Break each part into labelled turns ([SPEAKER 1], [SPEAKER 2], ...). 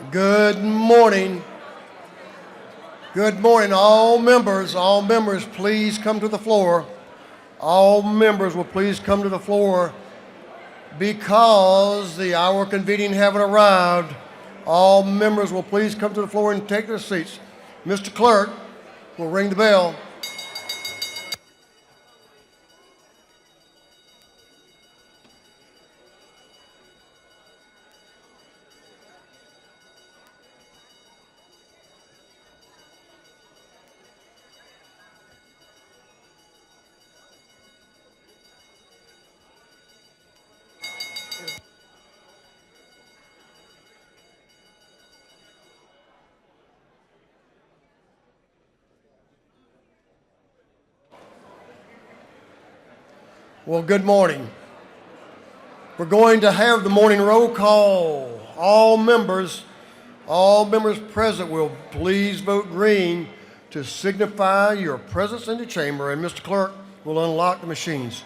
[SPEAKER 1] Good morning. Good morning, all members. All members, please come to the floor. All members will please come to the floor because the hour of convening haven't arrived. All members will please come to the floor and take their seats. Mr. Clerk will ring the bell. Well, good morning. We're going to have the morning roll call. All members present will please vote green to signify your presence in the chamber, and Mr. Clerk will unlock the machines.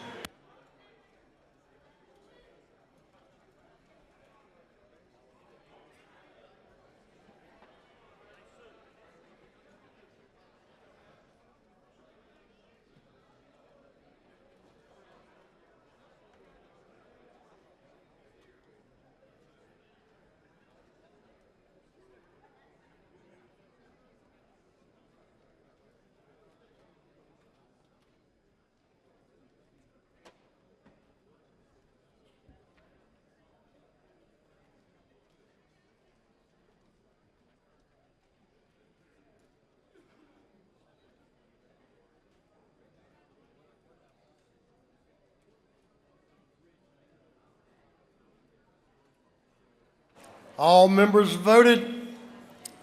[SPEAKER 1] All members voted.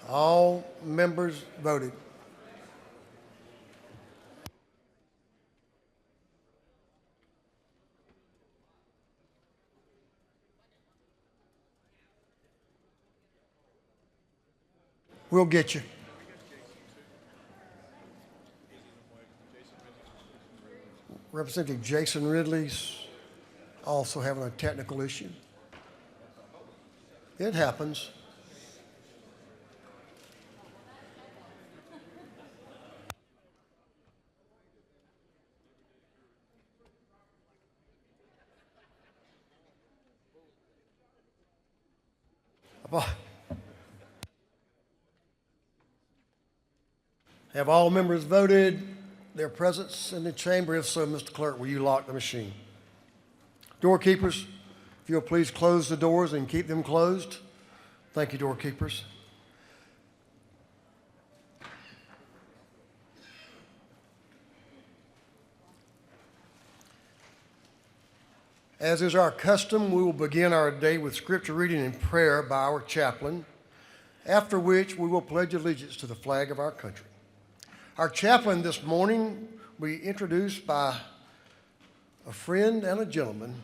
[SPEAKER 1] All members voted. We'll get you. Representative Jason Ridley's also having a technical issue. It happens. Have all members voted their presence in the chamber? If so, Mr. Clerk, will you lock the machine? Doorkeepers, if you'll please close the doors and keep them closed. Thank you, doorkeepers. As is our custom, we will begin our day with scripture reading and prayer by our chaplain, after which we will pledge allegiance to the flag of our country. Our chaplain this morning will be introduced by a friend and a gentleman,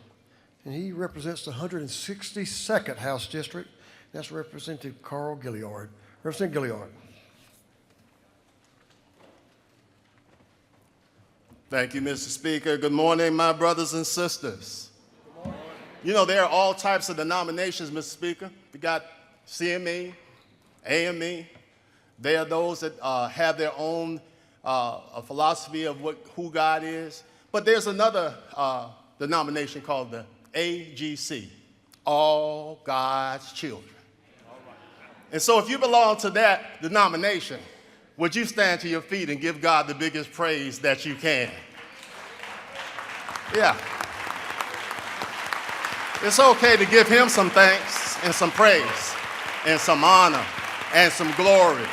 [SPEAKER 1] and he represents the 162nd House District. That's Representative Carl Gilliard. Representative Gilliard.
[SPEAKER 2] Thank you, Mr. Speaker. Good morning, my brothers and sisters. Good morning. You know, there are all types of denominations, Mr. Speaker. We got CME, AME. They are those that have their own philosophy of who God is. But there's another denomination called the AGC, All God's Children. And so if you belong to that denomination, would you stand to your feet and give God the biggest praise that you can? Yeah. It's okay to give him some thanks and some praise and some honor and some glory.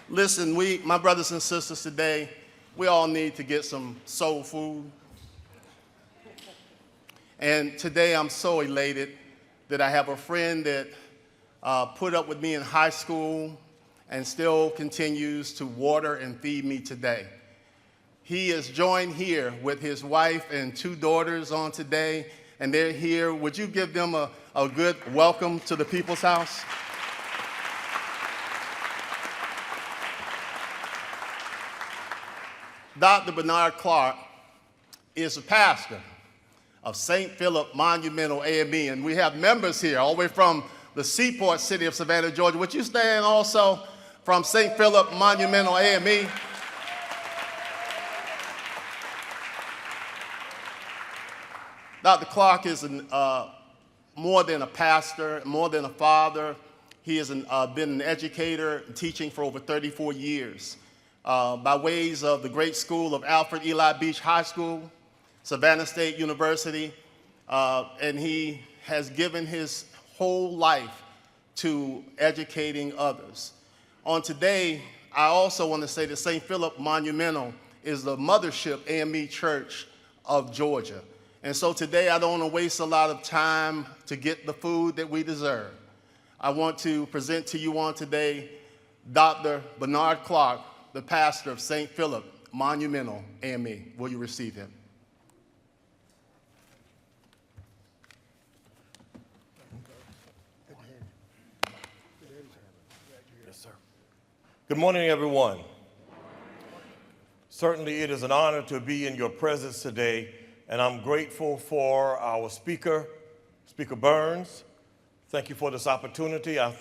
[SPEAKER 2] Listen, my brothers and sisters today, we all need to get some soul food. And today I'm so elated that I have a friend that put up with me in high school and still continues to water and feed me today. He is joined here with his wife and 2 daughters on today, and they're here. Would you give them a good welcome to the People's House? Dr. Bernard Clark is a pastor of St. Philip Monumental AME. And we have members here all the way from the seaport city of Savannah, Georgia. Would you stand also from St. Philip Monumental AME? Dr. Clark is more than a pastor, more than a father. He has been an educator, teaching for over 34 years by ways of the great school of Alfred Eli Beach High School, Savannah State University, and he has given his whole life to educating others. On today, I also want to say that St. Philip Monumental is the mothership AME Church of Georgia. And so today, I don't want to waste a lot of time to get the food that we deserve. I want to present to you on today Dr. Bernard Clark, the pastor of St. Philip Monumental AME. Will you receive him?
[SPEAKER 3] Yes, sir. Good morning, everyone. Certainly, it is an honor to be in your presence today. And I'm grateful for our speaker, Speaker Burns. Thank you for this opportunity. I'm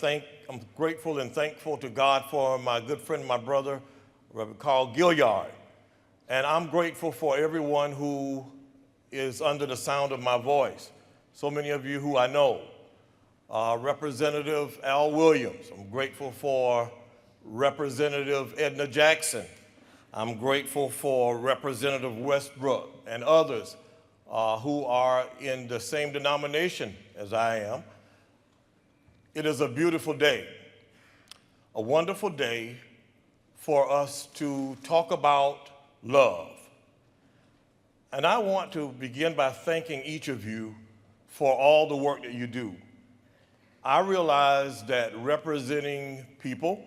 [SPEAKER 3] grateful and thankful to God for my good friend, my brother, Reverend Carl Gilliard. And I'm grateful for everyone who is under the sound of my voice. So many of you who I know. Representative Al Williams. I'm grateful for Representative Edna Jackson. I'm grateful for Representative Westbrook and others who are in the same denomination as I am. It is a beautiful day, a wonderful day for us to talk about love. And I want to begin by thanking each of you for all the work that you do. I realize that representing people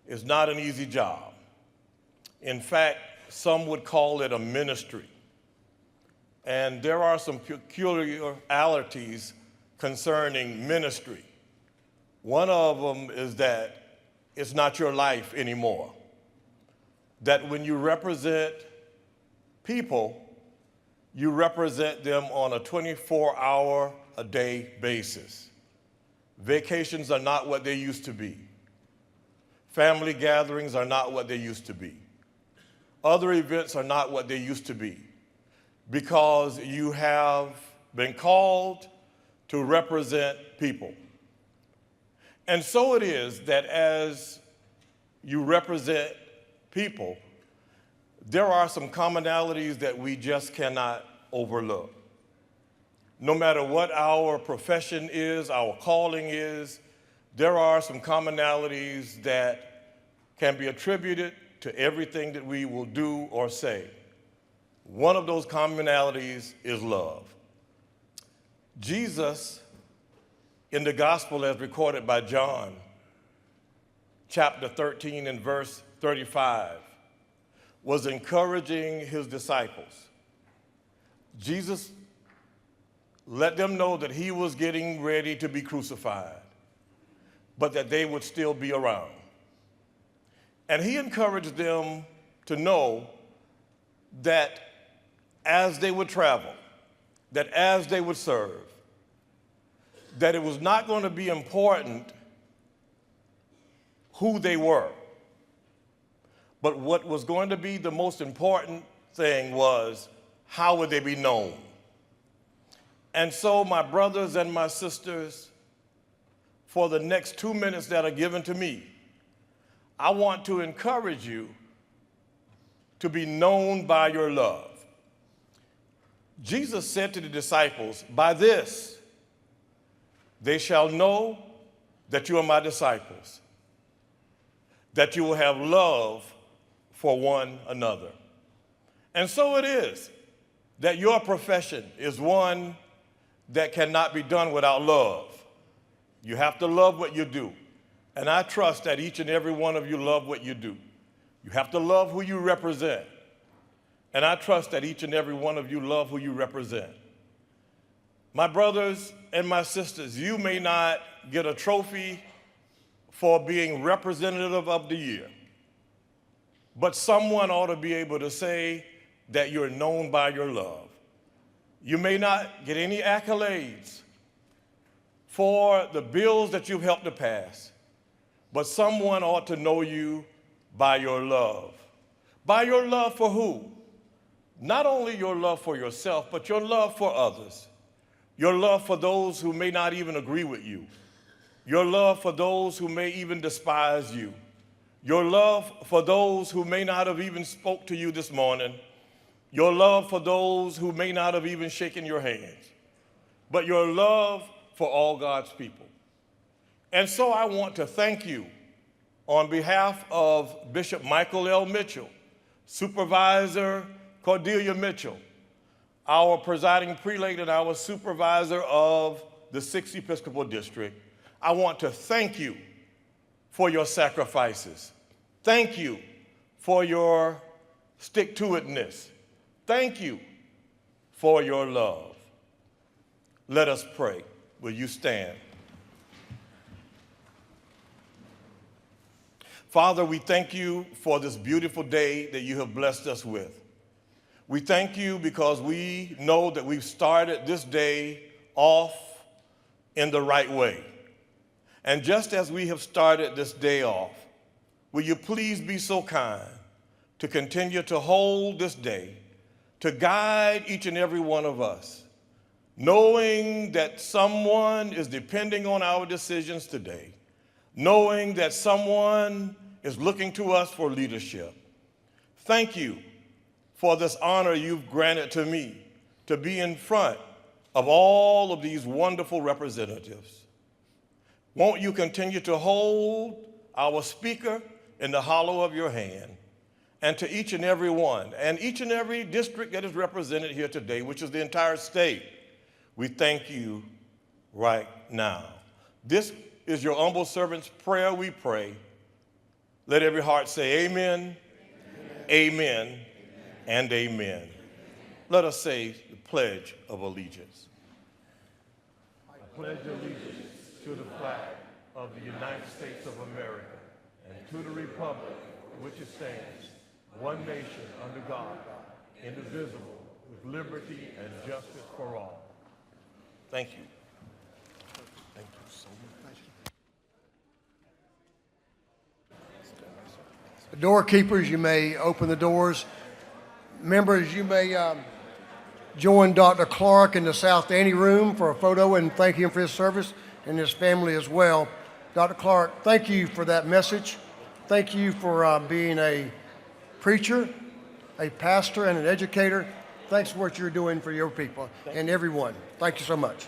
[SPEAKER 3] is not an easy job. In fact, some would call it a ministry. And there are some peculiarities concerning ministry. One of them is that it's not your life anymore. That when you represent people, you represent them on a 24-hour-a-day basis. Vacations are not what they used to be. Family gatherings are not what they used to be. Other events are not what they used to be, because you have been called to represent people. And so it is that as you represent people, there are some commonalities that we just cannot overlook. No matter what our profession is, our calling is, there are some commonalities that can be attributed to everything that we will do or say. One of those commonalities is love. Jesus, in the gospel as recorded by John, chapter 13 and verse 35, was encouraging his disciples. Jesus let them know that he was getting ready to be crucified, but that they would still be around. And he encouraged them to know that as they would travel, that as they would serve, that it was not going to be important who they were, but what was going to be the most important thing was how would they be known. And so, my brothers and my sisters, for the next 2 minutes that are given to me, I want to encourage you to be known by your love. Jesus said to the disciples, "By this they shall know that you are my disciples, that you will have love for one another." And so it is that your profession is one that cannot be done without love. You have to love what you do. And I trust that each and every one of you love what you do. You have to love who you represent. And I trust that each and every one of you love who you represent. My brothers and my sisters, you may not get a trophy for being representative of the year, but someone ought to be able to say that you're known by your love. You may not get any accolades for the bills that you've helped to pass, but someone ought to know you by your love. By your love for who? Not only your love for yourself, but your love for others. Your love for those who may not even agree with you. Your love for those who may even despise you. Your love for those who may not have even spoke to you this morning. Your love for those who may not have even shaken your hands. But your love for all God's people. And so I want to thank you on behalf of Bishop Michael L. Mitchell, Supervisor Cordelia Mitchell, our presiding prelate and our supervisor of the 6th Episcopal District. I want to thank you for your sacrifices. Thank you for your stick-to-itness. Thank you for your love. Let us pray. Will you stand? Father, we thank you for this beautiful day that you have blessed us with. We thank you because we know that we've started this day off in the right way. And just as we have started this day off, will you please be so kind to continue to hold this day, to guide each and every one of us, knowing that someone is depending on our decisions today, knowing that someone is looking to us for leadership. Thank you for this honor you've granted to me to be in front of all of these wonderful representatives. Won't you continue to hold our speaker in the hollow of your hand, and to each and every one, and each and every district that is represented here today, which is the entire state, we thank you right now. This is your humble servant's prayer, we pray. Let every heart say amen, amen, amen, and amen. Let us say the Pledge of Allegiance. I pledge allegiance to the flag of the United States of America and to the republic for which it stands, one nation under God, indivisible, with liberty and justice for all. Thank you. Thank you so much.
[SPEAKER 1] The doorkeepers, you may open the doors. Members, you may join Dr. Clark in the South Anteroom for a photo and thank him for his service and his family as well. Dr. Clark, thank you for that message. Thank you for being a preacher, a pastor, and an educator. Thanks for what you're doing for your people and everyone. Thank you so much.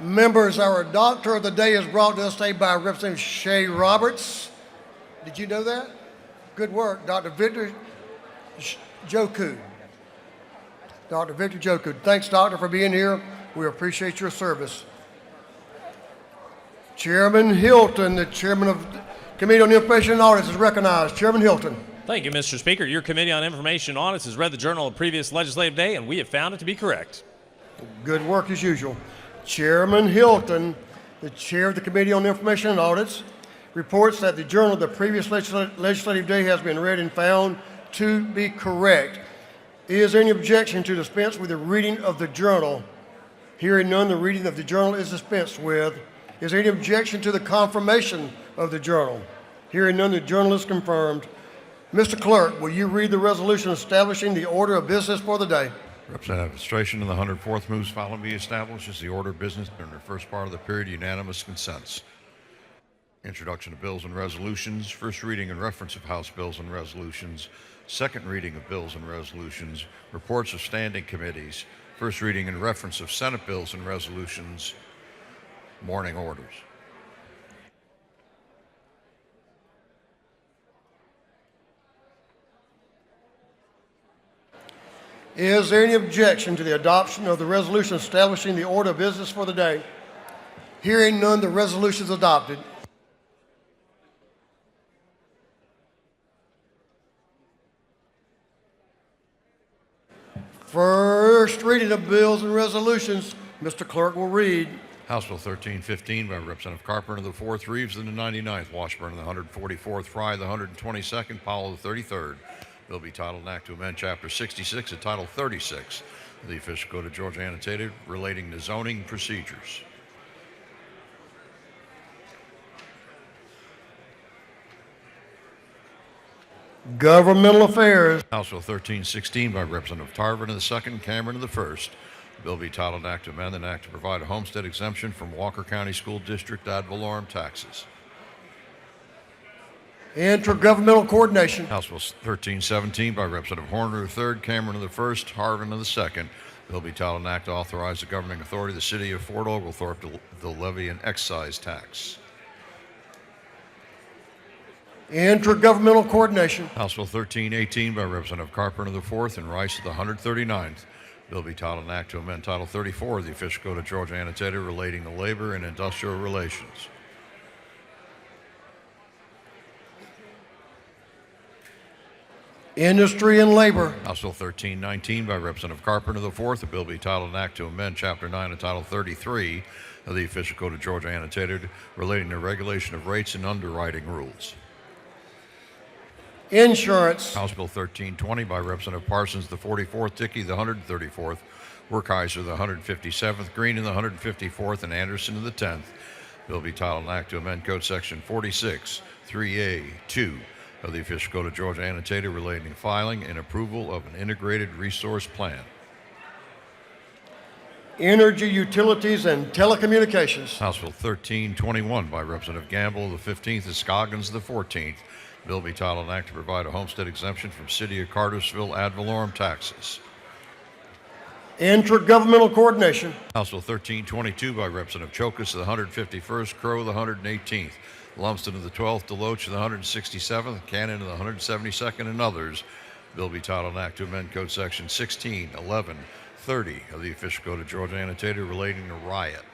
[SPEAKER 1] Members, our doctor of the day is brought to us today by Representative Shay Roberts. Did you know that? Good work, Dr. Victor Joku. Dr. Victor Joku. Thanks, Doctor, for being here. We appreciate your service. Chairman Hilton, the chairman of the Committee on Information and Audits, is recognized. Chairman Hilton.
[SPEAKER 4] Thank you, Mr. Speaker. Your Committee on Information and Audits has read the Journal of previous legislative day, and we have found it to be correct.
[SPEAKER 1] Good work as usual. Chairman Hilton, the chair of the Committee on Information and Audits, reports that the Journal of the previous legislative day has been read and found to be correct. Is there any objection to dispense with the reading of the Journal? Hearing none, the reading of the Journal is dispensed with. Is there any objection to the confirmation of the Journal? Hearing none, the Journal is confirmed. Mr. Clerk, will you read the resolution establishing the order of business for the day?
[SPEAKER 5] Representative Administration of the 104th moves following be established as the order of business during the first part of the period. Unanimous consents. Introduction of bills and resolutions. First reading and reference of House bills and resolutions. Second reading of bills and resolutions. Reports of standing committees. First reading and reference of Senate bills and resolutions. Morning orders.
[SPEAKER 1] Is there any objection to the adoption of the resolution establishing the order of business for the day? Hearing none, the resolution is adopted. First reading of bills and resolutions. Mr. Clerk will read.
[SPEAKER 5] House Bill 1315 by Representative Carpenter of the 4th, Reeves of the 99th, Washburn of the 144th, Fry of the 122nd, Powell of the 33rd. Bill be titled an act to amend Chapter 66 and Title 36 of the Official Code of Georgia Annotated relating to zoning procedures.
[SPEAKER 1] Governmental Affairs.
[SPEAKER 5] House Bill 1316 by Representative Tarvin of the 2nd, Cameron of the 1st. Bill be titled an act to amend an act to provide a homestead exemption from Walker County School District ad valorem taxes.
[SPEAKER 1] Intergovernmental Coordination.
[SPEAKER 5] House Bill 1317 by Representative Horner of the 3rd, Cameron of the 1st, Harvin of the 2nd. Bill be titled an act to authorize the governing authority of the city of Fort Oglethorpe to levy an excise tax.
[SPEAKER 1] Intergovernmental Coordination.
[SPEAKER 5] House Bill 1318 by Representative Carpenter of the 4th and Rice of the 139th. Bill be titled an act to amend Title 34 of the Official Code of Georgia Annotated relating to labor and industrial relations.
[SPEAKER 1] Industry and Labor.
[SPEAKER 5] House Bill 1319 by Representative Carpenter of the 4th. The bill be titled an act to amend Chapter 9 of Title 33 of the Official Code of Georgia Annotated relating to regulation of rates and underwriting rules.
[SPEAKER 1] Insurance.
[SPEAKER 5] House Bill 1320 by Representative Parsons of the 44th, Dickey of the 134th, Werkheiser of the 157th, Green of the 154th, and Anderson of the 10th. Bill be titled an act to amend Code Section 46, 3A2 of the Official Code of Georgia Annotated relating to filing and approval of an integrated resource plan.
[SPEAKER 1] Energy, Utilities, and Telecommunications.
[SPEAKER 5] House Bill 1321 by Representative Gamble of the 15th and Scoggins of the 14th. Bill be titled an act to provide a homestead exemption from City of Cartersville ad valorem taxes.
[SPEAKER 1] Intergovernmental Coordination.
[SPEAKER 5] House Bill 1322 by Representative Chokas of the 151st, Crow of the 118th, Lumsden of the 12th, Deloach of the 167th, Cannon of the 172nd, and others. Bill be titled an act to amend Code Section 16, 11, 30 of the Official Code of Georgia Annotated relating to riot.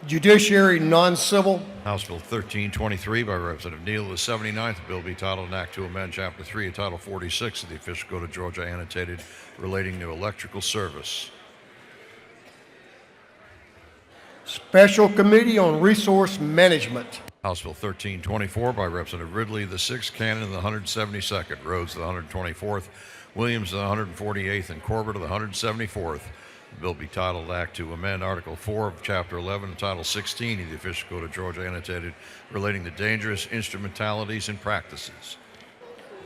[SPEAKER 1] Judiciary, Non-Civil.
[SPEAKER 5] House Bill 1323 by Representative Neal of the 79th. Bill be titled an act to amend Chapter 3 of Title 46 of the Official Code of Georgia Annotated relating to electrical service.
[SPEAKER 1] Special Committee on Resource Management.
[SPEAKER 5] House Bill 1324 by Representative Ridley of the 6th, Cannon of the 172nd, Rhodes of the 124th, Williams of the 148th, and Corbett of the 174th. The bill be titled Act to amend Article 4 of Chapter 11 and Title 16 of the Official Code of Georgia Annotated relating to dangerous instrumentalities and practices.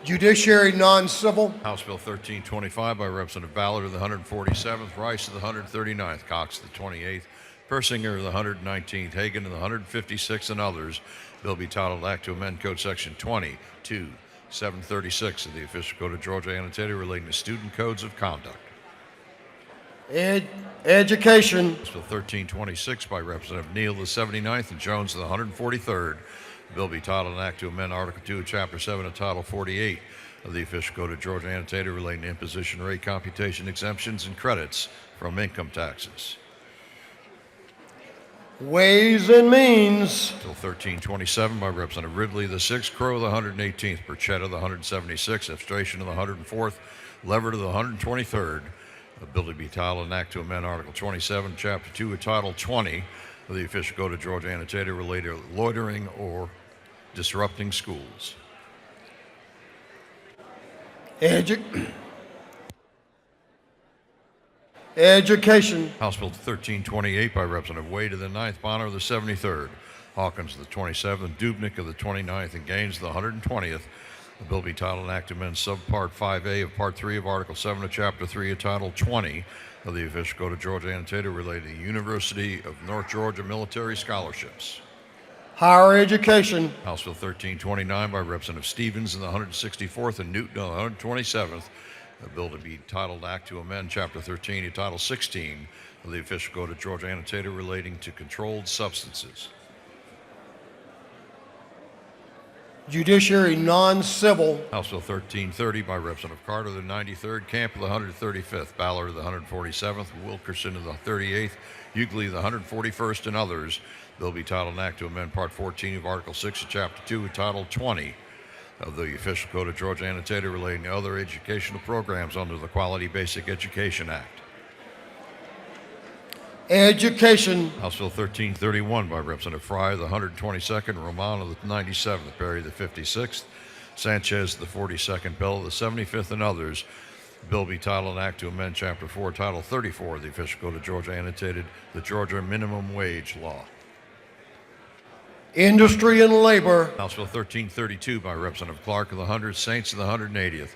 [SPEAKER 1] Judiciary, Non-Civil.
[SPEAKER 5] House Bill 1325 by Representative Ballard of the 147th, Rice of the 139th, Cox of the 28th, Persinger of the 119th, Hagan of the 156th, and others. Bill be titled Act to amend Code Section 22, 736 of the Official Code of Georgia Annotated relating to student codes of conduct.
[SPEAKER 1] Education.
[SPEAKER 5] House Bill 1326 by Representative Neal, the 79th, and Jones, the 143rd. The bill be titled an act to amend Article 2 of Chapter 7 of Title 48 of the Official Code of Georgia Annotated relating to imposition rate computation exemptions and credits from income taxes.
[SPEAKER 1] Ways and Means.
[SPEAKER 5] Bill 1327 by Representative Ridley, the 6th, Crowe, the 118th, Burchetta, the 176th, Abstration of the 104th, Lever to the 123rd. A bill to be titled an act to amend Article 27, Chapter 2 of Title 20 of the Official Code of Georgia Annotated related to loitering or disrupting schools.
[SPEAKER 1] Education.
[SPEAKER 5] House Bill 1328 by Representative Wade of the 9th, Bonner of the 73rd, Hawkins of the 27th, Dubnik of the 29th, and Gaines of the 120th. The bill be titled an act to amend Subpart 5A of Part 3 of Article 7 of Chapter 3 of Title 20 of the Official Code of Georgia Annotated related to the University of North Georgia military scholarships.
[SPEAKER 1] Higher Education.
[SPEAKER 5] House Bill 1329 by Representative Stevens of the 164th and Newton of the 127th. A bill to be titled Act to amend Chapter 13 of Title 16 of the Official Code of Georgia Annotated relating to controlled substances.
[SPEAKER 1] Judiciary Non-Civil.
[SPEAKER 5] House Bill 1330 by Representative Carter of the 93rd, Camp of the 135th, Ballard of the 147th, Wilkerson of the 38th, Hughley of the 141st, and others. Bill be titled an act to amend Part 14 of Article 6 of Chapter 2 of Title 20 of the Official Code of Georgia Annotated relating to other educational programs under the Quality Basic Education Act.
[SPEAKER 1] Education.
[SPEAKER 5] House Bill 1331 by Representative Fry of the 122nd, Roman of the 97th, Berry the 56th, Sanchez the 42nd, Bell of the 75th, and others. The bill be titled an act to amend Chapter 4, Title 34 of the Official Code of Georgia Annotated, the Georgia Minimum Wage Law.
[SPEAKER 1] Industry and Labor.
[SPEAKER 5] House Bill 1332 by Representative Clark of the 100th, Saints of the 180th,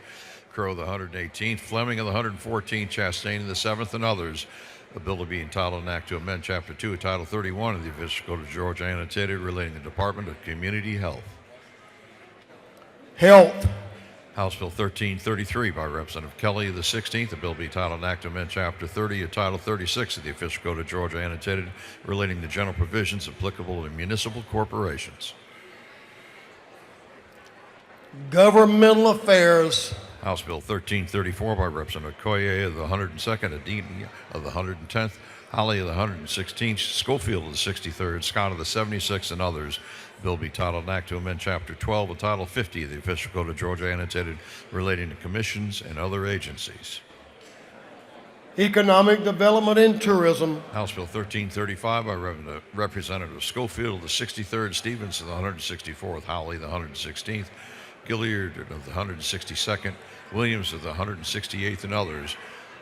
[SPEAKER 5] Crowe of the 118th, Fleming of the 114th, Chastain of the 7th, and others. A bill to be entitled an act to amend Chapter 2 of Title 31 of the Official Code of Georgia Annotated relating to the Department of Community Health.
[SPEAKER 1] Health.
[SPEAKER 5] House Bill 1333 by Representative Kelly of the 16th. A bill be entitled an act to amend Chapter 30 of Title 36 of the Official Code of Georgia Annotated relating to general provisions applicable to municipal corporations.
[SPEAKER 1] Governmental Affairs.
[SPEAKER 5] House Bill 1334 by Representative Coyer of the 102nd, Adini of the 110th, Holly of the 116th, Schofield of the 63rd, Scott of the 76th, and others. Bill be titled an act to amend Chapter 12 of Title 50 of the Official Code of Georgia Annotated relating to commissions and other agencies.
[SPEAKER 1] Economic Development and Tourism.
[SPEAKER 5] House Bill 1335 by Representative Schofield of the 63rd, Stevens of the 164th, Howley of the 116th, Gilliard of the 162nd, Williams of the 168th, and others.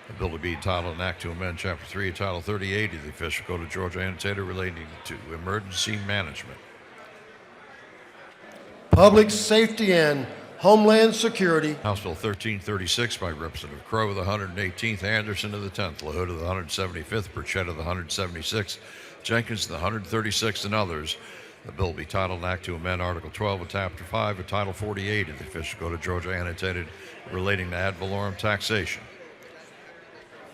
[SPEAKER 5] A bill to be entitled an act to amend Chapter 3 of Title 38 of the Official Code of Georgia Annotated relating to emergency management.
[SPEAKER 1] Public Safety and Homeland Security.
[SPEAKER 5] House Bill 1336 by Representative Crowe of the 118th, Anderson of the 10th, LaHood of the 175th, Burchett of the 176th, Jenkins of the 136th, and others. The bill be titled an act to amend Article 12 of Chapter 5 of Title 48 of the Official Code of Georgia Annotated relating to ad valorem taxation.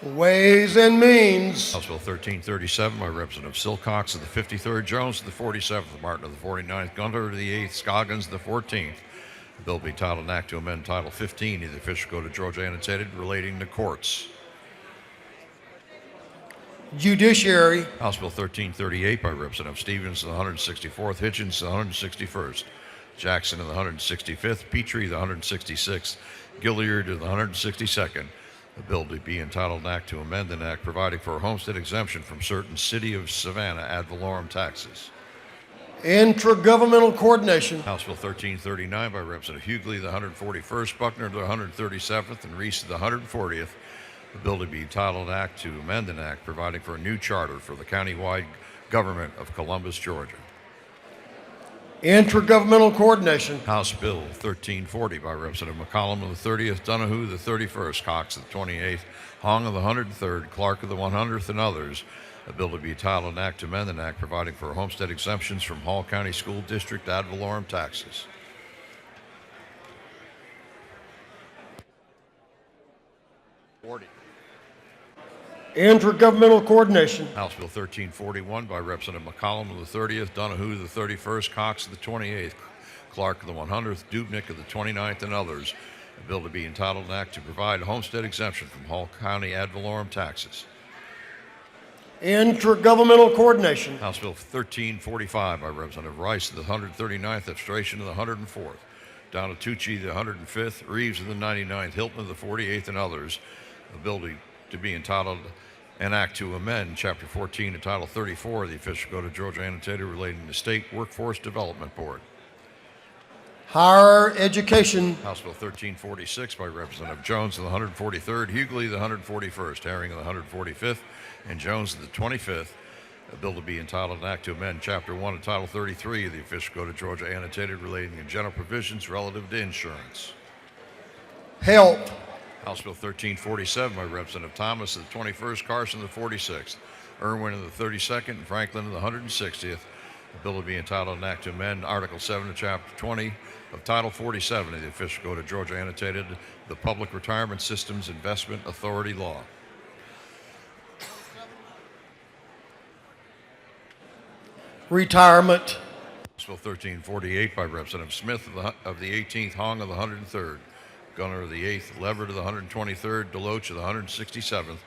[SPEAKER 1] Ways and Means.
[SPEAKER 5] House Bill 1337 by Representative Silcox of the 53rd, Jones of the 47th, Martin of the 49th, Gunter of the 8th, Scoggins of the 14th. The bill be titled an act to amend Title 15 of the Official Code of Georgia Annotated relating to courts.
[SPEAKER 1] Judiciary.
[SPEAKER 5] House Bill 1338 by Representative Stevens of the 164th, Hitchens of the 161st, Jackson of the 165th, Petrie of the 166th, Gilliard of the 162nd. The bill to be entitled an act to amend an act providing for a homestead exemption from certain City of Savannah ad valorem taxes.
[SPEAKER 1] Intragovernmental Coordination.
[SPEAKER 5] House Bill 1339 by Representative Hughley of the 141st, Buckner of the 137th, and Reese of the 140th. The bill to be entitled an act to amend an act providing for a new charter for the countywide government of Columbus, Georgia.
[SPEAKER 1] Intergovernmental Coordination.
[SPEAKER 5] House Bill 1340 by Representative McCollum of the 30th, Donahue of the 31st, Cox of the 28th, Hong of the 103rd, Clark of the 100th, and others. A bill to be entitled an act to amend an act providing for homestead exemptions from Hall County School District ad valorem taxes.
[SPEAKER 1] Intergovernmental coordination.
[SPEAKER 5] House Bill 1341 by Representative McCollum of the 30th, Donahue of the 31st, Cox of the 28th, Clark of the 100th, Dubnik of the 29th, and others. A bill to be entitled an act to provide a homestead exemption from Hall County ad valorem taxes.
[SPEAKER 1] Intergovernmental coordination.
[SPEAKER 5] House Bill 1345 by Representative Rice of the 139th, Abstration of the 104th, Donatucci of the 105th, Reeves of the 99th, Hilton of the 48th, and others. A bill to be entitled an act to amend Chapter 14 and Title 34 of the Official Code of Georgia Annotated relating to State Workforce Development Board.
[SPEAKER 1] Higher education.
[SPEAKER 5] House Bill 1346 by Representative Jones of the 143rd, Hughley of the 141st, Herring of the 145th, and Jones of the 25th. A bill to be entitled an act to amend Chapter 1 and Title 33 of the Official Code of Georgia Annotated relating to general provisions relative to insurance.
[SPEAKER 1] Health.
[SPEAKER 5] House Bill 1347 by Representative Thomas of the 21st, Carson of the 46th, Irwin of the 32nd, and Franklin of the 160th. A bill to be entitled an act to amend Article 7 of Chapter 20 of Title 47 of the Official Code of Georgia Annotated, the Public Retirement Systems Investment Authority Law.
[SPEAKER 1] Retirement.
[SPEAKER 5] House Bill 1348 by Representative Smith of the 18th, Hong of the 103rd, Gunner of the 8th, Leverett of the 123rd, Deloach of the 167th.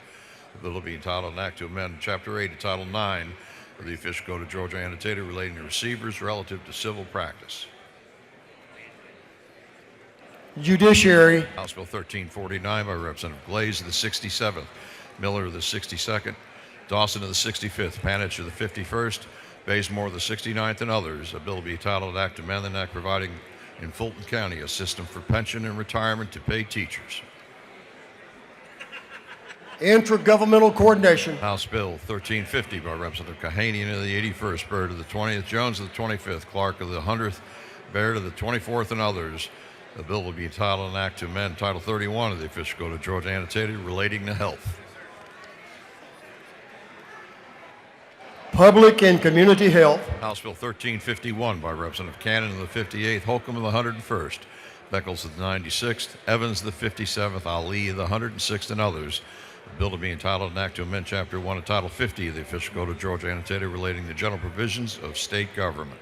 [SPEAKER 5] The bill to be entitled an act to amend Chapter 8 of Title 9 of the Official Code of Georgia Annotated relating to receivers relative to civil practice.
[SPEAKER 1] Judiciary.
[SPEAKER 5] House Bill 1349 by Representative Glaze of the 67th, Miller of the 62nd, Dawson of the 65th, Panich of the 51st, Bazemore of the 69th, and others. A bill to be entitled an act to amend the act providing in Fulton County a system for pension and retirement to pay teachers.
[SPEAKER 1] Intergovernmental coordination.
[SPEAKER 5] House Bill 1350 by Representative Kahanian of the 81st, Byrd of the 20th, Jones of the 25th, Clark of the 100th, Baird of the 24th, and others. The bill will be entitled an act to amend Title 31 of the Official Code of Georgia Annotated relating to health.
[SPEAKER 1] Public and community health.
[SPEAKER 5] House Bill 1351 by Representative Cannon of the 58th, Holcomb of the 101st, Beckles of the 96th, Evans of the 57th, Ali of the 106th, and others. A bill to be entitled an act to amend Chapter 1 of Title 50 of the Official Code of Georgia Annotated relating to general provisions of state government.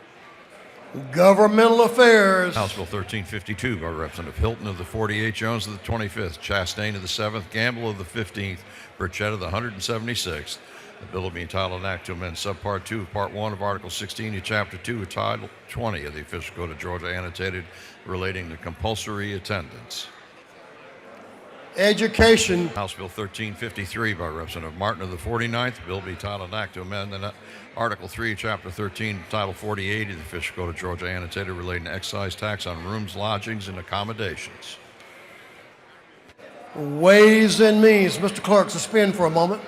[SPEAKER 1] Governmental affairs.
[SPEAKER 5] House Bill 1352 by Representative Hilton of the 48th, Jones of the 25th, Chastain of the 7th, Gamble of the 15th, Burchett of the 176th. The bill will be entitled an act to amend Subpart 2 of Part 1 of Article 16 of Chapter 2 of Title 20 of the Official Code of Georgia Annotated relating to compulsory attendance.
[SPEAKER 1] Education.
[SPEAKER 5] House Bill 1353 by Representative Martin of the 49th. The bill will be entitled an act to amend Article 3 of Chapter 13, Title 48 of the Official Code of Georgia Annotated relating to excise tax on rooms, lodgings, and accommodations.
[SPEAKER 1] Ways and means. Mr. Clerk, suspend for a moment.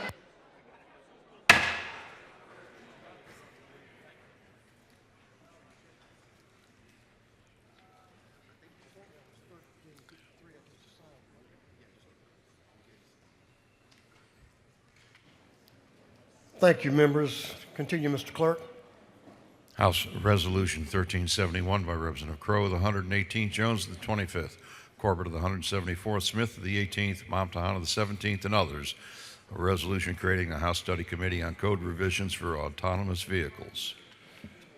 [SPEAKER 1] Thank you, members. Continue, Mr. Clerk.
[SPEAKER 5] House Resolution 1371 by Representative Crowe of the 118th, Jones of the 25th, Corbett of the 174th, Smith of the 18th, Momtahan of the 17th, and others. A resolution creating a House Study Committee on code revisions for autonomous vehicles.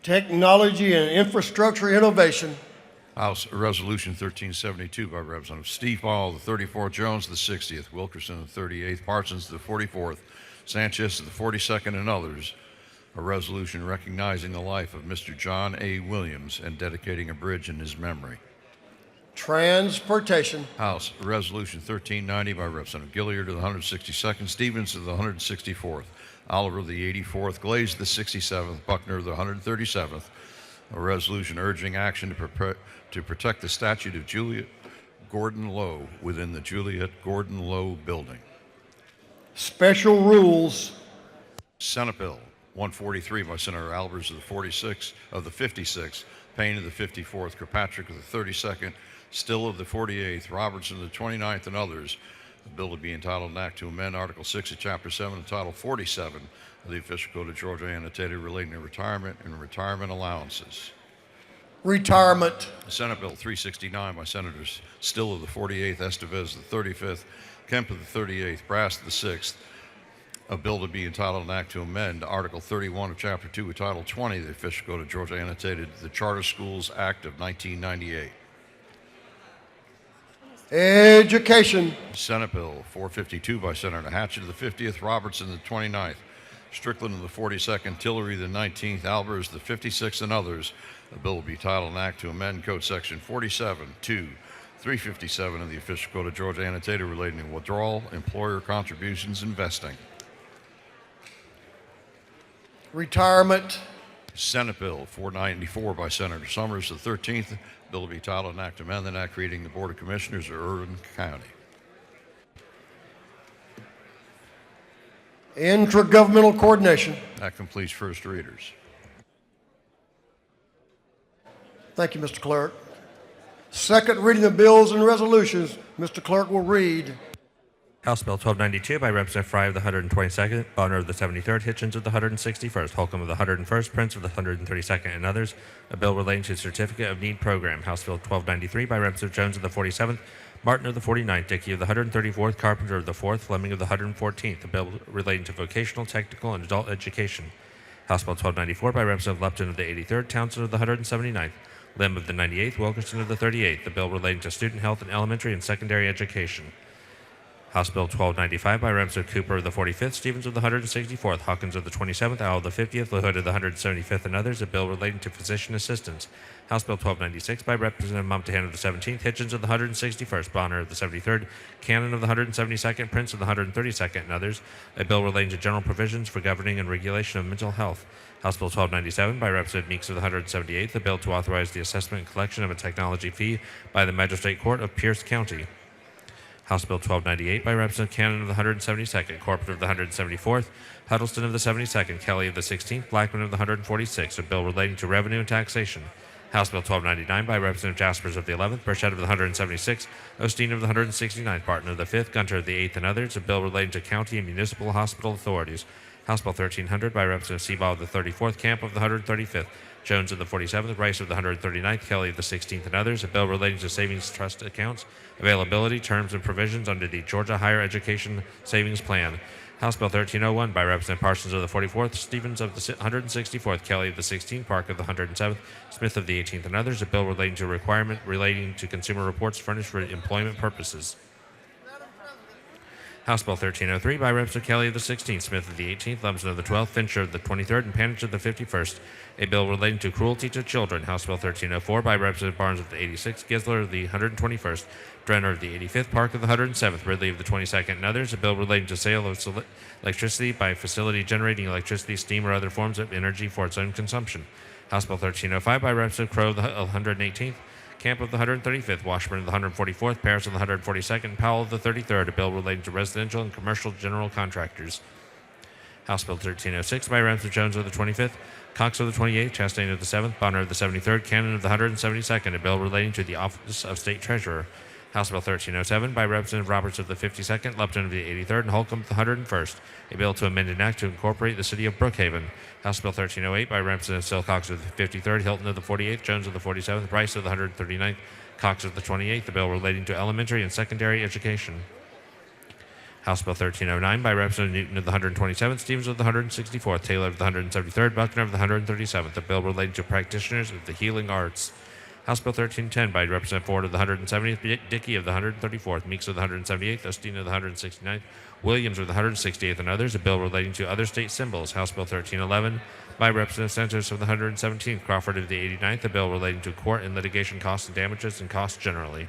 [SPEAKER 1] Technology and infrastructure innovation.
[SPEAKER 5] House Resolution 1372 by Representative Steve Ball of the 34th, Jones of the 60th, Wilkerson of the 38th, Parsons of the 44th, Sanchez of the 42nd, and others. A resolution recognizing the life of Mr. John A. Williams and dedicating a bridge in his memory.
[SPEAKER 1] Transportation.
[SPEAKER 5] House Resolution 1390 by Representative Gilliard of the 162nd, Stevens of the 164th, Oliver of the 84th, Glaze of the 67th, Buckner of the 137th. A resolution urging action to protect the statue of Juliet Gordon Low within the Juliet Gordon Low building.
[SPEAKER 1] Special rules.
[SPEAKER 5] Senate Bill 143 by Senator Albers of the 56th, Payne of the 54th, Kirkpatrick of the 32nd, Still of the 48th, Robertson of the 29th, and others. The bill to be entitled an act to amend Article 6 of Chapter 7 of Title 47 of the Official Code of Georgia Annotated relating to retirement and retirement allowances.
[SPEAKER 1] Retirement.
[SPEAKER 5] Senate Bill 369 by Senators Still of the 48th, Estevez of the 35th, Kemp of the 38th, Brass of the 6th, A bill to be entitled an act to amend Article 31 of Chapter 2 of Title 20 of the Official Code of Georgia annotated the Charter Schools Act of 1998.
[SPEAKER 1] Education.
[SPEAKER 5] Senate Bill 452 by Senator Hatchett of the 50th, Robertson the 29th, Strickland of the 42nd, Tillery the 19th, Albers the 56th, and others. A bill will be titled an act to amend Code Section 47-357 of the Official Code of Georgia annotated relating to withdrawal, employer contributions, and vesting.
[SPEAKER 1] Retirement.
[SPEAKER 5] Senate Bill 494 by Senator Summers the 13th. Bill will be titled an act to amend the act creating the Board of Commissioners of Irvine County.
[SPEAKER 1] Intragovernmental coordination.
[SPEAKER 5] That completes first readers.
[SPEAKER 1] Thank you, Mr. Clerk. Second reading of bills and resolutions. Mr. Clerk will read.
[SPEAKER 6] House Bill 1292 by Representative Fry of the 122nd, Bonner of the 73rd, Hitchens of the 161st, Holcomb of the 101st, Prince of the 132nd, and others. A bill relating to the Certificate of Need program. House Bill 1293 by Representative Jones of the 47th, Martin of the 49th, Dickey of the 134th, Carpenter of the 4th, Fleming of the 114th. A bill relating to vocational, technical, and adult education. House Bill 1294 by Representative Lupton of the 83rd, Townsend of the 179th, Lim of the 98th, Wilkerson of the 38th. The bill relating to student health in elementary and secondary education. House Bill 1295 by Representative Cooper of the 45th, Stevens of the 164th, Hawkins of the 27th, Owl of the 50th, LaHood of the 175th, and others. A bill relating to physician assistants. House Bill 1296 by Representative Momtahan of the 17th, Hitchens of the 161st, Bonner of the 73rd, Cannon of the 172nd, Prince of the 132nd, and others. A bill relating to general provisions for governing and regulation of mental health. House Bill 1297 by Representative Meeks of the 178th, a bill to authorize the assessment and collection of a technology fee by the Magistrate Court of Pierce County. House Bill 1298 by Representative Cannon of the 172nd, Corporate of the 174th, Huddleston of the 72nd, Kelly of the 16th, Blackman of the 146th, a bill relating to revenue and taxation. House Bill 1299 by Representative Jaspers of the 11th, Burchett of the 176th, Osteen of the 169th, Barton of the 5th, Gunter of the 8th, and others, a bill relating to county and municipal hospital authorities. House Bill 1300 by Representative Seabaugh of the 34th, Camp of the 135th, Jones of the 47th, Rice of the 139th, Kelly of the 16th, and others, a bill relating to savings trust accounts, availability, terms, and provisions under the Georgia Higher Education Savings Plan. House Bill 1301 by Representative Parsons of the 44th, Stevens of the 164th, Kelly of the 16th, Park of the 107th, Smith of the 18th, and others, a bill relating to a requirement relating to consumer reports furnished for employment purposes. House Bill 1303 by Representative Kelly of the 16th, Smith of the 18th, Lumsden of the 12th, Fincher of the 23rd, and Panich of the 51st, a bill relating to cruelty to children. House Bill 1304 by Representative Barnes of the 86th, Gisler of the 121st, Drenner of the 85th, Park of the 107th, Ridley of the 22nd, and others, a bill relating to sale of electricity by a facility generating electricity, steam, or other forms of energy for its own consumption. House Bill 1305 by Representative Crowe of the 118th, Camp of the 135th, Washburn of the 144th, Paris of the 142nd, Powell of the 33rd, a bill relating to residential and commercial general contractors. House Bill 1306 by Representative Jones of the 25th, Cox of the 28th, Chastain of the 7th, Bonner of the 73rd, Cannon of the 172nd, a bill relating to the Office of State Treasurer. House Bill 1307 by Representative Roberts of the 52nd, Lupton of the 83rd, and Holcomb of the 101st, a bill to amend an act to incorporate the city of Brookhaven. House Bill 1308 by Representative Silcox of the 53rd, Hilton of the 48th, Jones of the 47th, Rice of the 139th, Cox of the 28th, a bill relating to elementary and secondary education. House Bill 1309 by Representative Newton of the 127th, Stevens of the 164th, Taylor of the 173rd, Buckner of the 137th, a bill relating to practitioners of the healing arts. House Bill 1310 by Representative Ford of the 170th, Dickey of the 134th, Meeks of the 178th, Osteen of the 169th, Williams of the 168th, and others, a bill relating to other state symbols. House Bill 1311 by Representative Santos of the 117th, Crawford of the 89th, a bill relating to court and litigation costs and damages and costs generally.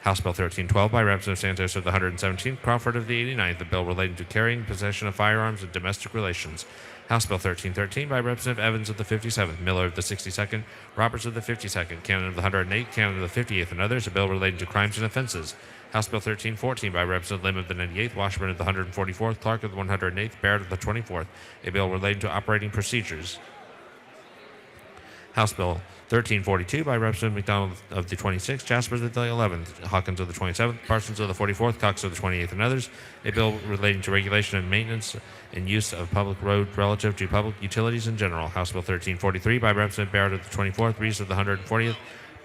[SPEAKER 6] House Bill 1312 by Representative Santos of the 117th, Crawford of the 89th, a bill relating to carrying, possession of firearms, and domestic relations. House Bill 1313 by Representative Evans of the 57th, Miller of the 62nd, Roberts of the 52nd, Cannon of the 108th, Cannon of the 58th, and others, a bill relating to crimes and offenses. House Bill 1314 by Representative Lim of the 98th, Washburn of the 144th, Clark of the 108th, Barrett of the 24th, a bill relating to operating procedures. House Bill 1342 by Representative McDonald of the 26th, Jaspers of the 11th, Hawkins of the 27th, Parsons of the 44th, Cox of the 28th, and others, a bill relating to regulation and maintenance and use of public road relative to public utilities in general. House Bill 1343 by Representative Barrett of the 24th, Reese of the 140th,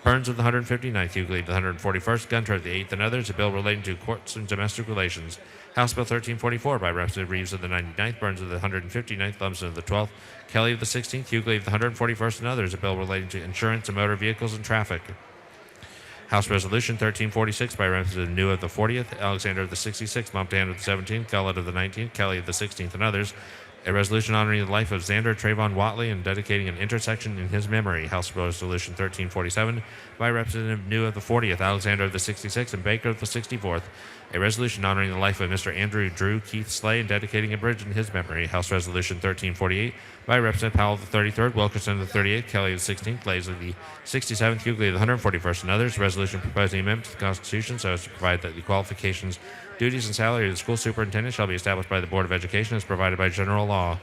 [SPEAKER 6] Burns of the 159th, Hughley of the 141st, Gunter of the 8th, and others, a bill relating to courts and domestic relations. House Bill 1344 by Representative Reeves of the 99th, Burns of the 159th, Lumsden of the 12th, Kelly of the 16th, Hughley of the 141st, and others, a bill relating to insurance and motor vehicles and traffic. House Resolution 1346 by Representative New of the 40th, Alexander of the 66th, Momptan of the 17th, Gullett of the 19th, Kelly of the 16th, and others. A resolution honoring the life of Xander Trayvon Watley and dedicating an intersection in his memory. House Resolution 1347 by Representative New of the 40th, Alexander of the 66th, and Baker of the 64th. A resolution honoring the life of Mr. Andrew Drew Keith Slay and dedicating a bridge in his memory. House Resolution 1348 by Representative Powell of the 33rd, Wilkerson of the 38th, Kelly of the 16th, Blaze of the 67th, Hughley of the 141st, and others. Resolution proposing amendment to the Constitution so as to provide that the qualifications, duties, and salary of the school superintendent shall be established by the Board of Education as provided by general law.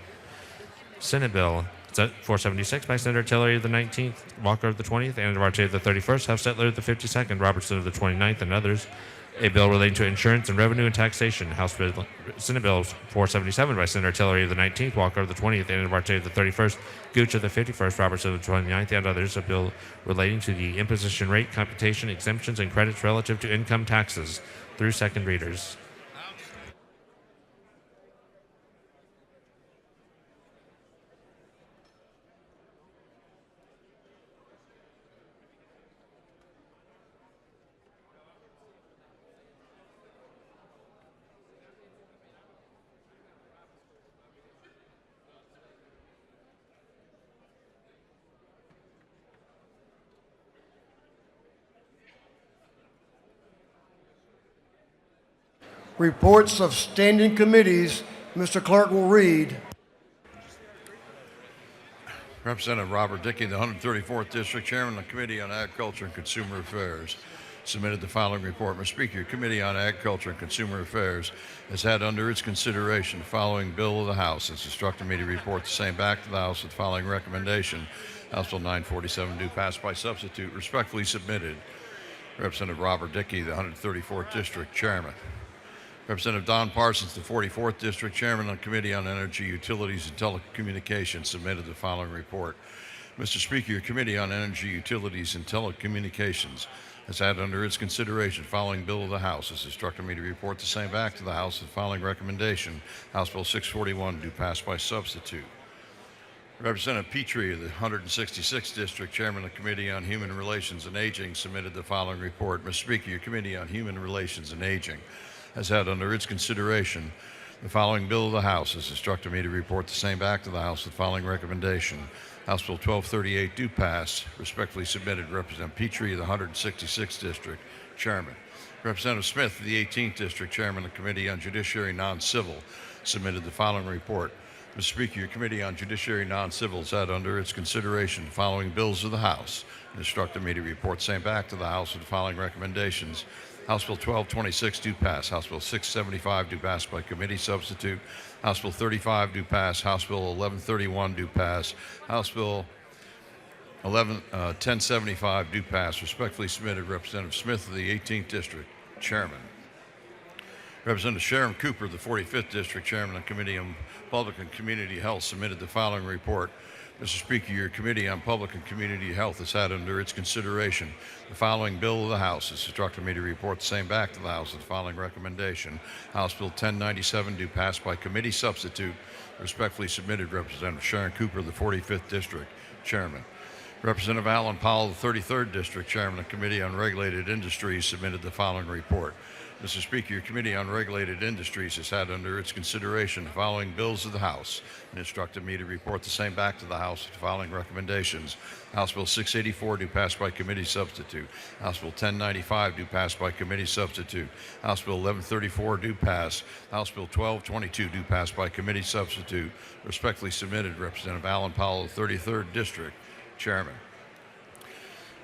[SPEAKER 6] Senate Bill 476 by Senator Tillery of the 19th, Walker of the 20th, Anavarte of the 31st, Huffstetler of the 52nd, Robertson of the 29th, and others. A bill relating to insurance and revenue and taxation. Senate Bill 477 by Senator Tillery of the 19th, Walker of the 20th, Anavarte of the 31st, Gooch of the 51st, Robertson of the 29th, and others. A bill relating to the imposition rate, computation, exemptions, and credits relative to income taxes through second readers.
[SPEAKER 1] Reports of standing committees, Mr. Clerk will read.
[SPEAKER 5] Representative Robert Dickey, the 134th District Chairman of the Committee on Agriculture and Consumer Affairs, submitted the following report. Mr. Speaker, your Committee on Agriculture and Consumer Affairs has had under its consideration the following bill of the House. It's instructed me to report the same back to the House with the following recommendation. House Bill 947 due pass by substitute. Respectfully submitted. Representative Robert Dickey, the 134th District Chairman. Representative Don Parsons, the 44th District Chairman on the Committee on Energy, Utilities, and Telecommunications, submitted the following report. Mr. Speaker, your Committee on Energy, Utilities, and Telecommunications has had under its consideration the following bill of the House. Has instructed me to report the same back to the House with the following recommendation. House Bill 641 due pass by substitute. Representative Petrie of the 166th District, Chairman of the Committee on Human Relations and Aging, submitted the following report. Mr. Speaker, your Committee on Human Relations and Aging has had under its consideration the following bill of the House. Has instructed me to report the same back to the House with the following recommendation. House Bill 1238 due pass. Respectfully submitted. Representative Petrie of the 166th District, Chairman. Representative Smith of the 18th District, Chairman of the Committee on Judiciary Non-Civil, submitted the following report. Mr. Speaker, your Committee on Judiciary Non-Civil has had under its consideration the following bills of the House and instructed me to report the same back to the House with the following recommendations. House Bill 1226 due pass. House Bill 675 due pass by committee substitute. House Bill 35 due pass. House Bill 1131 due pass. House Bill 1075 due pass. Respectfully submitted. Representative Smith of the 18th District, Chairman. Representative Sharon Cooper, the 45th District Chairman of the Committee on Public and Community Health, submitted the following report. Mr. Speaker, your Committee on Public and Community Health has had under its consideration the following bill of the House. Has instructed me to report the same back to the House with the following recommendation. House Bill 1097 due pass by committee substitute. Respectfully submitted. Representative Sharon Cooper, the 45th District Chairman. Representative Alan Powell, the 33rd District Chairman of the Committee on Regulated Industries, submitted the following report. Mr. Speaker, your Committee on Regulated Industries has had under its consideration the following bills of the House and instructed me to report the same back to the House with the following recommendations. House Bill 684 due pass by committee substitute. House Bill 1095 due pass by committee substitute. House Bill 1134 due pass. House Bill 1222 due pass by committee substitute. Respectfully submitted. Representative Alan Powell, the 33rd District Chairman.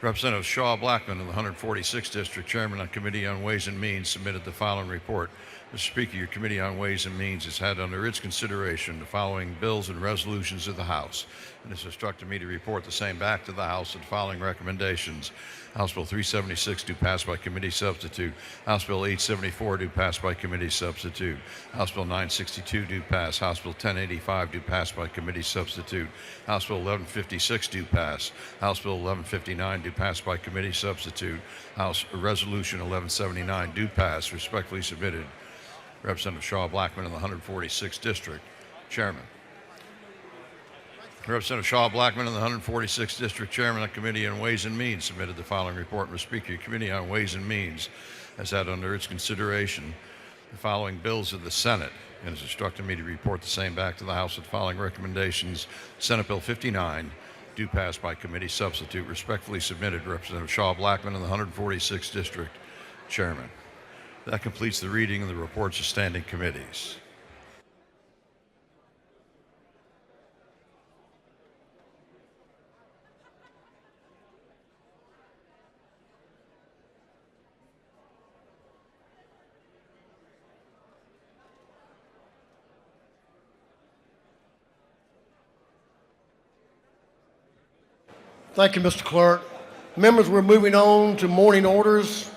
[SPEAKER 5] Representative Shaw Blackman of the 146th District, Chairman of the Committee on Ways and Means, submitted the following report. Mr. Speaker, your Committee on Ways and Means has had under its consideration the following bills and resolutions of the House, and has instructed me to report the same back to the House with the following recommendations. House Bill 376 do pass by committee substitute. House Bill 874 do pass by committee substitute. House Bill 962 do pass. House Bill 1085 do pass by committee substitute. House Bill 1156 do pass. House Bill 1159 do pass by committee substitute. House Resolution 1179 do pass. Respectfully submitted. Representative Shaw Blackman in the 146th District. Chairman. Representative Shaw Blackman in the 146th District, Chairman of the Committee on Ways and Means, submitted the following report. Mr. Speaker, your Committee on Ways and Means has had under its consideration the following bills of the Senate and has instructed me to report the same back to the House with the following recommendations. Senate Bill 59 do pass by committee substitute. Respectfully submitted. Representative Shaw Blackman in the 146th District, Chairman. That completes the reading of the reports of standing committees.
[SPEAKER 1] Thank you, Mr. Clerk. Members, we're moving on to morning orders.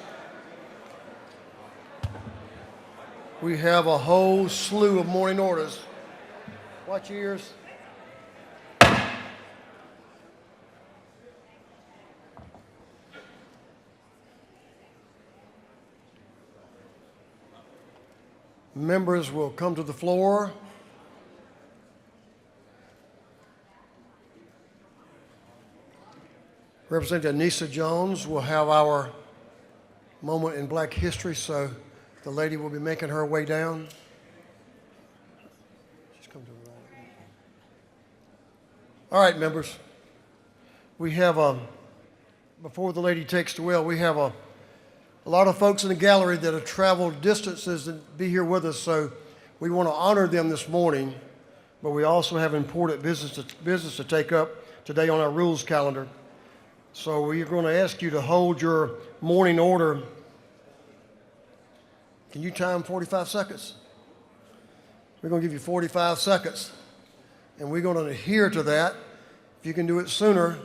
[SPEAKER 1] We have a whole slew of morning orders. Watch your ears. Members will come to the floor. Representative Anissa Jones will have our moment in Black history, so the lady will be making her way down. She's come to the right. All right, members. We have, before the lady takes the wheel, we have a lot of folks in the gallery that have traveled distances to be here with us, so we want to honor them this morning, but we also have important business to take up today on our rules calendar. So we're going to ask you to hold your morning order. Can you time 45 seconds? We're going to give you 45 seconds, and we're going to adhere to that. If you can do it sooner,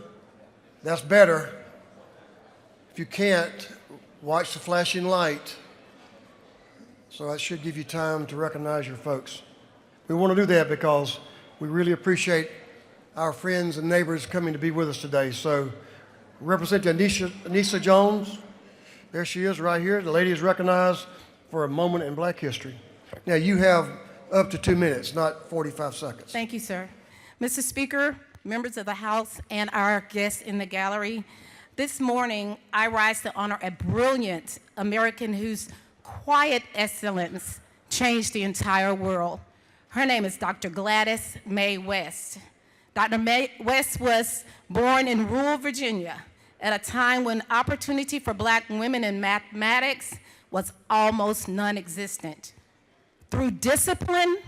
[SPEAKER 1] that's better. If you can't, watch the flashing light. So that should give you time to recognize your folks. We want to do that because we really appreciate our friends and neighbors coming to be with us today. So Representative Anissa Jones, there she is right here. The lady is recognized for a moment in Black history. Now you have up to 2 minutes, not 45 seconds.
[SPEAKER 7] Thank you, sir. Mr. Speaker, members of the House, and our guests in the gallery, this morning I rise to honor a brilliant American whose quiet excellence changed the entire world. Her name is Dr. Gladys Mae West. Dr. Mae West was born in rural Virginia at a time when opportunity for Black women in mathematics was almost non-existent. Through discipline,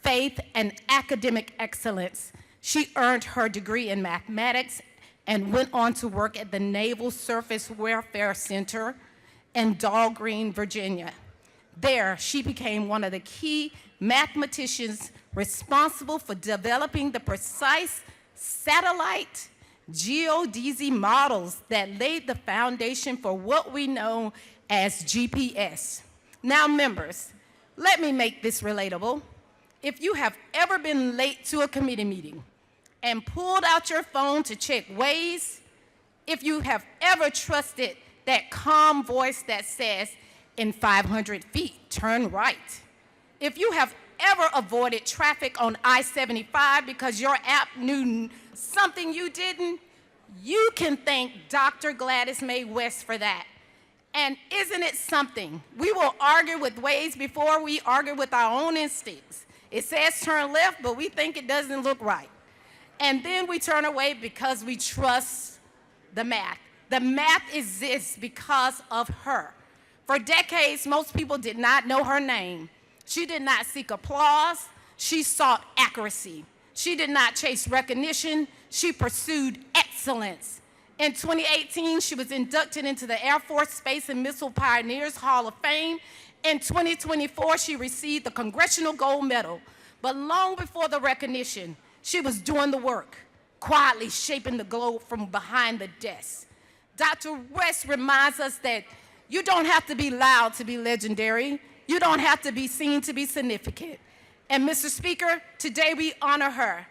[SPEAKER 7] faith, and academic excellence, she earned her degree in mathematics and went on to work at the Naval Surface Warfare Center in Dahlgreen, Virginia. There, she became one of the key mathematicians responsible for developing the precise satellite geodesy models that laid the foundation for what we know as GPS. Now, members, let me make this relatable. If you have ever been late to a committee meeting and pulled out your phone to check Waze, if you have ever trusted that calm voice that says, in 500 feet, turn right, if you have ever avoided traffic on I-75 because your app knew something you didn't, you can thank Dr. Gladys Mae West for that. And isn't it something? We will argue with Waze before we argue with our own instincts. It says turn left, but we think it doesn't look right. And then we turn away because we trust the math. The math exists because of her. For decades, most people did not know her name. She did not seek applause. She sought accuracy. She did not chase recognition. She pursued excellence. In 2018, she was inducted into the Air Force Space and Missile Pioneers Hall of Fame. In 2024, she received the Congressional Gold Medal. But long before the recognition, she was doing the work, quietly shaping the globe from behind the desk. Dr. West reminds us that you don't have to be loud to be legendary. You don't have to be seen to be significant. And Mr. Speaker, today we honor her,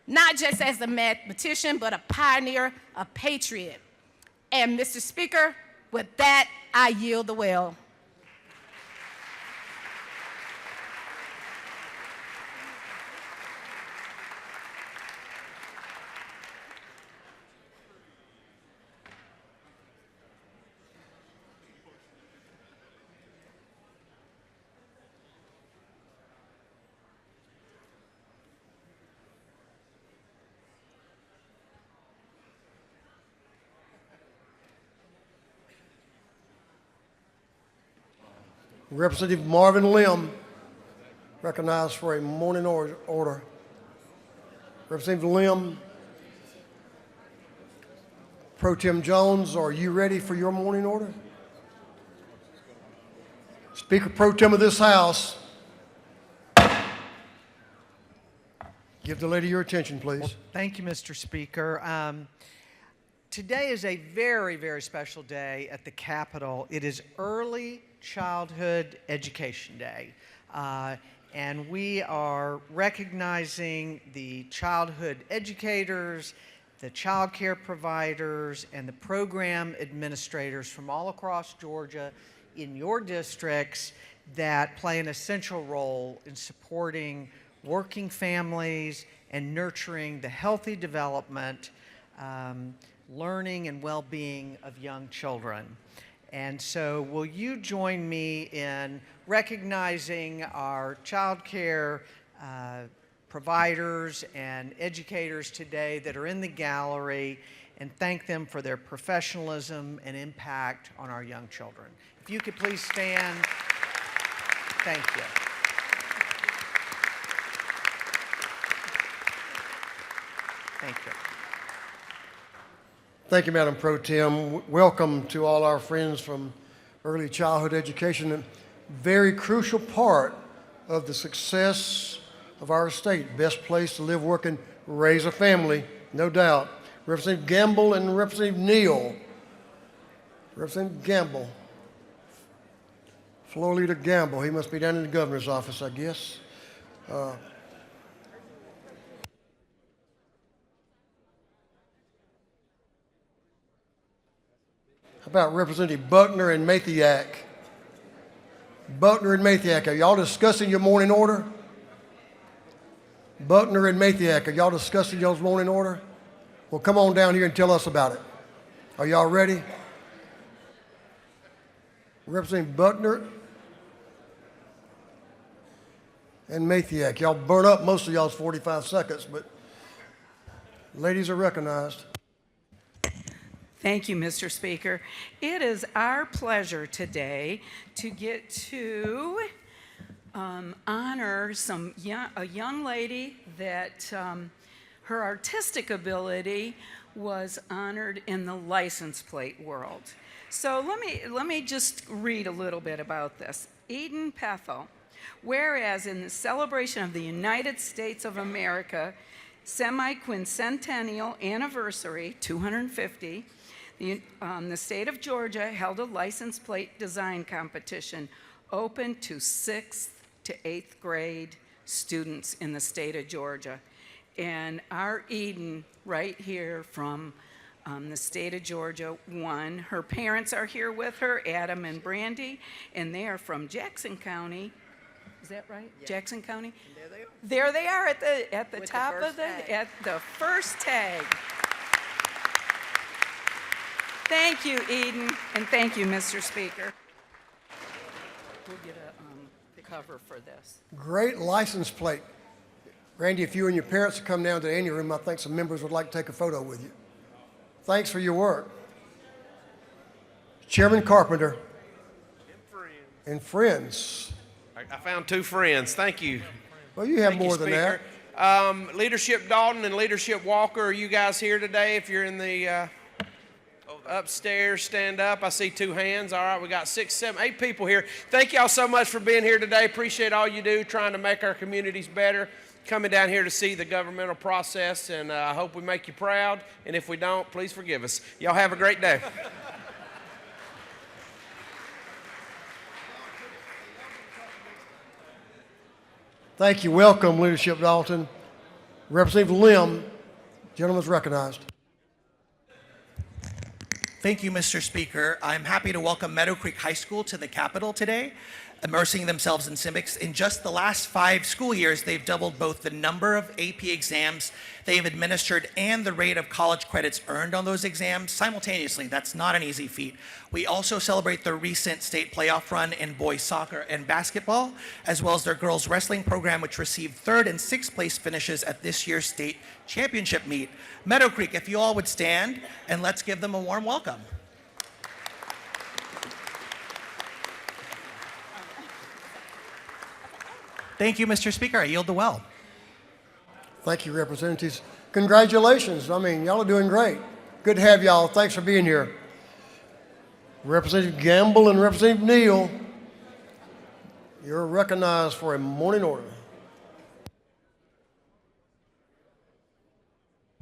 [SPEAKER 7] not just as a mathematician, but a pioneer, a patriot. And Mr. Speaker, with that, I yield the well.
[SPEAKER 1] Representative Marvin Lim, recognized for a morning order. Representative Lim. Pro Tem Jones, are you ready for your morning order? Speaker Pro Tem of this House, give the lady your attention, please.
[SPEAKER 8] Thank you, Mr. Speaker. Today is a very, very special day at the Capitol. It is Early Childhood Education Day. And we are recognizing the childhood educators, the child care providers, and the program administrators from all across Georgia in your districts that play an essential role in supporting working families and nurturing the healthy development, learning and well-being of young children. And so will you join me in recognizing our child care providers and educators today that are in the gallery and thank them for their professionalism and impact on our young children. If you could please stand. Thank you. Thank you.
[SPEAKER 1] Thank you, Madam Pro Tem. Welcome to all our friends from early childhood education, a very crucial part of the success of our state. Best place to live, work, and raise a family, no doubt. Representative Gamble and Representative Neal. Representative Gamble. Floor Leader Gamble, he must be down in the governor's office, I guess. How about Representative Buckner and Mathiak? Buckner and Mathiak, are y'all discussing your morning order? Buckner and Mathiak, are y'all discussing y'all's morning order? Well, come on down here and tell us about it. Are y'all ready? Representative Buckner and Mathiak, y'all burn up most of y'all's 45 seconds, but ladies are recognized.
[SPEAKER 9] Thank you, Mr. Speaker. It is our pleasure today to get to honor a young lady that her artistic ability was honored in the license plate world. So let me just read a little bit about this. Eden Pethel, whereas in the celebration of the United States of America semi-quincentennial anniversary, 250, the state of Georgia held a license plate design competition open to 6th to 8th grade students in the state of Georgia. And our Eden, right here from the state of Georgia, won. Her parents are here with her, Adam and Brandy, and they are from Jackson County. Is that right? Yeah. Jackson County? And there they are at the top of at the first tag. Thank you, Eden, and thank you, Mr. Speaker. We'll get a cover for this.
[SPEAKER 1] Great license plate. Randy, if you and your parents come down to the annual room, I think some members would like to take a photo with you. Thanks for your work. Chairman Carpenter.
[SPEAKER 10] And friends.
[SPEAKER 1] And friends.
[SPEAKER 10] I found 2 friends. Thank you.
[SPEAKER 1] Well, you have
[SPEAKER 10] Thank
[SPEAKER 1] more
[SPEAKER 10] you,
[SPEAKER 1] than
[SPEAKER 10] Speaker.
[SPEAKER 1] that.
[SPEAKER 10] Leadership Dalton and Leadership Walker, are you guys here today? If you're in the Upstairs, stand up. I see 2 hands. All right, we got 6, 7, 8 people here. Thank y'all so much for being here today. Appreciate all you do, trying to make our communities better. Coming down here to see the governmental process, and I hope we make you proud. And if we don't, please forgive us. Y'all have a great day.
[SPEAKER 1] Thank you. Welcome, Leadership Dalton. Representative Lim, gentleman is recognized.
[SPEAKER 11] Thank you, Mr. Speaker. I'm happy to welcome Meadow Creek High School to the Capitol today, immersing themselves in civics. In just the last 5 school years, they've doubled both the number of AP exams they've administered and the rate of college credits earned on those exams simultaneously. That's not an easy feat. We also celebrate their recent state playoff run in boys soccer and basketball, as well as their girls wrestling program, which received 3rd and 6th place finishes at this year's state championship meet. Meadow Creek, if you all would stand, and let's give them a warm welcome. Thank you, Mr. Speaker. I yield the well.
[SPEAKER 1] Thank you, representatives. Congratulations. I mean, y'all are doing great. Good to have y'all. Thanks for being here. Representative Gamble and Representative Neal, you're recognized for a morning order.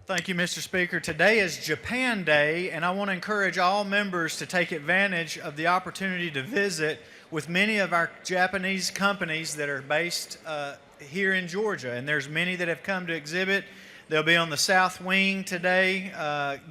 [SPEAKER 12] Thank you, Mr. Speaker. Today is Japan Day, and I want to encourage all members to take advantage of the opportunity to visit with many of our Japanese companies that are based here in Georgia. And there's many that have come to exhibit. They'll be on the South Wing today,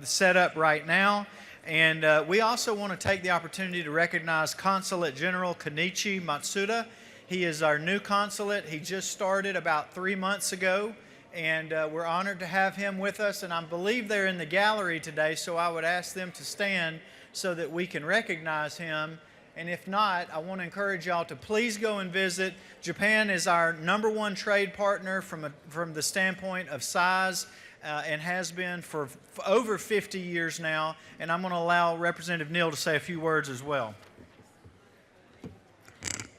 [SPEAKER 12] set up right now. And we also want to take the opportunity to recognize Consulate General Kenichi Matsuda. He is our new consulate. He just started about 3 months ago. And we're honored to have him with us, and I believe they're in the gallery today, so I would ask them to stand so that we can recognize him. And if not, I want to encourage y'all to please go and visit. Japan is our #1 trade partner from the standpoint of size and has been for over 50 years now. And I'm going to allow Representative Neal to say a few words as well.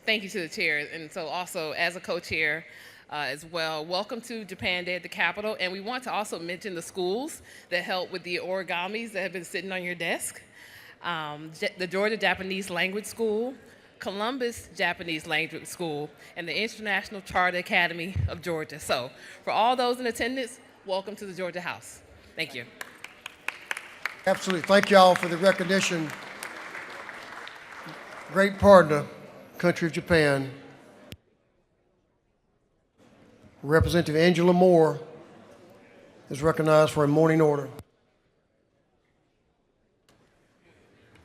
[SPEAKER 13] Thank you to the chair, and so also as a co-chair, as well. Welcome to Japan Day at the Capitol, and we want to also mention the schools that help with the origamis that have been sitting on your desk. The Georgia Japanese Language School, Columbus Japanese Language School, and the International Charter Academy of Georgia. So for all those in attendance, welcome to the Georgia House. Thank you.
[SPEAKER 1] Absolutely. Thank y'all for the recognition. Great partner, country of Japan. Representative Angela Moore is recognized for a morning order.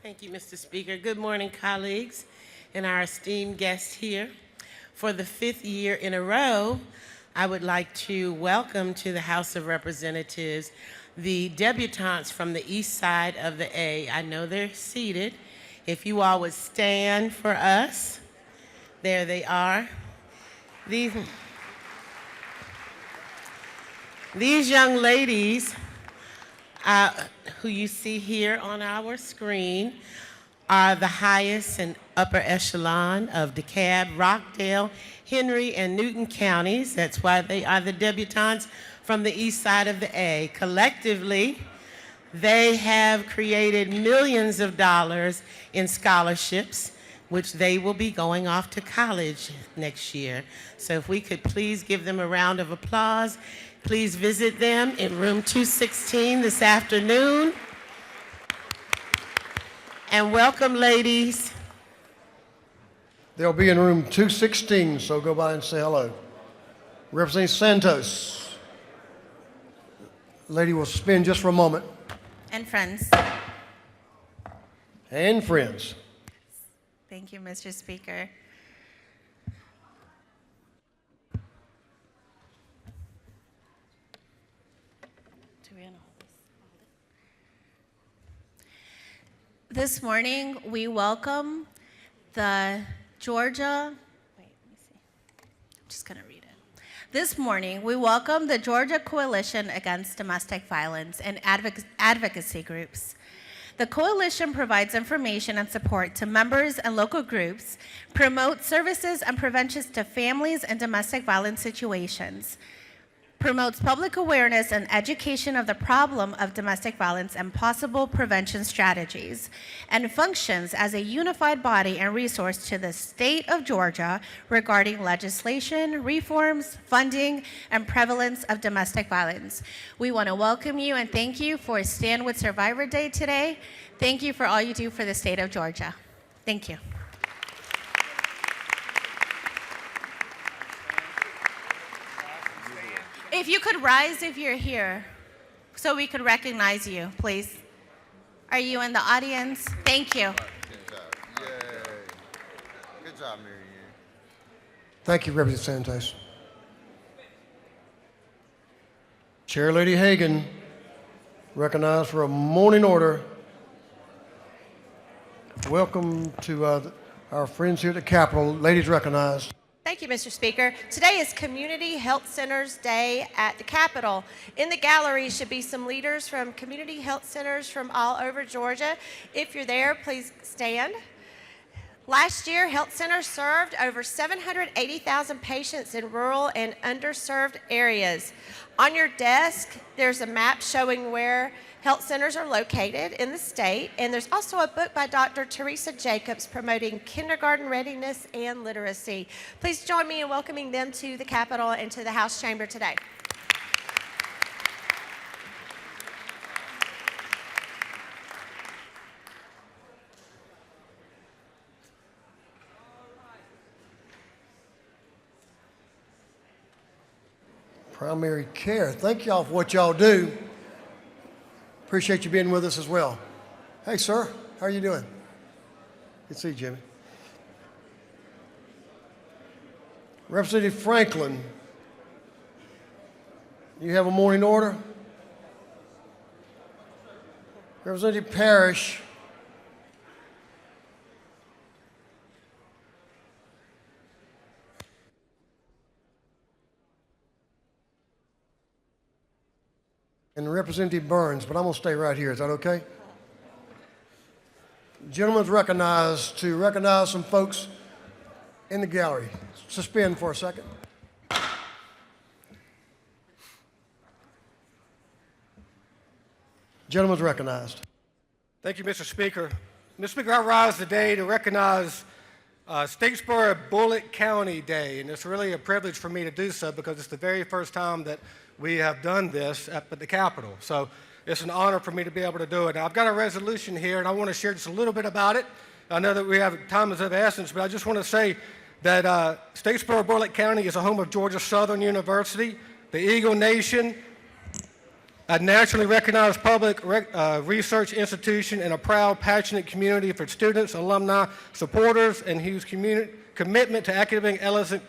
[SPEAKER 14] Thank you, Mr. Speaker. Good morning, colleagues, and our esteemed guests here. For the 5th year in a row, I would like to welcome to the House of Representatives the debutantes from the east side of the A. I know they're seated. If you all would stand for us. There they are. These young ladies, who you see here on our screen, are the highest and upper echelon of DeKalb, Rockdale, Henry, and Newton counties. That's why they are the debutantes from the east side of the A. Collectively, they have created millions of dollars in scholarships, which they will be going off to college next year. So if we could please give them a round of applause. Please visit them in room 216 this afternoon. And welcome, ladies.
[SPEAKER 1] They'll be in room 216, so go by and say hello. Representative Santos. Lady will spin just for a moment.
[SPEAKER 15] And friends.
[SPEAKER 1] And friends.
[SPEAKER 15] Thank you, Mr. Speaker. This morning, we welcome the Georgia, wait, let me see. I'm just going to read it. This morning, we welcome the Georgia Coalition Against Domestic Violence and advocacy groups. The coalition provides information and support to members and local groups, promotes services and preventions to families and domestic violence situations, promotes public awareness and education of the problem of domestic violence and possible prevention strategies, and functions as a unified body and resource to the state of Georgia regarding legislation, reforms, funding, and prevalence of domestic violence. We want to welcome you and thank you for Stand With Survivor Day today. Thank you for all you do for the state of Georgia. Thank you. If you could rise if you're here, so we could recognize you, please. Are you in the audience? Thank you.
[SPEAKER 16] Good job, Mary Ann.
[SPEAKER 1] Thank you, Representative Santos. Chair Lady Hagan, recognized for a morning order. Welcome to our friends here at the Capitol. Ladies recognized.
[SPEAKER 17] Thank you, Mr. Speaker. Today is Community Health Centers Day at the Capitol. In the gallery should be some leaders from community health centers from all over Georgia. If you're there, please stand. Last year, health centers served over 780,000 patients in rural and underserved areas. On your desk, there's a map showing where health centers are located in the state, and there's also a book by Dr. Teresa Jacobs promoting kindergarten readiness and literacy. Please join me in welcoming them to the Capitol and to the House chamber today.
[SPEAKER 1] Primary care. Thank y'all for what y'all do. Appreciate you being with us as well. Hey, sir, how are you doing? Good to see you, Jimmy. Representative Franklin, you have a morning order? Representative Parrish. And Representative Burns, but I'm going to stay right here. Is that okay? Gentlemen's recognized to recognize some folks in the gallery. Suspend for a second. Gentlemen's recognized.
[SPEAKER 18] Thank you, Mr. Speaker. Mr. Speaker, I rise today to recognize Statesboro Bullitt County Day, and it's really a privilege for me to do so because it's the very first time that we have done this up at the Capitol. So it's an honor for me to be able to do it. Now, I've got a resolution here, and I want to share just a little bit about it. I know that we have time is of essence, but I just want to say that Statesboro Bullitt County is a home of Georgia Southern University, the Eagle Nation, a nationally recognized public research institution, and a proud, passionate community for students, alumni, supporters, and whose commitment to academic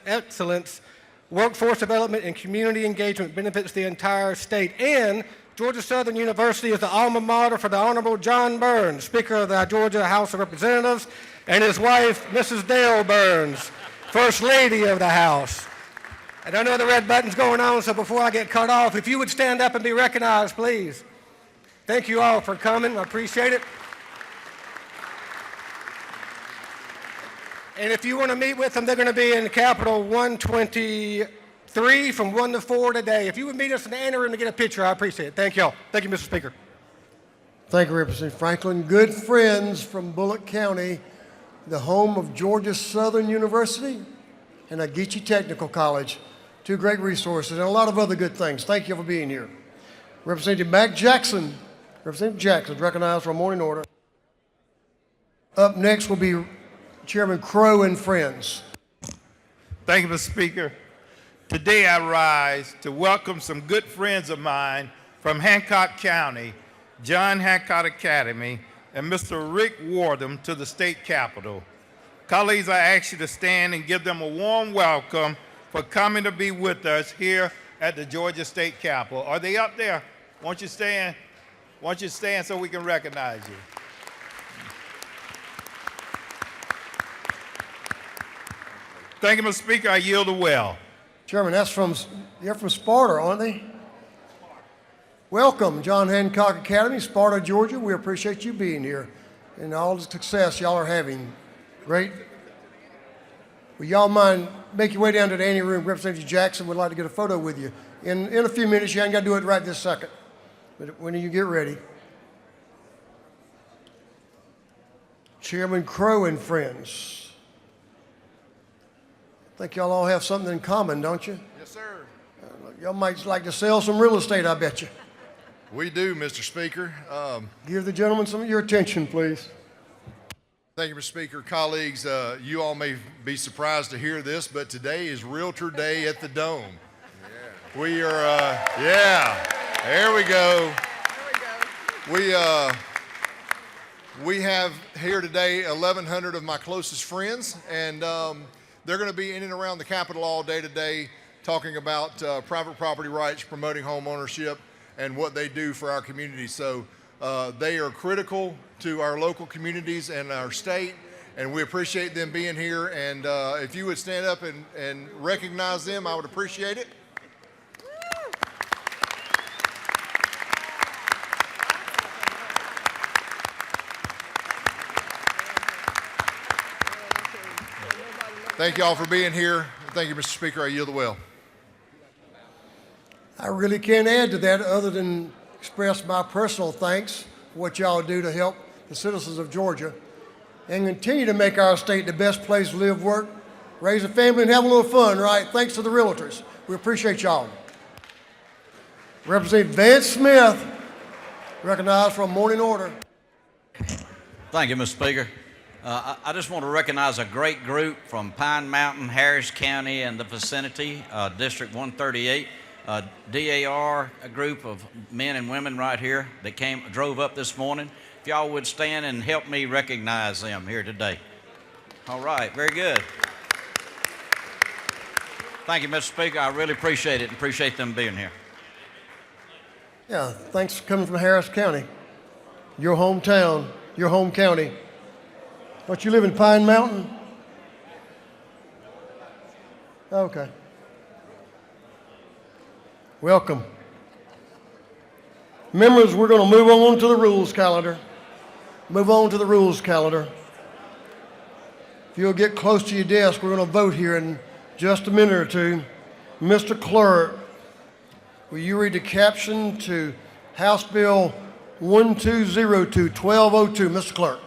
[SPEAKER 18] excellence, workforce development, and community engagement benefits the entire state. And Georgia Southern University is the alma mater for the Honorable John Burns, Speaker of the Georgia House of Representatives, and his wife, Mrs. Dale Burns, First Lady of the House. And I know the red button's going on, so before I get cut off, if you would stand up and be recognized, please. Thank you all for coming. I appreciate it. And if you want to meet with them, they're going to be in Capitol 123 from 1 to 4 today. If you would meet us in the anteroom to get a picture, I appreciate it. Thank you all. Thank you, Mr. Speaker.
[SPEAKER 1] Thank you, Representative Franklin. Good friends from Bullitt County, the home of Georgia Southern University and Ageechee Technical College. Two great resources and a lot of other good things. Thank you for being here. Representative Mac Jackson. Representative Jackson is recognized for a morning order. Up next will be Chairman Crow and friends.
[SPEAKER 19] Thank you, Mr. Speaker. Today I rise to welcome some good friends of mine from Hancock County, John Hancock Academy, and Mr. Rick Wardham to the state capitol. Colleagues, I ask you to stand and give them a warm welcome for coming to be with us here at the Georgia State Capitol. Are they up there? Won't you stand? Won't you stand so we can recognize you? Thank you, Mr. Speaker. I yield the well.
[SPEAKER 1] Chairman, they're from Sparta, aren't they? Welcome, John Hancock Academy, Sparta, Georgia. We appreciate you being here and all the success y'all are having. Great. Will y'all mind make your way down to the ante room. Representative Jackson would like to get a photo with you. In a few minutes, you haven't got to do it right this second, but when you get ready. Chairman Crow and friends. I think y'all all have something in common, don't you?
[SPEAKER 20] Yes, sir.
[SPEAKER 1] Y'all might like to sell some real estate, I bet you.
[SPEAKER 20] We do, Mr. Speaker.
[SPEAKER 1] Give the gentleman some of your attention, please.
[SPEAKER 20] Thank you, Mr. Speaker. Colleagues, you all may be surprised to hear this, but today is Realtor Day at the Dome. Yeah. We are, there we go. We have here today 1,100 of my closest friends, and they're going to be in and around the Capitol all day today talking about private property rights, promoting home ownership, and what they do for our community. So they are critical to our local communities and our state, and we appreciate them being here. And if you would stand up and recognize them, I would appreciate it. Thank you all for being here. Thank you, Mr. Speaker. I yield the well.
[SPEAKER 1] I really can't add to that other than express my personal thanks for what y'all do to help the citizens of Georgia and continue to make our state the best place to live, work, raise a family, and have a little fun, right? Thanks to the realtors. We appreciate y'all. Representative Vance Smith, recognized for a morning order.
[SPEAKER 21] Thank you, Mr. Speaker. I just want to recognize a great group from Pine Mountain, Harris County, and the vicinity, District 138. DAR, a group of men and women right here that drove up this morning. If y'all would stand and help me recognize them here today. All right, very good. Thank you, Mr. Speaker. I really appreciate it and appreciate them being here.
[SPEAKER 1] Yeah, thanks for coming from Harris County, your hometown, your home county. Don't you live in Pine Mountain? Okay. Welcome. Members, we're going to move on to the rules calendar. Move on to the rules calendar. If you'll get close to your desk, we're going to vote here in just a minute or two. Mr. Clerk, will you read the caption to House Bill 1202, 1202, Mr. Clerk?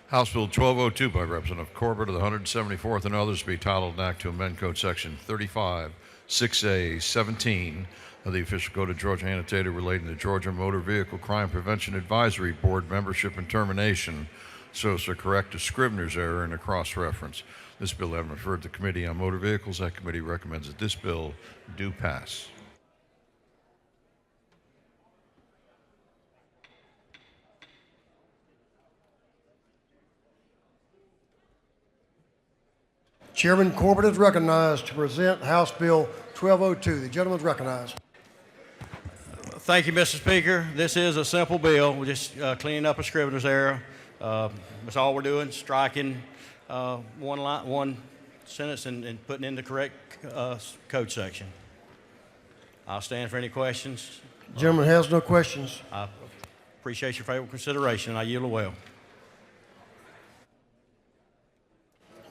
[SPEAKER 5] House Bill 1202 by Representative Corbett of the 174th and others be titled an act to amend Code Section 35, 6A, 17 of the Official Code of Georgia annotated relating to Georgia Motor Vehicle Crime Prevention Advisory Board membership and termination so as to correct a Scrivener's error and a cross-reference. This bill having referred to the Committee on Motor Vehicles, that committee recommends that this bill do pass.
[SPEAKER 1] Chairman Corbett is recognized to present House Bill 1202. The gentleman is recognized.
[SPEAKER 22] Thank you, Mr. Speaker. This is a simple bill. We're just cleaning up a Scrivener's error. That's all we're doing, striking one sentence and putting in the correct code section. I'll stand for any questions.
[SPEAKER 1] Gentleman has no questions.
[SPEAKER 22] I appreciate your favorable consideration, and I yield the well.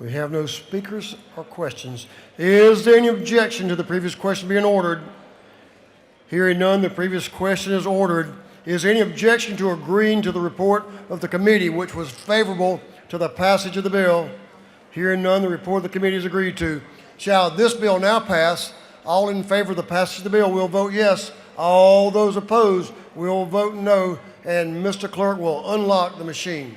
[SPEAKER 1] We have no speakers or questions. Is there any objection to the previous question being ordered? Hearing none, the previous question is ordered. Is there any objection to agreeing to the report of the committee, which was favorable to the passage of the bill? Hearing none, the report of the committee is agreed to. Shall this bill now pass? All in favor of the passage of the bill will vote yes. All those opposed will vote no. And Mr. Clerk will unlock the machine.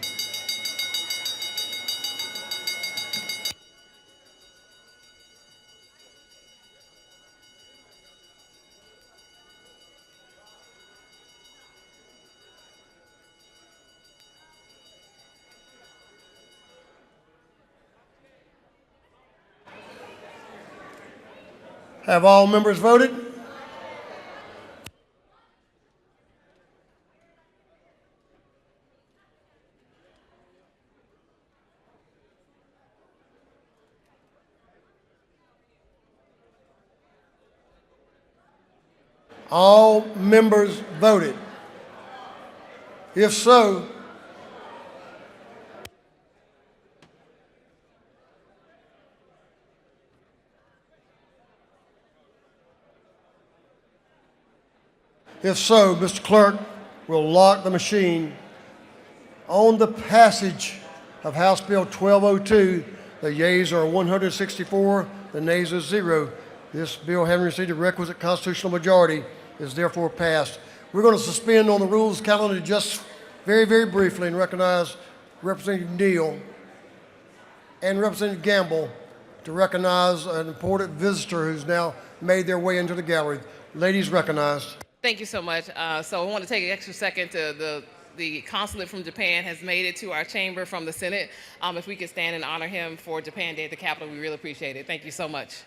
[SPEAKER 1] Have all members voted? All members voted. If so, If so, Mr. Clerk will lock the machine on the passage of House Bill 1202. The yeas are 164, the nays are 0. This bill, having received a requisite constitutional majority, is therefore passed. We're going to suspend on the rules calendar just very, very briefly and recognize Representative Neal and Representative Gamble to recognize an important visitor who's now made their way into the gallery. Ladies recognized.
[SPEAKER 13] Thank you so much. So I want to take an extra second to the consulate from Japan has made it to our chamber from the Senate. If we could stand and honor him for Japan Day at the Capitol, we really appreciate it. Thank you so much.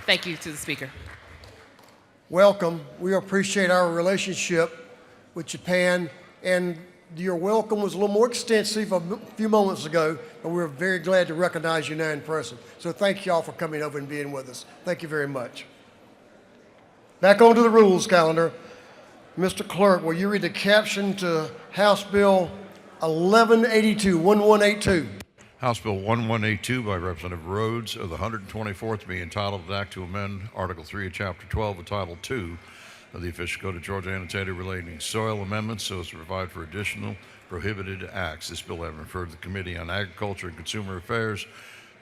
[SPEAKER 13] Thank you to the Speaker.
[SPEAKER 1] Welcome. We appreciate our relationship with Japan, and your welcome was a little more extensive a few moments ago, and we're very glad to recognize you now in person. So thank you all for coming over and being with us. Thank you very much. Back onto the rules calendar. Mr. Clerk, will you read the caption to House Bill 1182?
[SPEAKER 5] House Bill 1182 by Representative Rhodes of the 124th be entitled an act to amend Article 3 of Chapter 12 of Title 2 of the Official Code of Georgia annotated relating to soil amendments so as to provide for additional prohibited acts. This bill having referred to the Committee on Agriculture and Consumer Affairs.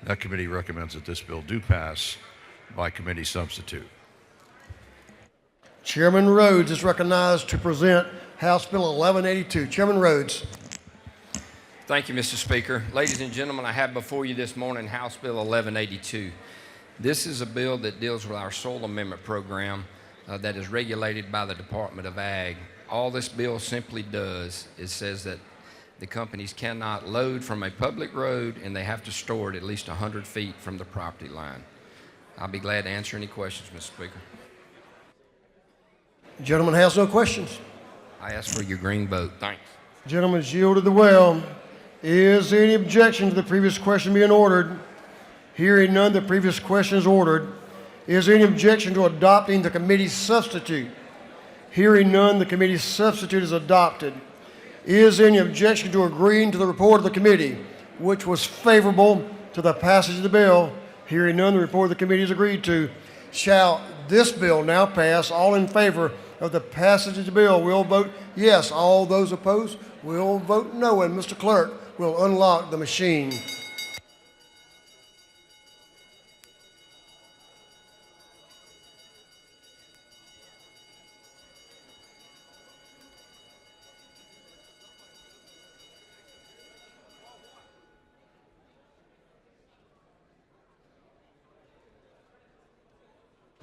[SPEAKER 5] That committee recommends that this bill do pass by committee substitute.
[SPEAKER 1] Chairman Rhodes is recognized to present House Bill 1182. Chairman Rhodes.
[SPEAKER 2] Thank you, Mr. Speaker. Ladies and gentlemen, I have before you this morning House Bill 1182. This is a bill that deals with our soil amendment program that is regulated by the Department of Ag. All this bill simply does is says that the companies cannot load from a public road and they have to store it at least 100 feet from the property line. I'll be glad to answer any questions, Mr. Speaker.
[SPEAKER 1] Gentleman has no questions.
[SPEAKER 2] I ask for your green vote. Thanks.
[SPEAKER 1] Gentleman's yielded the well. Is there any objection to the previous question being ordered? Hearing none, the previous question is ordered. Is there any objection to adopting the committee's substitute? Hearing none, the committee's substitute is adopted. Is there any objection to agreeing to the report of the committee, which was favorable to the passage of the bill? Hearing none, the report of the committee is agreed to. Shall this bill now pass? All in favor of the passage of the bill will vote yes. All those opposed will vote no. And Mr. Clerk will unlock the machine.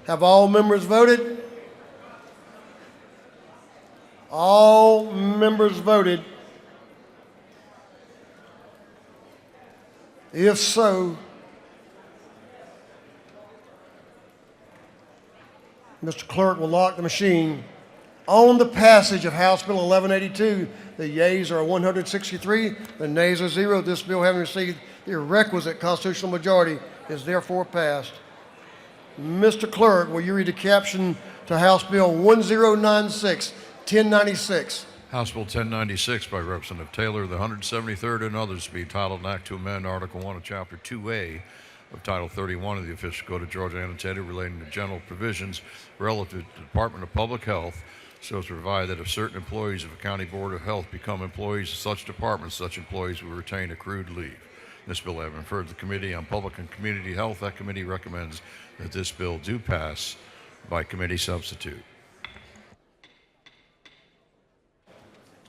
[SPEAKER 1] Have all members voted? All members voted. If so, Mr. Clerk will lock the machine. On the passage of House Bill 1182, the yeas are 163, the nays are 0. This bill, having received the requisite constitutional majority, is therefore passed. Mr. Clerk, will you read the caption to House Bill 1096?
[SPEAKER 5] House Bill 1096 by Representative Taylor, the 173rd, and others to be entitled an act to amend Article 1 of Chapter 2A of Title 31 of the Official Code of Georgia annotated relating to general provisions relative to the Department of Public Health so as to provide that if certain employees of a county board of health become employees of such departments, such employees will retain accrued leave. This bill having referred to the Committee on Public and Community Health, that committee recommends that this bill do pass by committee substitute.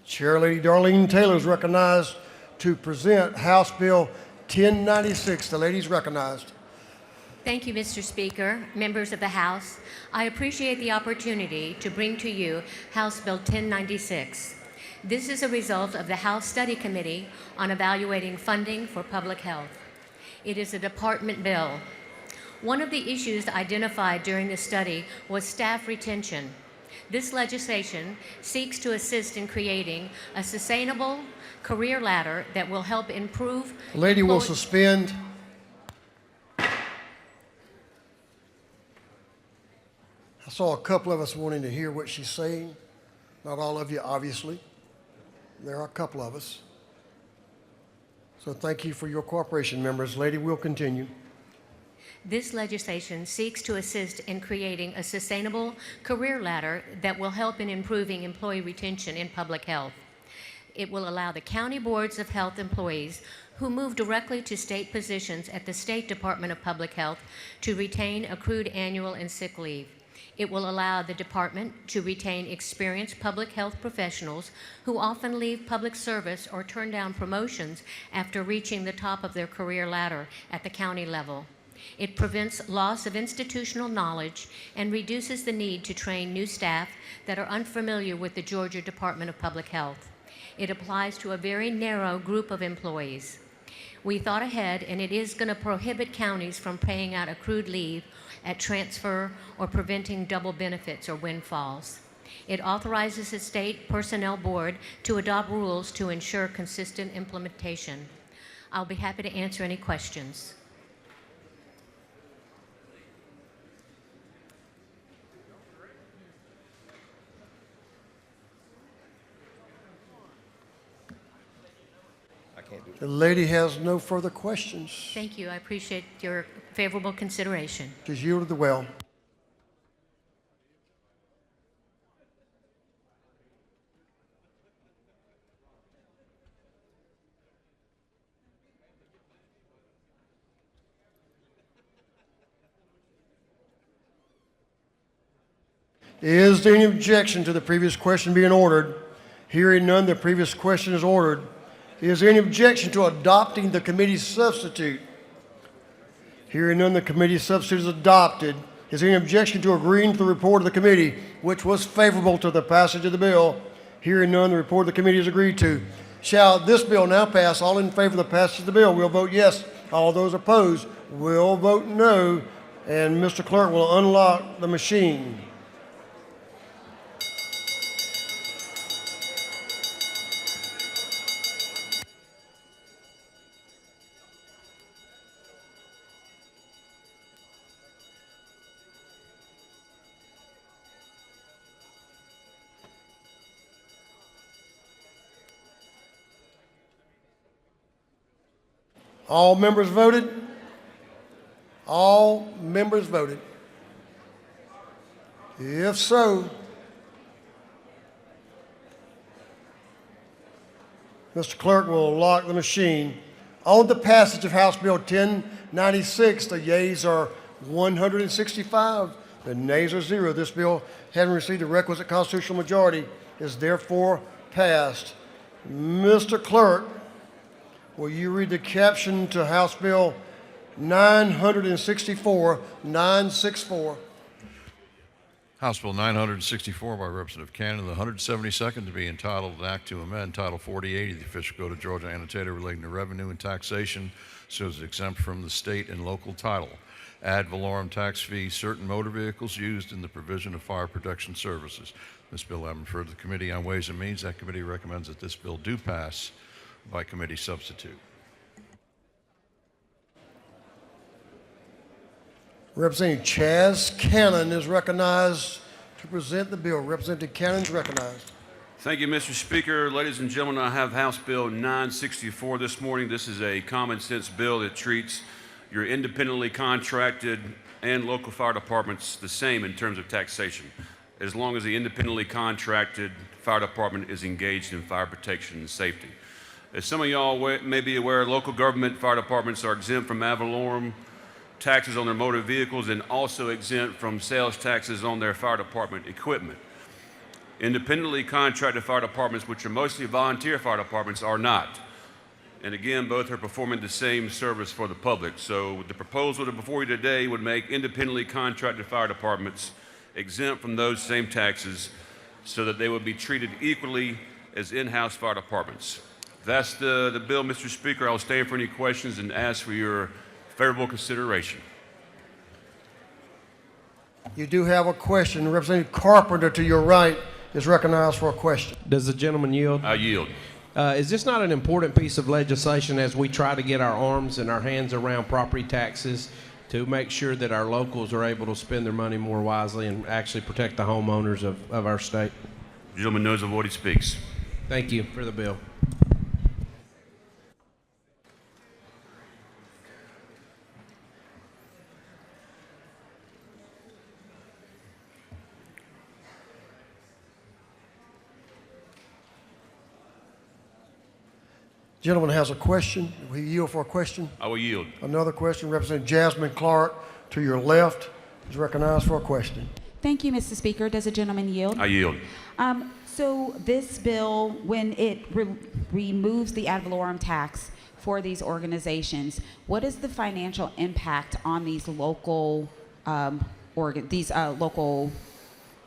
[SPEAKER 1] Chair Lady Darlene Taylor is recognized to present House Bill 1096. The lady is recognized.
[SPEAKER 3] Thank you, Mr. Speaker, members of the House. I appreciate the opportunity to bring to you House Bill 1096. This is a result of the House Study Committee on Evaluating Funding for Public Health. It is a department bill. One of the issues identified during the study was staff retention. This legislation seeks to assist in creating a sustainable career ladder that will help improve.
[SPEAKER 1] The lady will suspend. I saw a couple of us wanting to hear what she's saying. Not all of you, obviously. There are a couple of us. So thank you for your cooperation, members. Lady, we'll continue.
[SPEAKER 3] This legislation seeks to assist in creating a sustainable career ladder that will help in improving employee retention in public health. It will allow the county boards of health employees who move directly to state positions at the State Department of Public Health to retain accrued annual and sick leave. It will allow the department to retain experienced public health professionals who often leave public service or turn down promotions after reaching the top of their career ladder at the county level. It prevents loss of institutional knowledge and reduces the need to train new staff that are unfamiliar with the Georgia Department of Public Health. It applies to a very narrow group of employees. We thought ahead, and it is going to prohibit counties from paying out accrued leave at transfer or preventing double benefits or windfalls. It authorizes the state personnel board to adopt rules to ensure consistent implementation. I'll be happy to answer any questions.
[SPEAKER 1] The lady has no further questions.
[SPEAKER 3] Thank you. I appreciate your favorable consideration.
[SPEAKER 1] She's yielded the well. Is there any objection to the previous question being ordered? Hearing none, the previous question is ordered. Is there any objection to adopting the committee's substitute? Hearing none, the committee's substitute is adopted. Is there any objection to agreeing to the report of the committee, which was favorable to the passage of the bill? Hearing none, the report of the committee is agreed to. Shall this bill now pass? All in favor of the passage of the bill will vote yes. All those opposed will vote no. And Mr. Clerk will unlock the machine. All members voted? All members voted. If so, Mr. Clerk will lock the machine. On the passage of House Bill 1096, the yeas are 165, the nays are 0. This bill, having received the requisite constitutional majority, is therefore passed. Mr. Clerk, will you read the caption to House Bill 964?
[SPEAKER 5] House Bill 964 by Representative Cannon, the 172nd to be entitled an act to amend Title 48 of the Official Code of Georgia annotated relating to revenue and taxation so as exempt from the state and local title. Ad valorem tax fee, certain motor vehicles used in the provision of fire protection services. This bill having referred to the Committee on Ways and Means. That committee recommends that this bill do pass by committee substitute.
[SPEAKER 1] Representative Chaz Cannon is recognized to present the bill. Representative Cannon is recognized.
[SPEAKER 4] Thank you, Mr. Speaker. Ladies and gentlemen, I have House Bill 964 this morning. This is a common sense bill that treats your independently contracted and local fire departments the same in terms of taxation, as long as the independently contracted fire department is engaged in fire protection and safety. As some of y'all may be aware, local government fire departments are exempt from ad valorem taxes on their motor vehicles and also exempt from sales taxes on their fire department equipment. Independently contracted fire departments, which are mostly volunteer fire departments, are not. And again, both are performing the same service for the public. So the proposal before you today would make independently contracted fire departments exempt from those same taxes so that they would be treated equally as in-house fire departments. That's the bill, Mr. Speaker. I'll stand for any questions and ask for your favorable consideration.
[SPEAKER 1] You do have a question. Representative Carpenter to your right is recognized for a question.
[SPEAKER 6] Does the gentleman yield?
[SPEAKER 4] I yield.
[SPEAKER 6] Is this not an important piece of legislation as we try to get our arms and our hands around property taxes to make sure that our locals are able to spend their money more wisely and actually protect the homeowners of our state?
[SPEAKER 4] The gentleman knows of what he speaks.
[SPEAKER 6] Thank you for the bill.
[SPEAKER 1] Gentleman has a question. Will he yield for a question?
[SPEAKER 4] I will yield.
[SPEAKER 1] Another question. Representative Jasmine Clark to your left is recognized for a question.
[SPEAKER 7] Thank you, Mr. Speaker. Does the gentleman yield?
[SPEAKER 4] I yield.
[SPEAKER 7] So this bill, when it removes the ad valorem tax for these organizations, what is the financial impact on these local local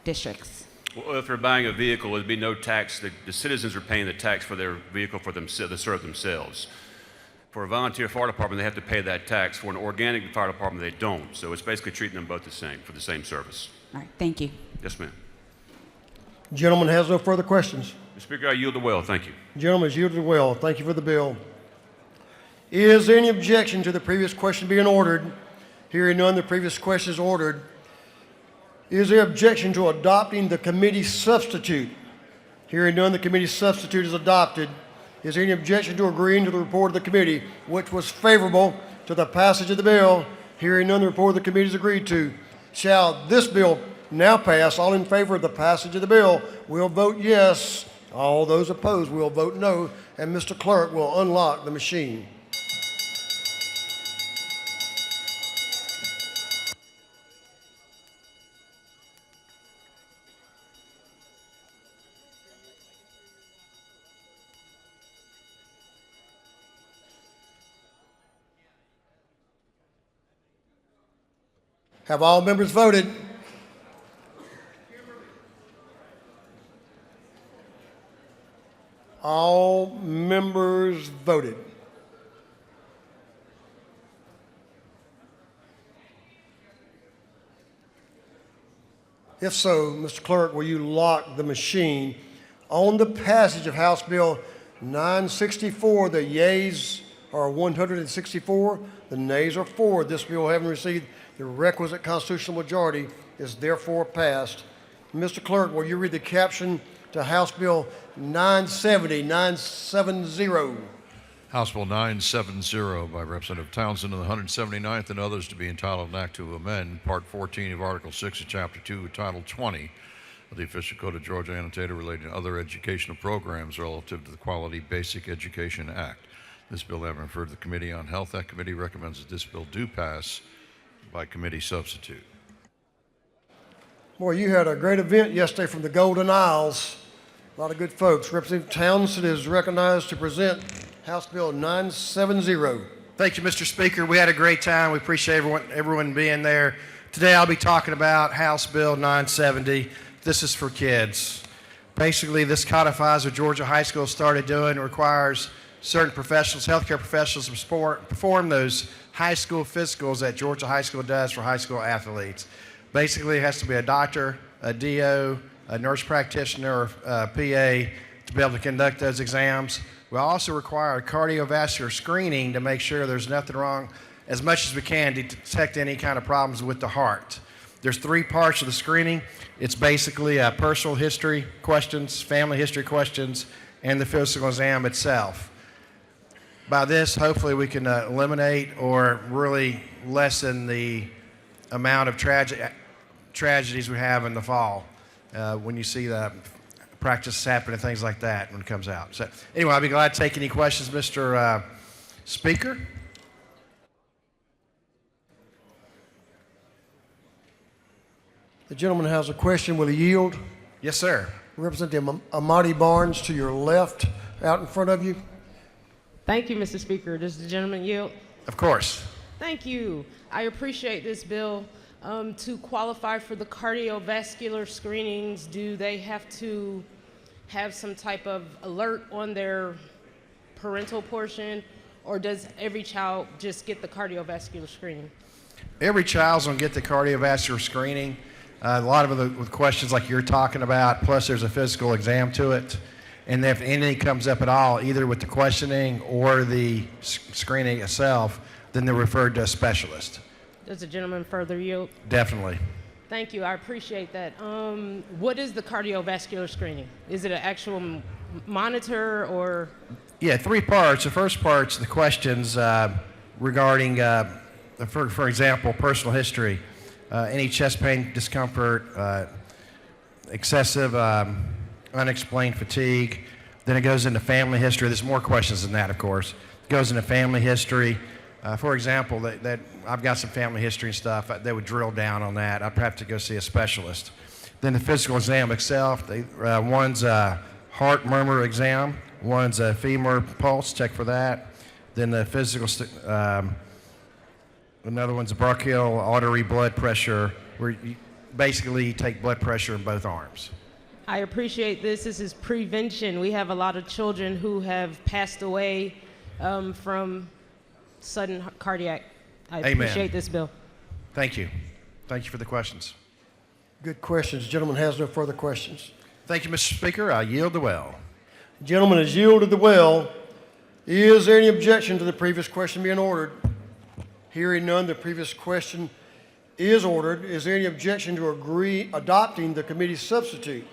[SPEAKER 7] districts?
[SPEAKER 4] Well, if they're buying a vehicle, there'd be no tax. The citizens are paying the tax for their vehicle for themselves, to serve themselves. For a volunteer fire department, they have to pay that tax. For an organic fire department, they don't. So it's basically treating them both the same for the same service.
[SPEAKER 7] All right, thank you.
[SPEAKER 4] Yes, ma'am.
[SPEAKER 1] Gentleman has no further questions.
[SPEAKER 4] Mr. Speaker, I yield the well. Thank you.
[SPEAKER 1] Gentleman has yielded well. Thank you for the bill. Is there any objection to the previous question being ordered? Hearing none, the previous question is ordered. Is there objection to adopting the committee substitute? Hearing none, the committee substitute is adopted. Is there any objection to agreeing to the report of the committee, which was favorable to the passage of the bill? Hearing none, the report of the committee is agreed to. Shall this bill now pass? All in favor of the passage of the bill will vote yes. All those opposed will vote no. And Mr. Clerk will unlock the machine. Have all members voted? All members voted. If so, Mr. Clerk, will you lock the machine on the passage of House Bill 964? The yeas are 164, the nays are 4. This bill, having received the requisite constitutional majority, is therefore passed. Mr. Clerk, will you read the caption to House Bill 970?
[SPEAKER 5] House Bill 970 by Representative Townsend of the 179th and others, to be entitled an act to amend Part 14 of Article 6 of Chapter 2, Title 20 of the Official Code of Georgia annotated relating to other educational programs relative to the Quality Basic Education Act. This bill having referred to the Committee on Health, that committee recommends that this bill do pass by committee substitute.
[SPEAKER 1] Boy, you had a great event yesterday from the Golden Isles. A lot of good folks. Representative Townsend is recognized to present House Bill 970.
[SPEAKER 8] Thank you, Mr. Speaker. We had a great time. We appreciate everyone being there. Today I'll be talking about House Bill 970. This is for kids. Basically, this codifies what Georgia High School started doing. It requires certain professionals, healthcare professionals, to perform those high school physicals that Georgia High School does for high school athletes. Basically, it has to be a doctor, a DO, a nurse practitioner, or a PA to be able to conduct those exams. We also require a cardiovascular screening to make sure there's nothing wrong, as much as we can, to detect any kind of problems with the heart. There's 3 parts of the screening. It's basically personal history questions, family history questions, and the physical exam itself. By this, hopefully we can eliminate or really lessen the amount of tragedies we have in the fall when you see the practice happen and things like that when it comes out. So anyway, I'll be glad to take any questions, Mr. Speaker.
[SPEAKER 1] The gentleman has a question. Will he yield?
[SPEAKER 8] Yes, sir.
[SPEAKER 1] Representative Amati Barnes to your left, out in front of you.
[SPEAKER 23] Thank you, Mr. Speaker. Does the gentleman yield?
[SPEAKER 8] Of course.
[SPEAKER 23] Thank you. I appreciate this bill. To qualify for the cardiovascular screenings, do they have to have some type of alert on their parental portion, or does every child just get the cardiovascular screening?
[SPEAKER 8] Every child's going to get the cardiovascular screening. A lot of it with questions like you're talking about, plus there's a physical exam to it. And if anything comes up at all, either with the questioning or the screening itself, then they're referred to a specialist.
[SPEAKER 23] Does the gentleman further yield?
[SPEAKER 8] Definitely.
[SPEAKER 23] Thank you. I appreciate that. What is the cardiovascular screening? Is it an actual monitor or?
[SPEAKER 8] Yeah, 3 parts. The first part's the questions regarding, for example, personal history, any chest pain, discomfort, excessive unexplained fatigue. Then it goes into family history. There's more questions than that, of course. It goes into family history. For example, that I've got some family history and stuff. They would drill down on that. I'd have to go see a specialist. Then the physical exam itself. One's a heart murmur exam. One's a femur pulse. Check for that. Then the physical. Another one's a brachial artery blood pressure, where you basically take blood pressure in both arms.
[SPEAKER 23] I appreciate this. This is prevention. We have a lot of children who have passed away from sudden cardiac. I
[SPEAKER 8] Amen.
[SPEAKER 23] appreciate this bill.
[SPEAKER 8] Thank you. Thank you for the questions.
[SPEAKER 1] Good questions. The gentleman has no further questions.
[SPEAKER 8] Thank you, Mr. Speaker. I yield the well.
[SPEAKER 1] The gentleman has yielded the well. Is there any objection to the previous question being ordered? Hearing none, the previous question is ordered. Is there any objection to adopting the committee's substitute?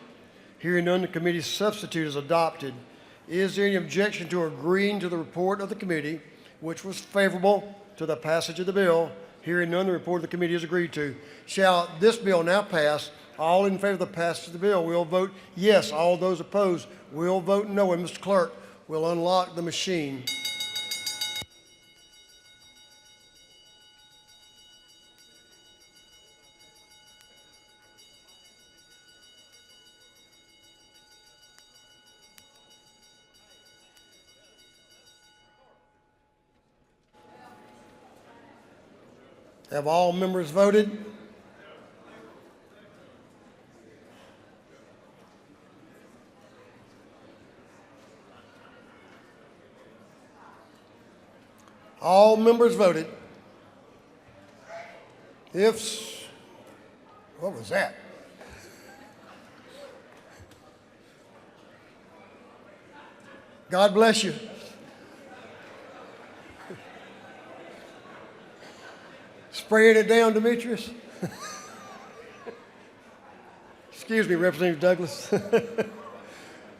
[SPEAKER 1] Hearing none, the committee's substitute is adopted. Is there any objection to agreeing to the report of the committee, which was favorable to the passage of the bill? Hearing none, the report of the committee is agreed to. Shall this bill now pass? All in favor of the passage of the bill will vote yes. All those opposed will vote no. And Mr. Clerk will unlock the machine. Have all members voted? All members voted. What was that? God bless you. Spraying it down, Demetrius. Excuse me, Representative Douglas.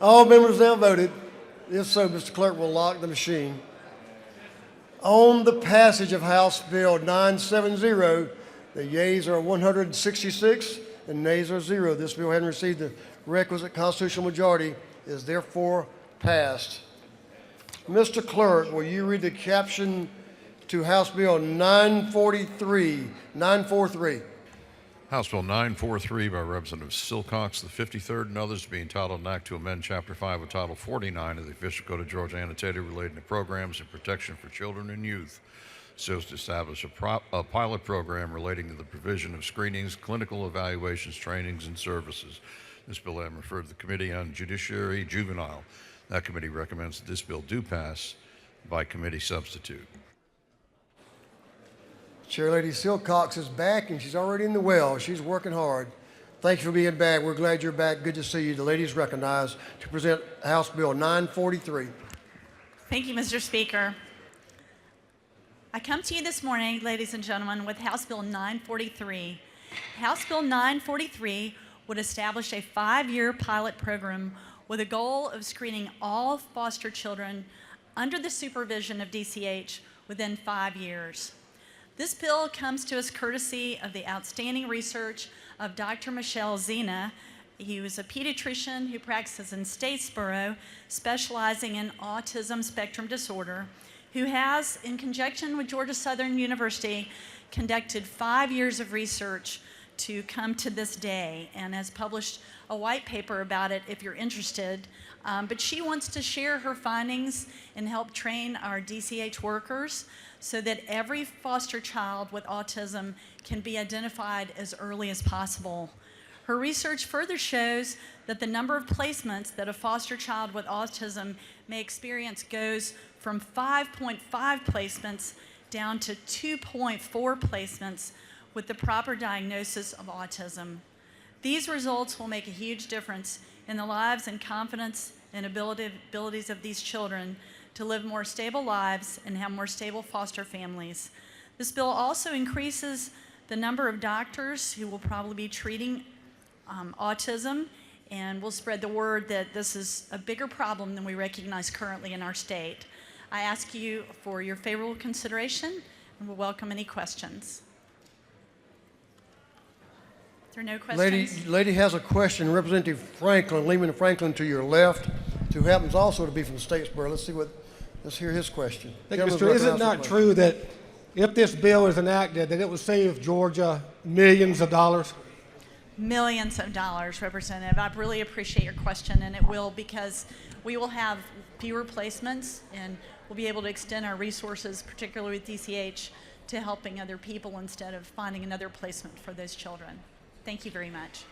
[SPEAKER 1] All members now voted. If so, Mr. Clerk will lock the machine. On the passage of House Bill 970, the yeas are 166 and nays are 0. This bill, having received the requisite constitutional majority, is therefore passed. Mr. Clerk, will you read the caption to House Bill 943?
[SPEAKER 5] House Bill 943 by Representative Silcox, the 53rd, and others, to be entitled an act to amend Chapter 5 of Title 49 of the Official Code of Georgia annotated relating to programs and protection for children and youth, so as to establish a pilot program relating to the provision of screenings, clinical evaluations, trainings, and services. This bill has been referred to the Committee on Judiciary Juvenile. That committee recommends that this bill do pass by committee substitute.
[SPEAKER 1] Chair Lady Silcox is back, and she's already in the well. She's working hard. Thank you for being back. We're glad you're back. Good to see you. The lady is recognized to present House Bill 943.
[SPEAKER 9] Thank you, Mr. Speaker. I come to you this morning, ladies and gentlemen, with House Bill 943. House Bill 943 would establish a 5-year pilot program with a goal of screening all foster children under the supervision of DCH within 5 years. This bill comes to us courtesy of the outstanding research of Dr. Michelle Zena. He was a pediatrician who practices in Statesboro, specializing in autism spectrum disorder, who has, in conjunction with Georgia Southern University, conducted 5 years of research to come to this day and has published a white paper about it if you're interested. But she wants to share her findings and help train our DCH workers so that every foster child with autism can be identified as early as possible. Her research further shows that the number of placements that a foster child with autism may experience goes from 5.5 placements down to 2.4 placements with the proper diagnosis of autism. These results will make a huge difference in the lives and confidence and abilities of these children to live more stable lives and have more stable foster families. This bill also increases the number of doctors who will probably be treating autism, and will spread the word that this is a bigger problem than we recognize currently in our state. I ask you for your favorable consideration, and we'll welcome any questions. Is there no questions?
[SPEAKER 1] Lady has a question. Representative Franklin, Lehman Franklin to your left. who happens also to be from Statesboro. Let's hear his question.
[SPEAKER 18] Thank you,
[SPEAKER 1] Gentleman's
[SPEAKER 18] Mr. Is it
[SPEAKER 1] recognized for
[SPEAKER 18] not
[SPEAKER 1] question.
[SPEAKER 18] true that if this bill is enacted, that it will save Georgia millions of dollars?
[SPEAKER 9] Millions of dollars, Representative. I really appreciate your question, and it will, because we will have fewer placements and we'll be able to extend our resources, particularly with DCH, to helping other people instead of finding another placement for those children. Thank you very much.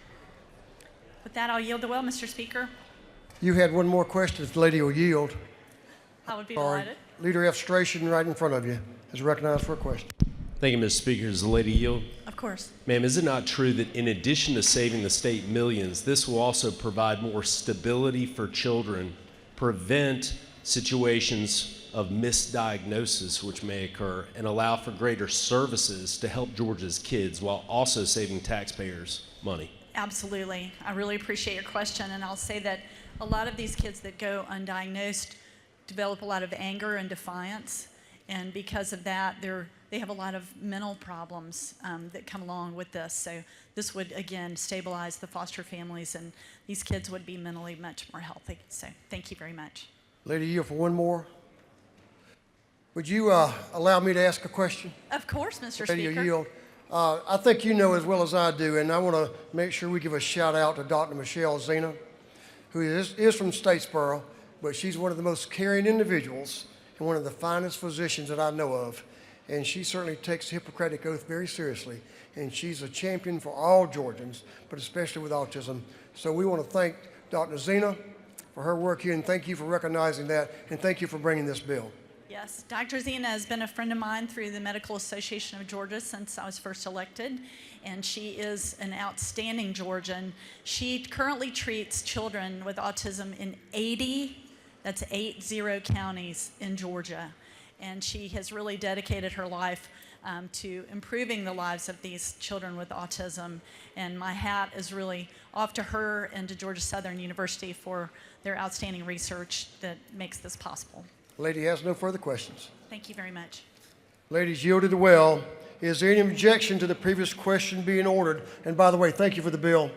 [SPEAKER 9] With that, I'll yield the well, Mr. Speaker.
[SPEAKER 1] You had one more question, if the lady will yield.
[SPEAKER 9] I would be
[SPEAKER 1] All right.
[SPEAKER 9] delighted.
[SPEAKER 1] Leader F. Stration, right in front of you, is recognized for a question.
[SPEAKER 6] Thank you, Mr. Speaker. Does the lady yield?
[SPEAKER 9] Of course.
[SPEAKER 6] Ma'am, is it not true that in addition to saving the state millions, this will also provide more stability for children, prevent situations of misdiagnosis which may occur, and allow for greater services to help Georgia's kids while also saving taxpayers money?
[SPEAKER 9] Absolutely. I really appreciate your question, and I'll say that a lot of these kids that go undiagnosed develop a lot of anger and defiance, and because of that, they have a lot of mental problems that come along with this. So this would, again, stabilize the foster families, and these kids would be mentally much more healthy. So thank you very much.
[SPEAKER 1] Lady, yield for one more. Would you allow me to ask a question?
[SPEAKER 9] Of course, Mr.
[SPEAKER 1] Lady,
[SPEAKER 9] Speaker.
[SPEAKER 1] yield. I think you know as well as I do, and I want to make sure we give a shout out to Dr. Michelle Zena, who is from Statesboro, but she's one of the most caring individuals and one of the finest physicians that I know of. And she certainly takes the Hippocratic Oath very seriously. And she's a champion for all Georgians, but especially with autism. So we want to thank Dr. Zena for her work here, and thank you for recognizing that, and thank you for bringing this bill.
[SPEAKER 9] Yes, Dr. Zena has been a friend of mine through the Medical Association of Georgia since I was first elected, and she is an outstanding Georgian. She currently treats children with autism in 80 counties in Georgia, and she has really dedicated her life to improving the lives of these children with autism, and my hat is really off to her and to Georgia Southern University for their outstanding research that makes this possible.
[SPEAKER 1] Lady has no further questions.
[SPEAKER 9] Thank you very much.
[SPEAKER 1] Ladies yielded well. Is there any objection to the previous question being ordered? And by the way, thank you for the bill.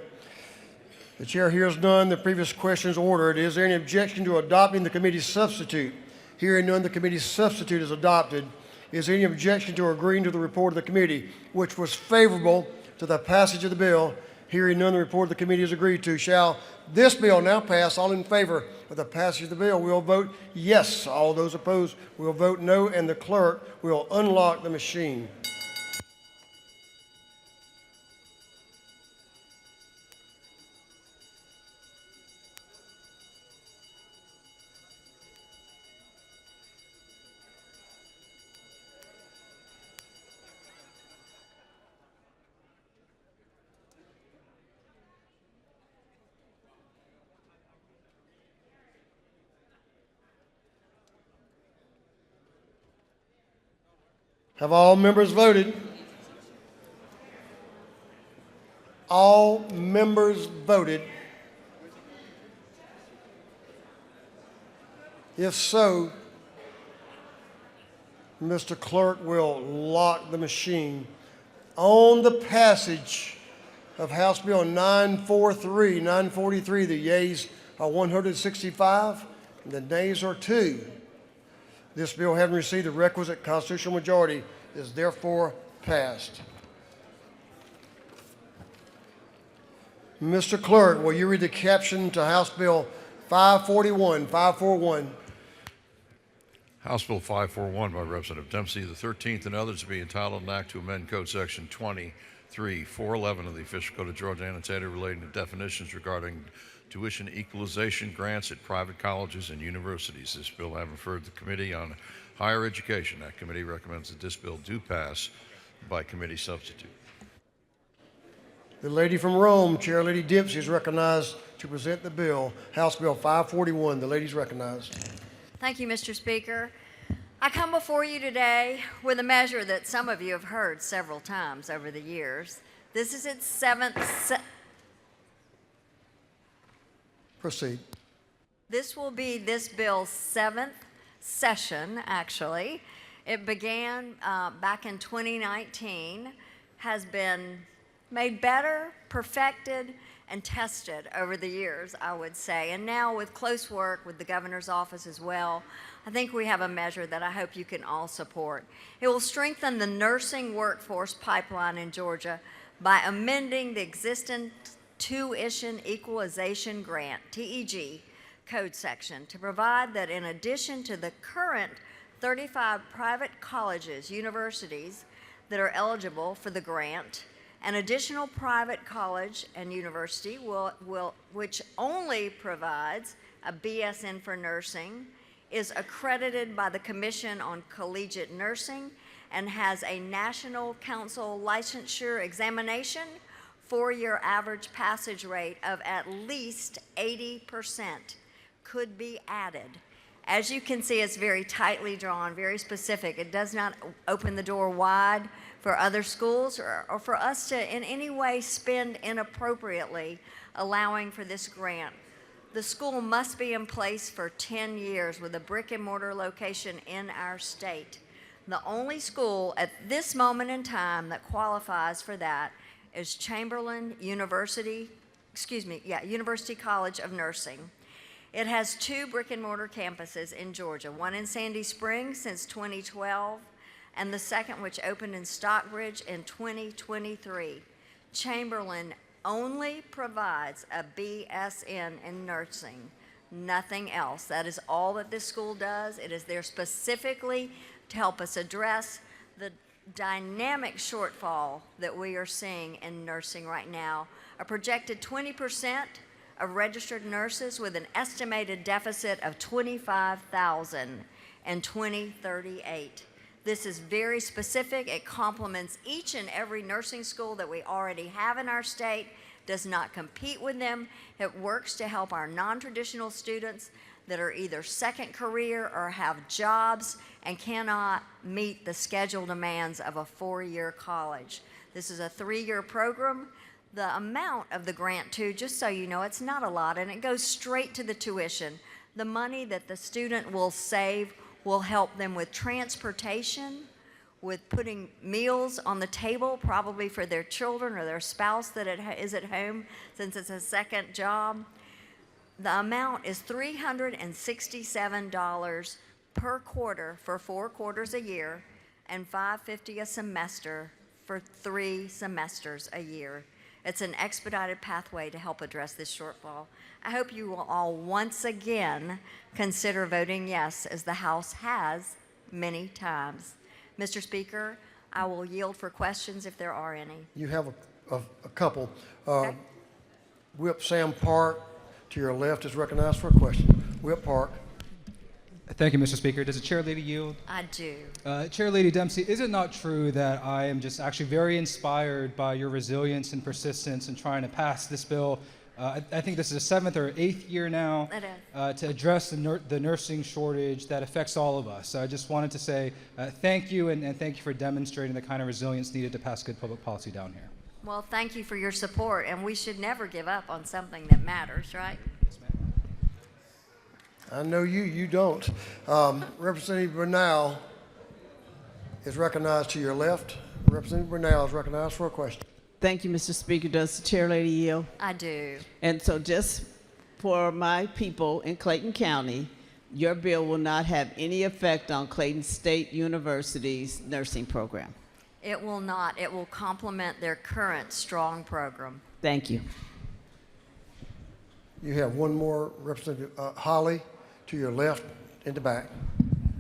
[SPEAKER 1] The chair hears none. The previous question is ordered. Is there any objection to adopting the committee's substitute? Hearing none, the committee's substitute is adopted. Is there any objection to agreeing to the report of the committee, which was favorable to the passage of the bill? Hearing none, the report of the committee is agreed to. Shall this bill now pass? All in favor of the passage of the bill will vote yes. All those opposed will vote no, and the clerk will unlock the machine. Have all members voted? All members voted. If so, Mr. Clerk will lock the machine. On the passage of House Bill 943, the yeas are 165, and the nays are 2. This bill, having received the requisite constitutional majority, is therefore passed. Mr. Clerk, will you read the caption to House Bill 541?
[SPEAKER 5] House Bill 541 by Representative Dempsey, the 13th and others to be entitled an act to amend Code Section 23-411 of the Official Code of Georgia annotated relating to definitions regarding tuition equalization grants at private colleges and universities. This bill having referred to the Committee on Higher Education. That committee recommends that this bill do pass by committee substitute.
[SPEAKER 1] The lady from Rome, Chair Lady Dempsey, is recognized to present the bill. House Bill 541. The lady's recognized.
[SPEAKER 10] Thank you, Mr. Speaker. I come before you today with a measure that some of you have heard several times over the years. This is its seventh.
[SPEAKER 1] Proceed.
[SPEAKER 10] This will be this bill's 7th session, actually. It began back in 2019, has been made better, perfected, and tested over the years, I would say. And now with close work with the governor's office as well, I think we have a measure that I hope you can all support. It will strengthen the nursing workforce pipeline in Georgia by amending the existing Tuition Equalization Grant, TEG, code section to provide that in addition to the current 35 private colleges, universities that are eligible for the grant, an additional private college and university which only provides a BSN for nursing, is accredited by the Commission on Collegiate Nursing and has a National Council licensure examination, 4-year average passage rate of at least 80% could be added. As you can see, it's very tightly drawn, very specific. It does not open the door wide for other schools or for us to in any way spend inappropriately allowing for this grant. The school must be in place for 10 years with a brick and mortar location in our state. The only school at this moment in time that qualifies for that is Chamberlain University College of Nursing. It has 2 brick and mortar campuses in Georgia, one in Sandy Springs since 2012, and the second which opened in Stockbridge in 2023. Chamberlain only provides a BSN in nursing, nothing else. That is all that this school does. It is there specifically to help us address the dynamic shortfall that we are seeing in nursing right now. A projected 20% of registered nurses with an estimated deficit of 25,000 in 2038. This is very specific. It complements each and every nursing school that we already have in our state, does not compete with them. It works to help our non-traditional students that are either second career or have jobs and cannot meet the schedule demands of a 4-year college. This is a 3-year program. The amount of the grant, too, just so you know, it's not a lot, and it goes straight to the tuition. The money that the student will save will help them with transportation, with putting meals on the table, probably for their children or their spouse that is at home since it's a second job. The amount is $367 per quarter for 4 quarters a year and $550 a semester for 3 semesters a year. It's an expedited pathway to help address this shortfall. I hope you will all once again consider voting yes, as the House has many times. Mr. Speaker, I will yield for questions if there are any.
[SPEAKER 1] You have a couple.
[SPEAKER 10] Okay.
[SPEAKER 1] Whip Sam Park to your left is recognized for a question. Whip Park.
[SPEAKER 11] Thank you, Mr. Speaker. Does the Chair Lady yield?
[SPEAKER 10] I do.
[SPEAKER 11] Chair Lady Dempsey, is it not true that I am just actually very inspired by your resilience and persistence in trying to pass this bill? I think this is the 7th or 8th year now to address the nursing shortage that affects all of us. So I just wanted to say thank you and thank you for demonstrating the kind of resilience needed to pass good public policy down here.
[SPEAKER 10] Well, thank you for your support, and we should never give up on something that matters, right?
[SPEAKER 1] I know you don't. Representative Bernal is recognized to your left. Representative Bernal is recognized for a question.
[SPEAKER 12] Thank you, Mr. Speaker. Does the Chair Lady yield?
[SPEAKER 10] I do.
[SPEAKER 12] And so just for my people in Clayton County, your bill will not have any effect on Clayton State University's nursing program.
[SPEAKER 10] It will not. It will complement their current strong program.
[SPEAKER 12] Thank you.
[SPEAKER 1] You have one more, Representative Holly to your left in the back.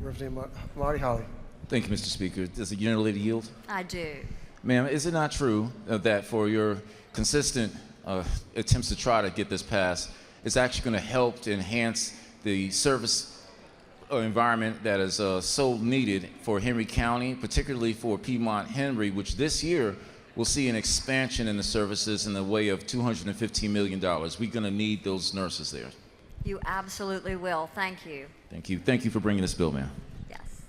[SPEAKER 1] Representative Marty Holly.
[SPEAKER 14] Thank you, Mr. Speaker. Does the Unit Leader yield?
[SPEAKER 10] I do.
[SPEAKER 14] Ma'am, is it not true that for your consistent attempts to try to get this passed, it's actually going to help to enhance the service environment that is so needed for Henry County, particularly for Piedmont Henry, which this year will see an expansion in the services in the way of $215 million. We're going to need those nurses there.
[SPEAKER 10] You absolutely will. Thank you.
[SPEAKER 14] Thank you. Thank you for bringing this bill, ma'am.
[SPEAKER 10] Yes.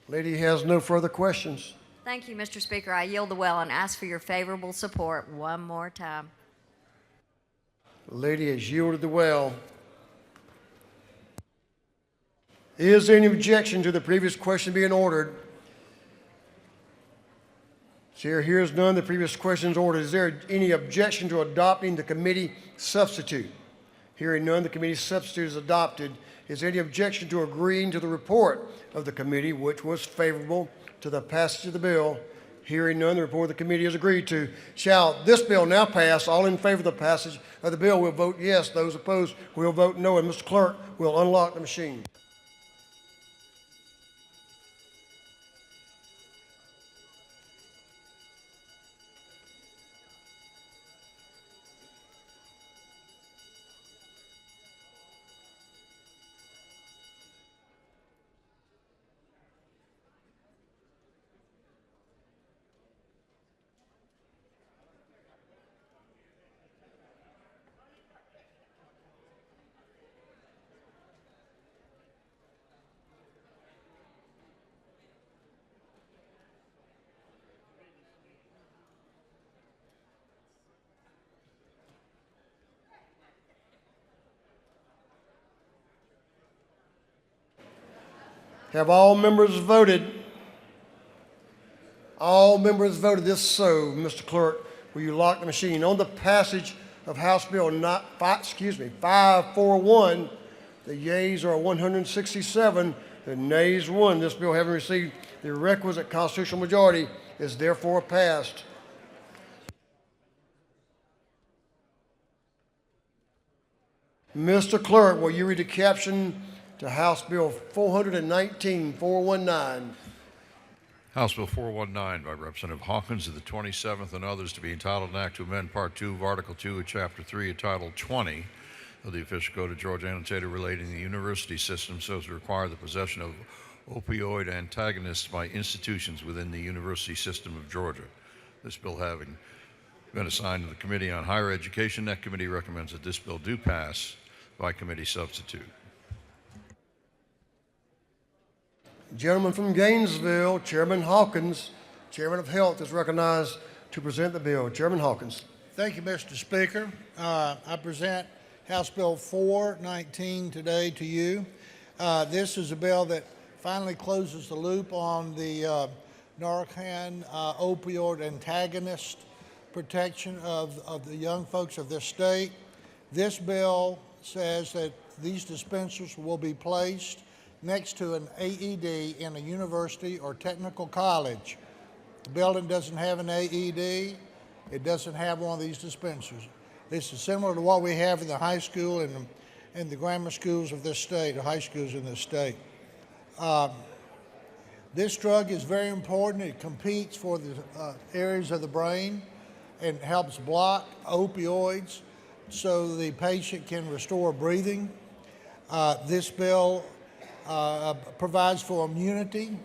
[SPEAKER 1] Lady has no further questions.
[SPEAKER 10] Thank you, Mr. Speaker. I yield the well and ask for your favorable support one more time.
[SPEAKER 1] Lady has yielded the well. Is there any objection to the previous question being ordered? Chair hears none. The previous question is ordered. Is there any objection to adopting the committee substitute? Hearing none, the committee substitute is adopted. Is there any objection to agreeing to the report of the committee, which was favorable to the passage of the bill? Hearing none, the report of the committee is agreed to. Shall this bill now pass? All in favor of the passage of the bill will vote yes. Those opposed will vote no. And Mr. Clerk will unlock the machine. Have all members voted? All members voted. This is so. Mr. Clerk, will you lock the machine? On the passage of House Bill 541, the yeas are 167, the nays 1. This bill, having received the requisite constitutional majority, is therefore passed. Mr. Clerk, will you read the caption to House Bill 419, 419?
[SPEAKER 5] House Bill 419 by Representative Hawkins of the 27th and others to be entitled an act to amend Part 2 of Article 2 of Chapter 3 of Title 20 of the Official Code of Georgia annotated relating to the university system so as to require the possession of opioid antagonists by institutions within the university system of Georgia. This bill having been assigned to the Committee on Higher Education, that committee recommends that this bill do pass by committee substitute.
[SPEAKER 1] Gentleman from Gainesville, Chairman Hawkins, Chairman of Health, is recognized to present the bill. Chairman Hawkins.
[SPEAKER 15] Thank you, Mr. Speaker. I present House Bill 419 today to you. This is a bill that finally closes the loop on the Narcan opioid antagonist protection of the young folks of this state. This bill says that these dispensers will be placed next to an AED in a university or technical college. The building doesn't have an AED. It doesn't have one of these dispensers. This is similar to what we have in the high school and the grammar schools of this state, or high schools in this state. This drug is very important. It competes for the areas of the brain and helps block opioids so the patient can restore breathing. This bill provides for immunity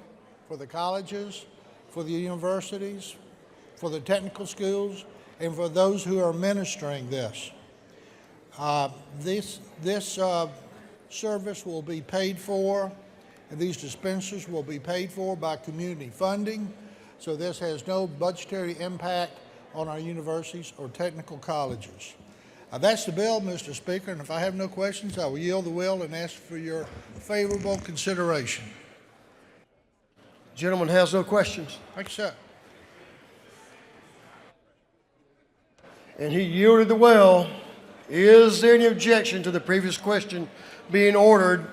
[SPEAKER 15] for the colleges, for the universities, for the technical schools, and for those who are administering this. This service will be paid for, and these dispensers will be paid for by community funding, so this has no budgetary impact on our universities or technical colleges. That's the bill, Mr. Speaker, and if I have no questions, I will yield the will and ask for your favorable consideration.
[SPEAKER 1] Gentleman has no questions.
[SPEAKER 15] Thank you, sir.
[SPEAKER 1] And he yielded the will. Is there any objection to the previous question being ordered?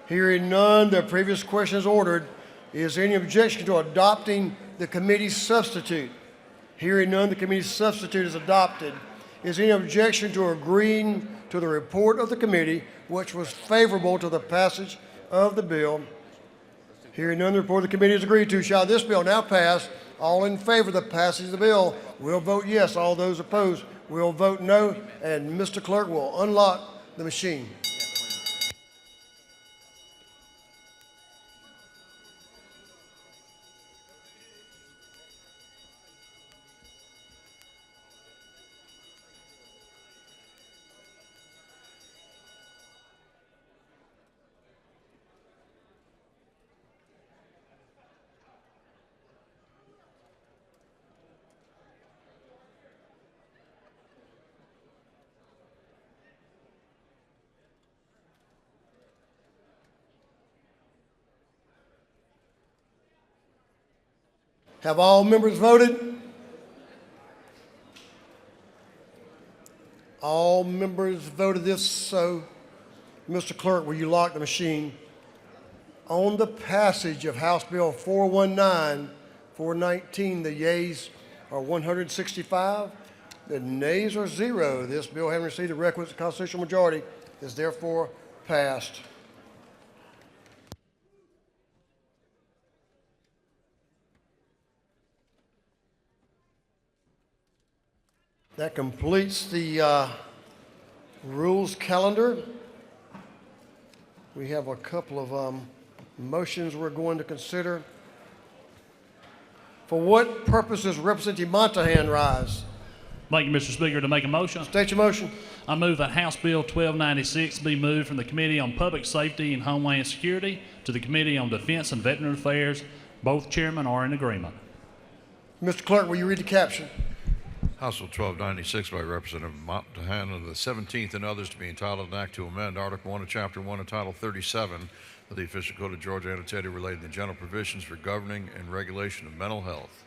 [SPEAKER 1] Hearing none, the previous question is ordered. Is there any objection to adopting the committee's substitute? Hearing none, the committee's substitute is adopted. Is there any objection to agreeing to the report of the committee, which was favorable to the passage of the bill? Hearing none, the report of the committee is agreed to. Shall this bill now pass? All in favor of the passage of the bill will vote yes. All those opposed will vote no. And Mr. Clerk will unlock the machine. Have all members voted? All members voted this, so Mr. Clerk, will you lock the machine? On the passage of House Bill 419, 419, the yeas are 165, the nays are 0. This bill, having received the requisite constitutional majority, is therefore passed. That completes the rules calendar. We have a couple of motions we're going to consider. For what purpose does Representative Montahan rise?
[SPEAKER 16] Thank you, Mr. Speaker. To make a motion.
[SPEAKER 1] State your motion.
[SPEAKER 16] I move that House Bill 1296 be moved from the Committee on Public Safety and Homeland Security to the Committee on Defense and Veteran Affairs. Both chairmen are in agreement.
[SPEAKER 1] Mr. Clerk, will you read the caption?
[SPEAKER 5] House Bill 1296 by Representative Montahan of the 17th and others to be entitled an act to amend Article 1 of Chapter 1 of Title 37 of the Official Code of Georgia annotated relating to general provisions for governing and regulation of mental health.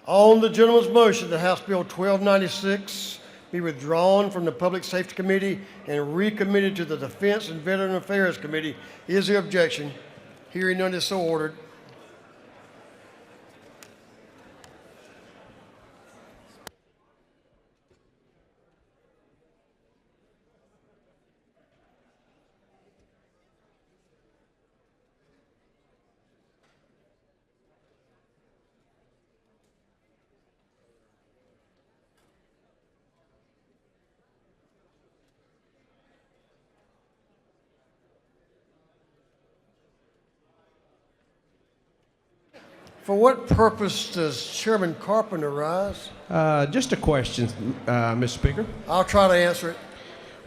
[SPEAKER 1] On the gentleman's motion that House Bill 1296 be withdrawn from the Public Safety Committee and recommitted to the Defense and Veteran Affairs Committee, is there objection? Hearing none is so ordered. For what purpose does Chairman Carpenter rise?
[SPEAKER 6] Just a question, Mr. Speaker.
[SPEAKER 1] I'll try to answer it.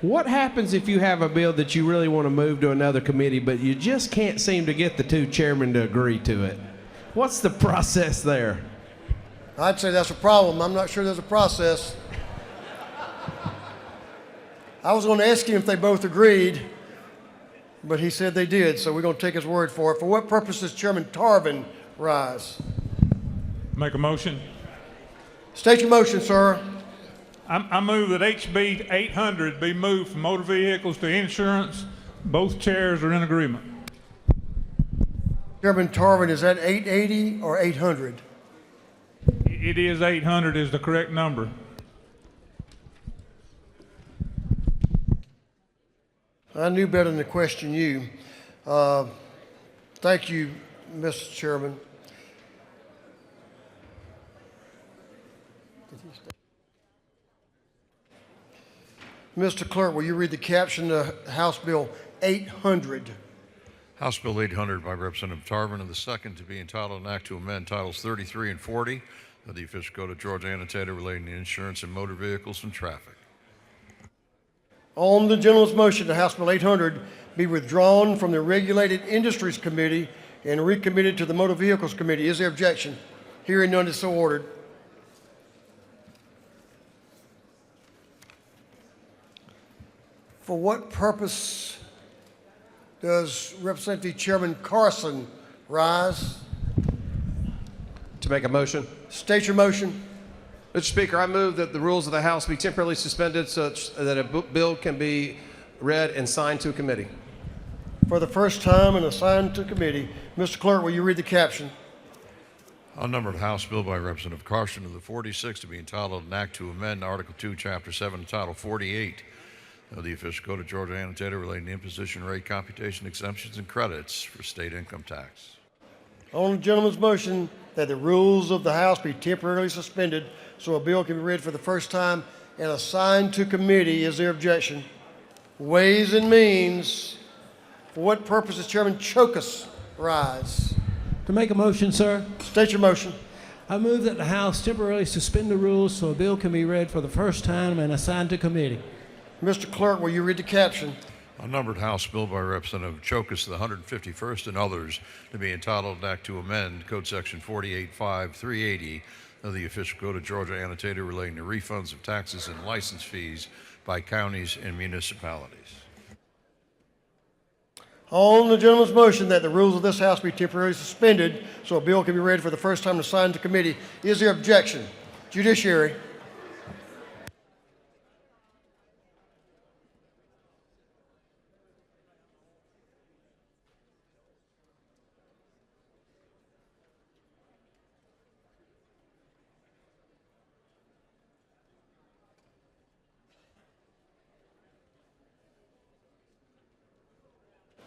[SPEAKER 6] What happens if you have a bill that you really want to move to another committee, but you just can't seem to get the two chairmen to agree to it? What's the process there?
[SPEAKER 1] I'd say that's a problem. I'm not sure there's a process. I was going to ask him if they both agreed, but he said they did, so we're going to take his word for it. For what purpose does Chairman Tarvin rise?
[SPEAKER 17] Make a motion.
[SPEAKER 1] State your motion, sir.
[SPEAKER 17] I move that HB 800 be moved from motor vehicles to insurance. Both chairs are in agreement.
[SPEAKER 1] Chairman Tarvin, is that 880 or 800?
[SPEAKER 17] It is 800 is the correct number.
[SPEAKER 1] I knew better than to question you. Thank you, Mr. Chairman. Mr. Clerk, will you read the caption to House Bill 800?
[SPEAKER 5] House Bill 800 by Representative Tarvin of the 2nd to be entitled an act to amend Titles 33 and 40 of the Official Code of Georgia annotated relating to insurance and motor vehicles and traffic.
[SPEAKER 1] On the gentleman's motion, the House Bill 800 be withdrawn from the Regulated Industries Committee and recommitted to the Motor Vehicles Committee. Is there objection? Hearing none is so ordered. For what purpose does Representative Chairman Carson rise?
[SPEAKER 6] To make a motion.
[SPEAKER 1] State your motion.
[SPEAKER 6] Mr. Speaker, I move that the rules of the House be temporarily suspended such that a bill can be read and signed to a committee.
[SPEAKER 1] For the first time and assigned to committee. Mr. Clerk, will you read the caption?
[SPEAKER 5] Unnumbered House Bill by Representative Carson of the 46 to be entitled an act to amend Article 2, Chapter 7, Title 48 of the Official Code of Georgia annotated relating to imposition rate computation exemptions and credits for state income tax.
[SPEAKER 1] On the gentleman's motion that the rules of the House be temporarily suspended so a bill can be read for the first time and assigned to committee, is there objection? Ways and Means. For what purpose does Chairman Chokus rise?
[SPEAKER 19] To make a motion, sir.
[SPEAKER 1] State your motion.
[SPEAKER 19] I move that the House temporarily suspend the rules so a bill can be read for the first time and assigned to committee.
[SPEAKER 1] Mr. Clerk, will you read the caption?
[SPEAKER 5] Unnumbered House Bill by Representative Chokus, the 151st, and others to be entitled an act to amend Code Section 485380 of the Official Code of Georgia annotated relating to refunds of taxes and license fees by counties and municipalities.
[SPEAKER 1] On the gentleman's motion that the rules of this House be temporarily suspended so a bill can be read for the first time and assigned to committee, is there objection? Judiciary.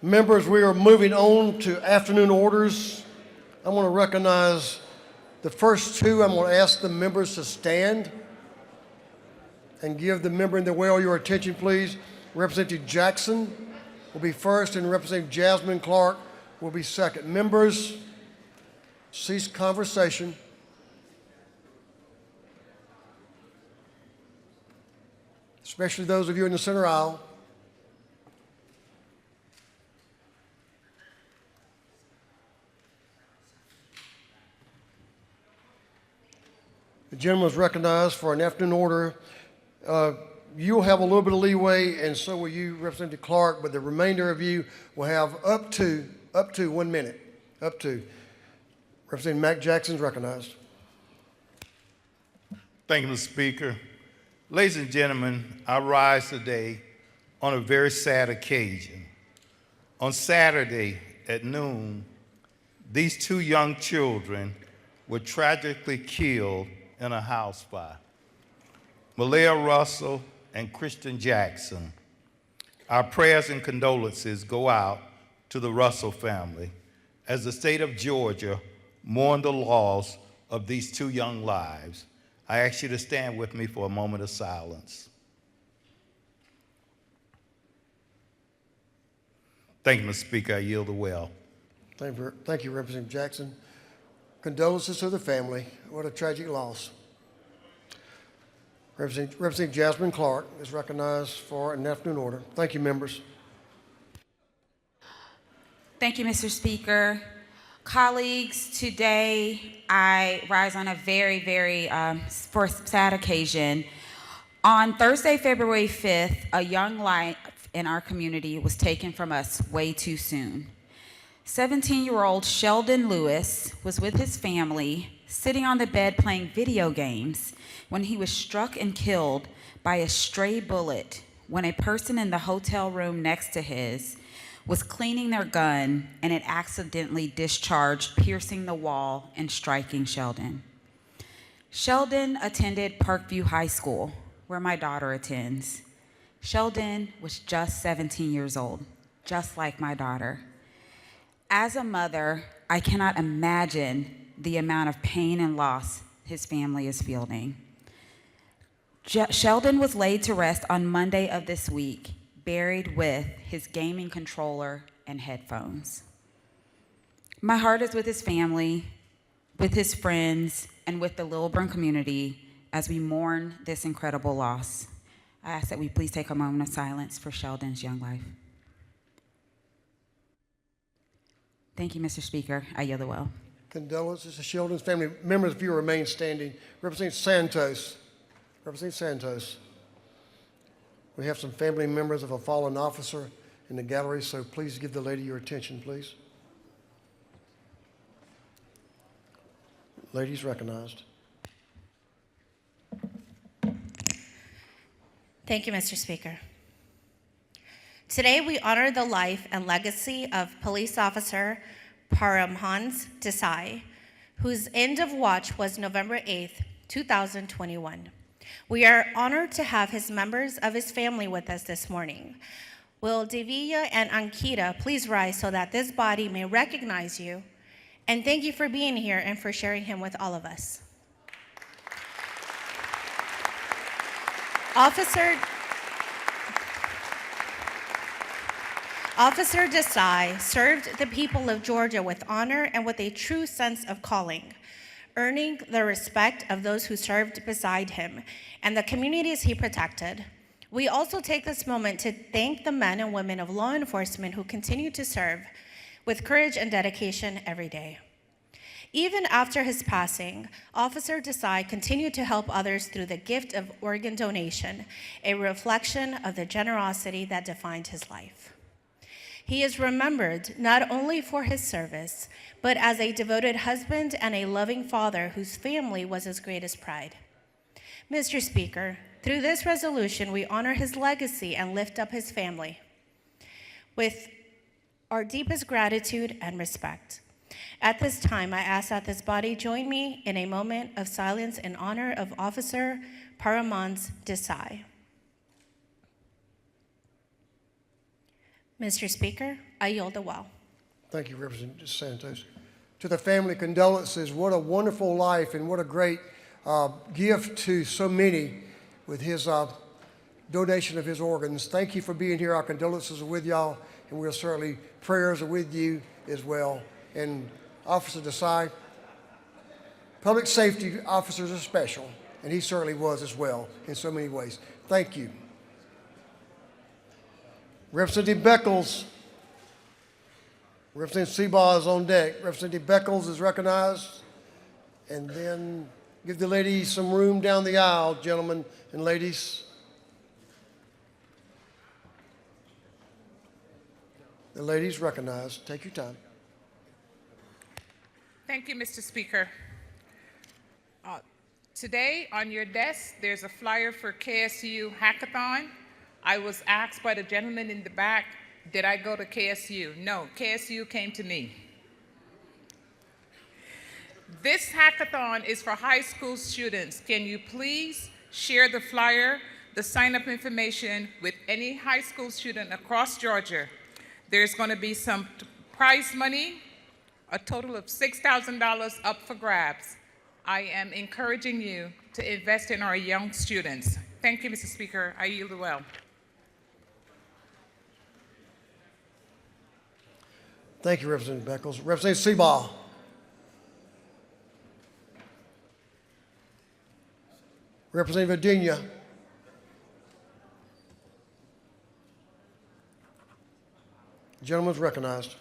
[SPEAKER 1] Members, we are moving on to afternoon orders. I want to recognize the first two. I'm going to ask the members to stand and give the member in the well your attention, please. Representative Jackson will be first, and Representative Jasmine Clark will be second. Members, cease conversation. Especially those of you in the center aisle. The gentleman is recognized for an afternoon order. You'll have a little bit of leeway, and so will you, Representative Clark, but the remainder of you will have up to 1 minute. Up to. Representative Mac Jackson is recognized.
[SPEAKER 20] Thank you, Mr. Speaker. Ladies and gentlemen, I rise today on a very sad occasion. On Saturday at noon, these two young children were tragically killed in a house fire. Malaya Russell and Christian Jackson. Our prayers and condolences go out to the Russell family as the state of Georgia mourns the loss of these two young lives. I ask you to stand with me for a moment of silence. Thank you, Mr. Speaker. I yield the well.
[SPEAKER 1] Thank you, Representative Jackson. Condolences to the family. What a tragic loss. Representative Jasmine Clark is recognized for an afternoon order. Thank you, members.
[SPEAKER 7] Thank you, Mr. Speaker. Colleagues, today I rise on a very, very sad occasion. On Thursday, February 5th, a young life in our community was taken from us way too soon. 17-year-old Sheldon Lewis was with his family, sitting on the bed playing video games, when he was struck and killed by a stray bullet when a person in the hotel room next to his was cleaning their gun and it accidentally discharged, piercing the wall and striking Sheldon. Sheldon attended Parkview High School, where my daughter attends. Sheldon was just 17 years old, just like my daughter. As a mother, I cannot imagine the amount of pain and loss his family is feeling. Sheldon was laid to rest on Monday of this week, buried with his gaming controller and headphones. My heart is with his family, with his friends, and with the Lilburn community as we mourn this incredible loss. I ask that we please take a moment of silence for Sheldon's young life. Thank you, Mr. Speaker. I yield the well.
[SPEAKER 1] Condolences to Sheldon's family. Members, if you remain standing. Representative Santos. Representative Santos. We have some family members of a fallen officer in the gallery, so please give the lady your attention, please. Lady's recognized.
[SPEAKER 21] Thank you, Mr. Speaker. Today, we honor the life and legacy of police officer Paramhans Desai, whose end of watch was November 8th, 2021. We are honored to have his members of his family with us this morning. Will Devia and Ankita please rise so that this body may recognize you? And thank you for being here and for sharing him with all of us. Officer Desai served the people of Georgia with honor and with a true sense of calling, earning the respect of those who served beside him and the communities he protected. We also take this moment to thank the men and women of law enforcement who continue to serve with courage and dedication every day. Even after his passing, Officer Desai continued to help others through the gift of organ donation, a reflection of the generosity that defined his life. He is remembered not only for his service, but as a devoted husband and a loving father whose family was his greatest pride. Mr. Speaker, through this resolution, we honor his legacy and lift up his family with our deepest gratitude and respect. At this time, I ask that this body join me in a moment of silence in honor of Officer Paramhans Desai. Mr. Speaker, I yield the well.
[SPEAKER 1] Thank you, Representative Santos. To the family, condolences. What a wonderful life and what a great gift to so many with his donation of his organs. Thank you for being here. Our condolences are with y'all, and we're certainly, prayers are with you as well. And Officer Desai, public safety officers are special, and he certainly was as well in so many ways. Thank you. Representative Beckles. Representative Seabaugh is on deck. Representative Beckles is recognized. And then give the ladies some room down the aisle, gentlemen and ladies. The ladies recognized. Take your time.
[SPEAKER 2] Thank you, Mr. Speaker. Today on your desk, there's a flyer for KSU Hackathon. I was asked by the gentleman in the back, did I go to KSU? No, KSU came to me. This hackathon is for high school students. Can you please share the flyer, the sign-up information with any high school student across Georgia? There's going to be some prize money, a total of $6,000 up for grabs. I am encouraging you to invest in our young students. Thank you, Mr. Speaker. I yield the well.
[SPEAKER 1] Thank you, Representative Beckles. Representative Seabaugh. Representative Virginia. The gentleman is recognized.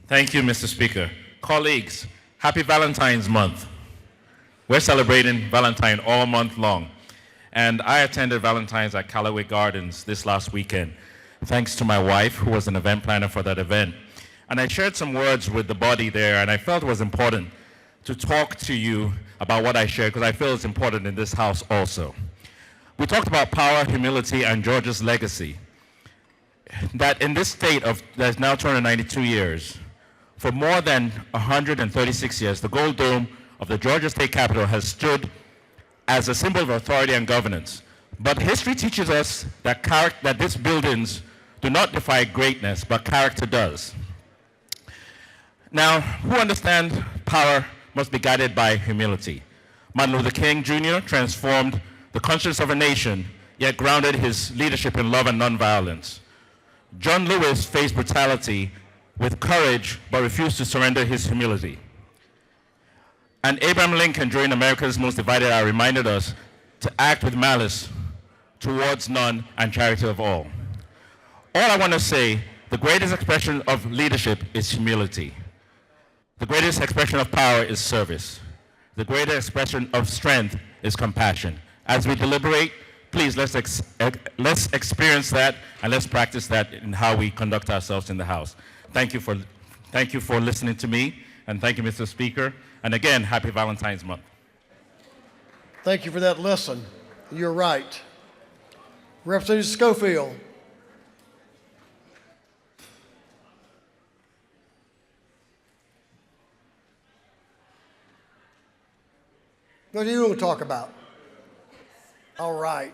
[SPEAKER 13] Thank you, Mr. Speaker. Colleagues, happy Valentine's Month. We're celebrating Valentine all month long. And I attended Valentine's at Callaway Gardens this last weekend, thanks to my wife, who was an event planner for that event. And I shared some words with the body there, and I felt it was important to talk to you about what I shared, because I feel it's important in this house also. We talked about power, humility, and Georgia's legacy. That in this state that's now 292 years, for more than 136 years, the Gold Dome of the Georgia State Capitol has stood as a symbol of authority and governance. But history teaches us that these buildings do not defy greatness, but character does. Now, who understand power must be guided by humility. Martin Luther King Jr. transformed the conscience of a nation, yet grounded his leadership in love and nonviolence. John Lewis faced brutality with courage, but refused to surrender his humility. And Abraham Lincoln, during America's Most Divided Hour, reminded us to act with malice towards none and charity of all. All I want to say, the greatest expression of leadership is humility. The greatest expression of power is service. The greatest expression of strength is compassion. As we deliberate, please let's experience that and let's practice that in how we conduct ourselves in the House. Thank you for listening to me, and thank you, Mr. Speaker. And again, happy Valentine's Month.
[SPEAKER 1] Thank you for that lesson. You're right. Representative Schofield. What do you want to talk about? All right.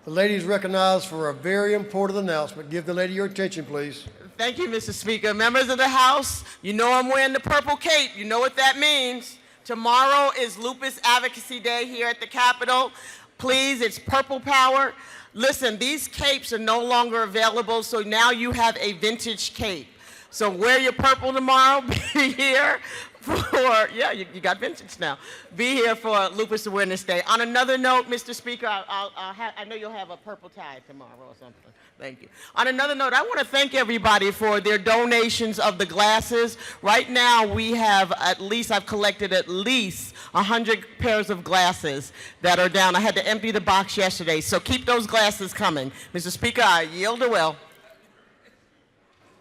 [SPEAKER 1] The lady is recognized for a very important announcement. Give the lady your attention, please.
[SPEAKER 22] Thank you, Mr. Speaker. Members of the House, you know I'm wearing the purple cape. You know what that means. Tomorrow is Lupus Advocacy Day here at the Capitol. Please, it's purple power. Listen, these capes are no longer available, so now you have a vintage cape. So wear your purple tomorrow. Be here for, yeah, you got vintage now. Be here for Lupus Awareness Day. On another note, Mr. Speaker, I know you'll have a purple tie tomorrow or something. Thank you. On another note, I want to thank everybody for their donations of the glasses. Right now, we have I've collected at least 100 pairs of glasses that are down. I had to empty the box yesterday, so keep those glasses coming. Mr. Speaker, I yield the well.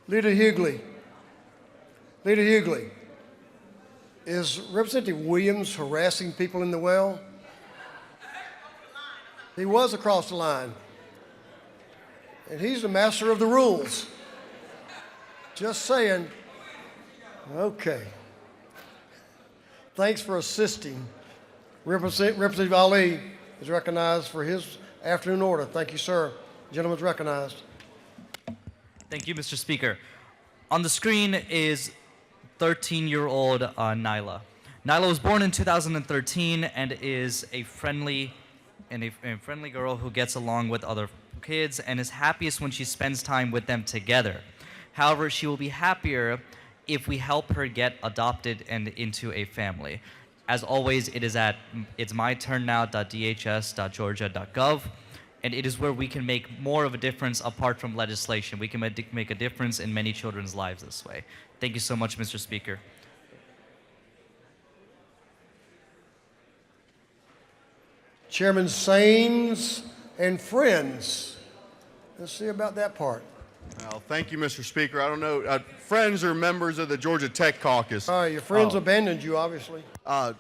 [SPEAKER 1] Leader Hughley. Leader Hughley, is Representative Williams harassing people in the well? He was across the line. And he's the master of the rules. Just saying. Okay. Thanks for assisting. Representative Ali is recognized for his Afternoon order. Thank you, sir. Gentleman's recognized.
[SPEAKER 3] Thank you, Mr. Speaker. On the screen is 13-year-old Nyla. Nyla was born in 2013 and is a friendly girl who gets along with other kids and is happiest when she spends time with them together. However, she will be happier if we help her get adopted and into a family. As always, it is at itsmyturnnow.dhs.georgia.gov, and it is where we can make more of a difference apart from legislation. We can make a difference in many children's lives this way. Thank you so much, Mr. Speaker.
[SPEAKER 1] Chairman Saines and friends. Let's see about that part.
[SPEAKER 4] Well, thank you, Mr. Speaker. I don't know, friends or members of the Georgia Tech Caucus.
[SPEAKER 1] All right, your friends abandoned you, obviously.
[SPEAKER 4] On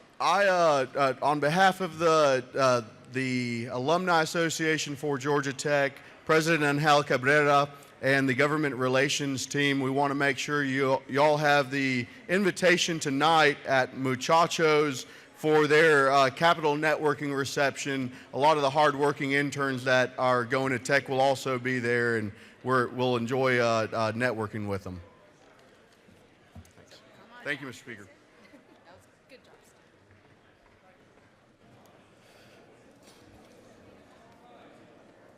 [SPEAKER 4] behalf of the Alumni Association for Georgia Tech, President Angel Cabrera, and the government relations team, we want to make sure y'all have the invitation tonight at Muchachos for their Capital Networking reception. A lot of the hardworking interns that are going to Tech will also be there, and we'll enjoy networking with them. Thanks. Thank you, Mr. Speaker.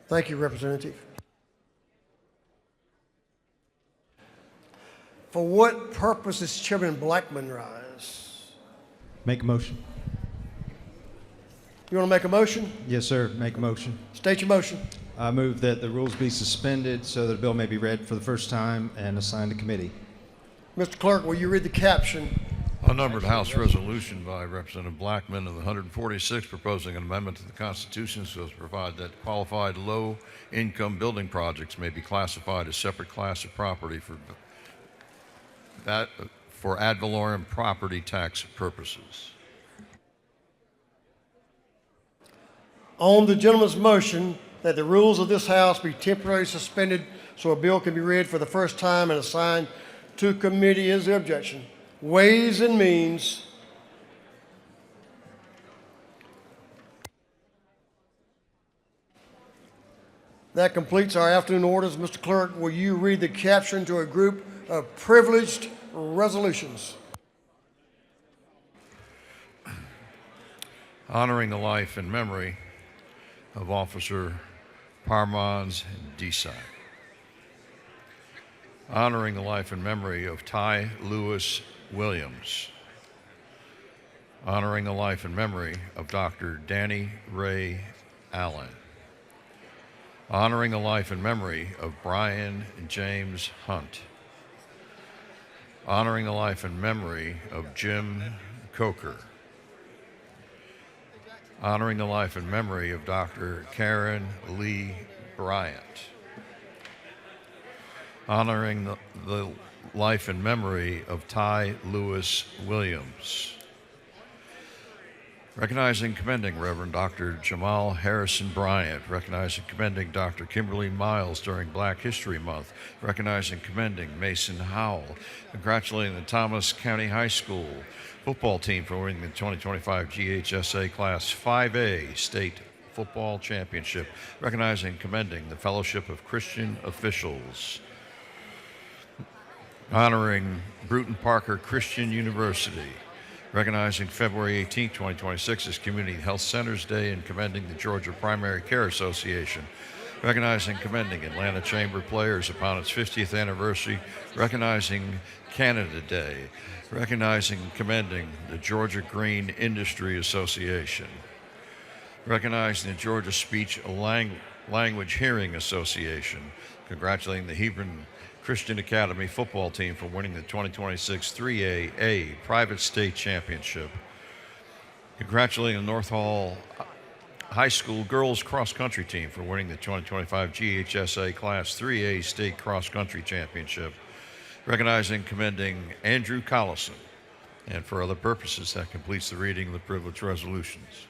[SPEAKER 1] Thank you, Representative. For what purpose does Chairman Blackman rise?
[SPEAKER 23] Make a motion.
[SPEAKER 1] You want to make a motion?
[SPEAKER 23] Yes, sir. Make a motion.
[SPEAKER 1] State your motion.
[SPEAKER 23] I move that the rules be suspended so that the bill may be read for the first time and assigned to committee.
[SPEAKER 1] Mr. Clerk, will you read the caption?
[SPEAKER 5] Unnumbered House resolution by Representative Blackman of the 146 proposing an amendment to the Constitution so as to provide that qualified low-income building projects may be classified as separate class of property for ad valorem property tax purposes.
[SPEAKER 1] On the gentleman's motion that the rules of this House be temporarily suspended so a bill can be read for the first time and assigned to committee, is the objection? Ways and Means. That completes our afternoon orders. Mr. Clerk, will you read the caption to a group of privileged resolutions?
[SPEAKER 5] Honoring the life and memory of Officer Parmaz Desai. Honoring the life and memory of Ty Lewis Williams. Honoring the life and memory of Dr. Danny Ray Allen. Honoring the life and memory of Brian James Hunt. Honoring the life and memory of Jim Coker. Honoring the life and memory of Dr. Karen Lee Bryant. Honoring the life and memory of Ty Lewis Williams. Recognizing and commending Reverend Dr. Jamal Harrison Bryant. Recognizing and commending Dr. Kimberly Miles during Black History Month. Recognizing and commending Mason Howell. Congratulating the Thomas County High School football team for winning the 2025 GHSA Class 5A State Football Championship. Recognizing and commending the Fellowship of Christian Officials. Honoring Bruton Parker Christian University. Recognizing February 18, 2026 as Community Health Centers Day and commending the Georgia Primary Care Association. Recognizing and commending Atlanta Chamber Players upon its 50th anniversary. Recognizing Canada Day. Recognizing and commending the Georgia Green Industry Association. Recognizing the Georgia Speech Language Hearing Association. Congratulating the Hebron Christian Academy football team for winning the 2026 3A Private State Championship. Congratulating the North Hall High School girls cross country team for winning the 2025 GHSA Class 3A State Cross Country Championship. Recognizing and commending Andrew Collison. And for other purposes, that completes the reading of the privilege resolutions.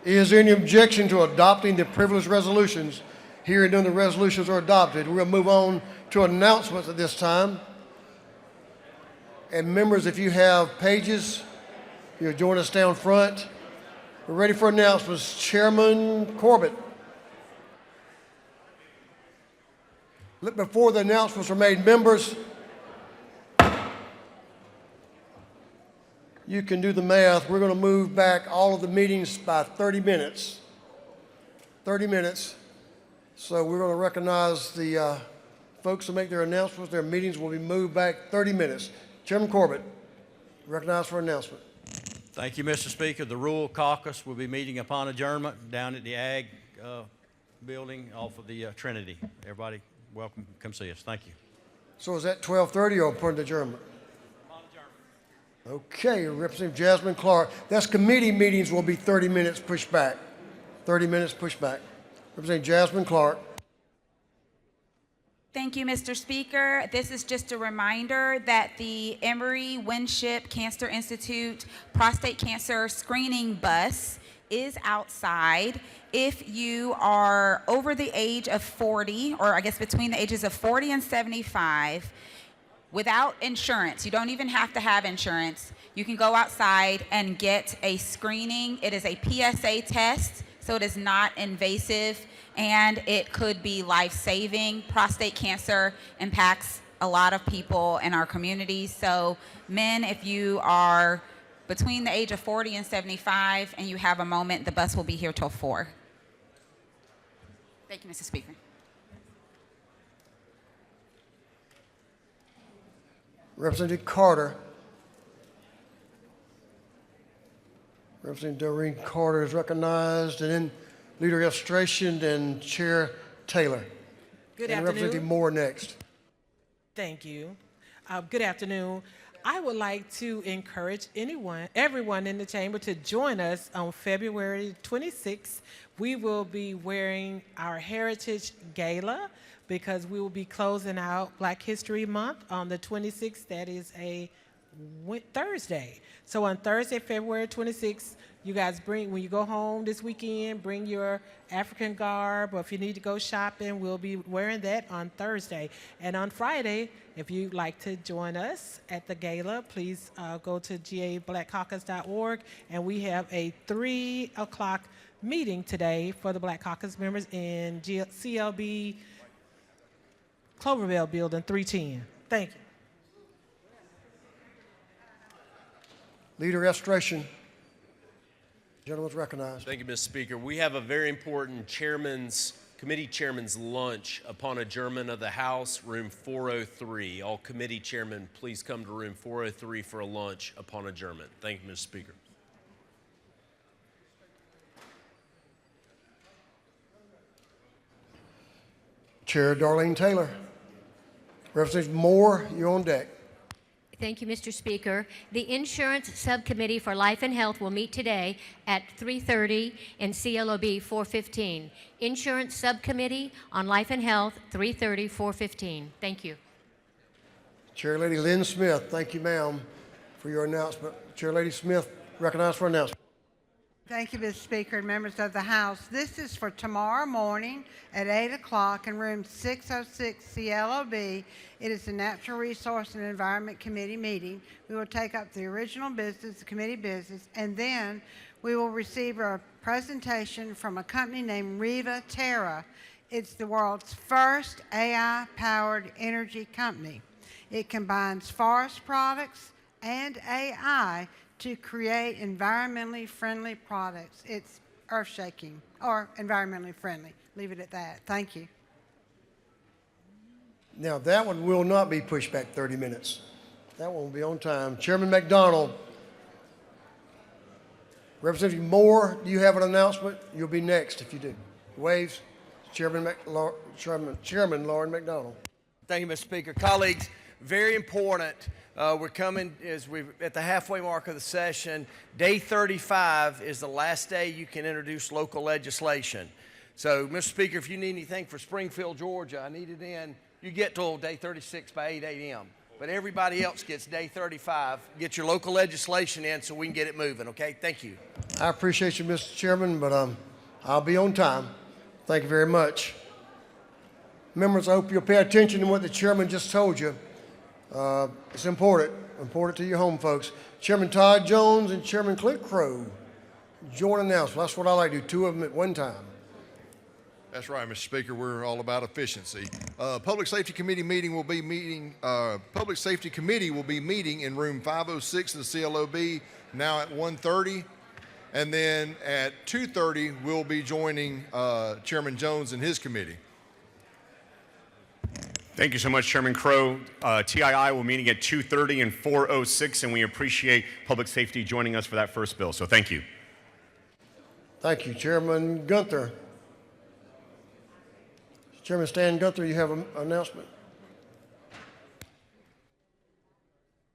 [SPEAKER 1] Is there any objection to adopting the privileged resolutions? Hearing none, the resolutions are adopted. We'll move on to announcements at this time. And members, if you have pages, you'll join us down front. We're ready for announcements. Chairman Corbett. Before the announcements are made, members, you can do the math. We're going to move back all of the meetings by 30 minutes. 30 minutes. So we're going to recognize the folks who make their announcements. Their meetings will be moved back 30 minutes. Chairman Corbett, recognized for announcement.
[SPEAKER 8] Thank you, Mr. Speaker. The Rural Caucus will be meeting upon adjournment down at the Ag building off of the Trinity. Everybody, welcome. Come see us. Thank you.
[SPEAKER 1] So is that 12:30 or upon adjournment? Okay, Representative Jasmine Clark. That's committee meetings will be 30 minutes pushed back. 30 minutes pushed back. Representative Jasmine Clark.
[SPEAKER 7] Thank you, Mr. Speaker. This is just a reminder that the Emory Winship Cancer Institute prostate cancer screening bus is outside. If you are over the age of 40, or I guess between the ages of 40 and 75, without insurance, you don't even have to have insurance, you can go outside and get a screening. It is a PSA test, so it is not invasive, and it could be life-saving. Prostate cancer impacts a lot of people in our community. So men, if you are between the age of 40 and 75 and you have a moment, the bus will be here till 4. Thank you, Mr. Speaker.
[SPEAKER 1] Representative Carter. Representative Doreen Carter is recognized, and then Leader Illustration and Chair Taylor.
[SPEAKER 9] Good
[SPEAKER 1] and
[SPEAKER 9] afternoon.
[SPEAKER 1] Representative Moore next.
[SPEAKER 9] Thank you. Good afternoon. I would like to encourage everyone in the chamber to join us on February 26th. We will be wearing our Heritage Gala because we will be closing out Black History Month on the 26th. That is a Thursday. So on Thursday, February 26th, you guys when you go home this weekend, bring your African garb, or if you need to go shopping, we'll be wearing that on Thursday. And on Friday, if you'd like to join us at the gala, please go to gablackcaucus.org, and we have a 3 o'clock meeting today for the Black Caucus members in CLB Cloverville Building 310. Thank you.
[SPEAKER 1] Leader Illustration. Gentleman's recognized.
[SPEAKER 18] Thank you, Mr. Speaker. We have a very important committee chairman's lunch upon adjournment of the House, room 403. All committee chairmen, please come to room 403 for a lunch upon adjournment. Thank you, Mr. Speaker.
[SPEAKER 1] Chair Darlene Taylor. Representative Moore, you're on deck.
[SPEAKER 24] Thank you, Mr. Speaker. The Insurance Subcommittee for Life and Health will meet today at 3:30 in CLOB 415. Insurance Subcommittee on Life and Health, 3:30, 415. Thank you.
[SPEAKER 1] Chair Lady Lynn Smith, thank you, ma'am, for your announcement. Chair Lady Smith, recognized for announcement.
[SPEAKER 25] Thank you, Mr. Speaker and members of the House. This is for tomorrow morning at 8 o'clock in room 606 CLOB. It is the Natural Resource and Environment Committee meeting. We will take up the original business, the committee business, and then we will receive a presentation from a company named Riva Terra. It's the world's first AI-powered energy company. It combines forest products and AI to create environmentally friendly products. It's earth-shaking, or environmentally friendly. Leave it at that. Thank you.
[SPEAKER 1] Now, that one will not be pushed back 30 minutes. That one will be on time. Chairman McDonald. Representative Moore, do you have an announcement? You'll be next if you do. Waves. Chairman Lauren McDonald.
[SPEAKER 26] Thank you, Mr. Speaker. Colleagues, very important. We're coming at the halfway mark of the session. Day 35 is the last day you can introduce local legislation. So, Mr. Speaker, if you need anything for Springfield, Georgia, I need it in. You get till day 36 by 8 a.m. But everybody else gets day 35. Get your local legislation in so we can get it moving, okay? Thank you.
[SPEAKER 1] I appreciate you, Mr. Chairman, but I'll be on time. Thank you very much. Members, I hope you'll pay attention to what the chairman just told you. It's important to your home folks. Chairman Todd Jones and Chairman Clint Crow, joint announcement. That's what I like to do, two of them at one time.
[SPEAKER 5] That's right, Mr. Speaker. We're all about efficiency. Public Safety Committee will be meeting in room 506 of the CLOB now at 1:30. And then at 2:30, we'll be joining Chairman Jones and his committee.
[SPEAKER 10] Thank you so much, Chairman Crow. TII will be meeting at 2:30 and 4:06, and we appreciate Public Safety joining us for that first bill. So thank you.
[SPEAKER 1] Thank you, Chairman Gunther. Chairman Stan Gunther, you have an announcement.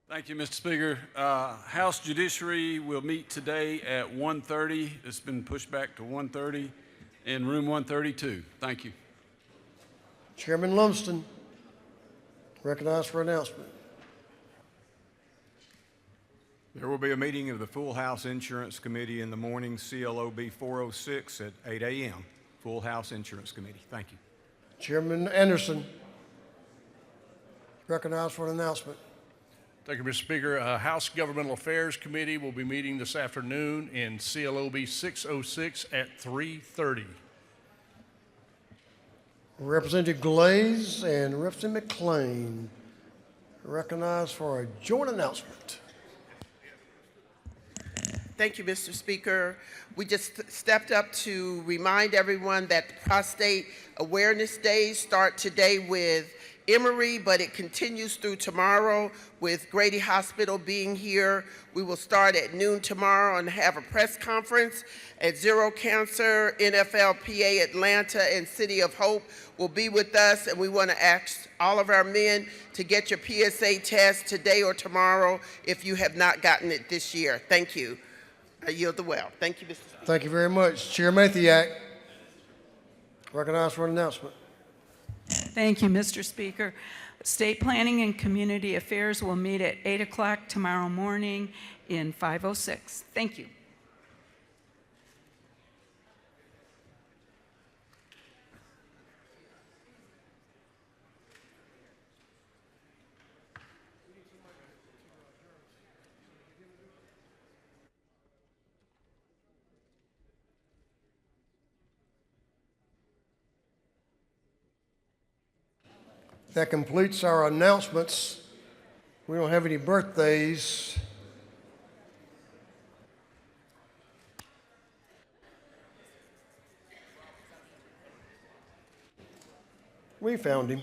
[SPEAKER 11] Thank you, Mr. Speaker. House Judiciary will meet today at 1:30. It's been pushed back to 1:30 in room 132. Thank you.
[SPEAKER 1] Chairman Lumsden, recognized for announcement.
[SPEAKER 12] There will be a meeting of the Full House Insurance Committee in the morning, CLOB 406 at 8 a.m. Full House Insurance Committee. Thank you.
[SPEAKER 1] Chairman Anderson, recognized for an announcement.
[SPEAKER 14] Thank you, Mr. Speaker. House Governmental Affairs Committee will be meeting this afternoon in CLOB 606 at 3:30.
[SPEAKER 1] Representative Glaze and Representative McClain, recognized for a joint announcement.
[SPEAKER 22] Thank you, Mr. Speaker. We just stepped up to remind everyone that Prostate Awareness Days start today with Emory, but it continues through tomorrow with Grady Hospital being here. We will start at noon tomorrow and have a press conference at Zero Cancer. NFLPA Atlanta and City of Hope will be with us, and we want to ask all of our men to get your PSA test today or tomorrow if you have not gotten it this year. Thank you. I yield the well. Thank you, Mr. Speaker.
[SPEAKER 1] Thank you very much. Chair Mathiak, recognized for an announcement.
[SPEAKER 15] Thank you, Mr. Speaker. State Planning and Community Affairs will meet at 8 o'clock tomorrow morning in 506. Thank you.
[SPEAKER 1] That completes our announcements. We don't have any birthdays. We found him.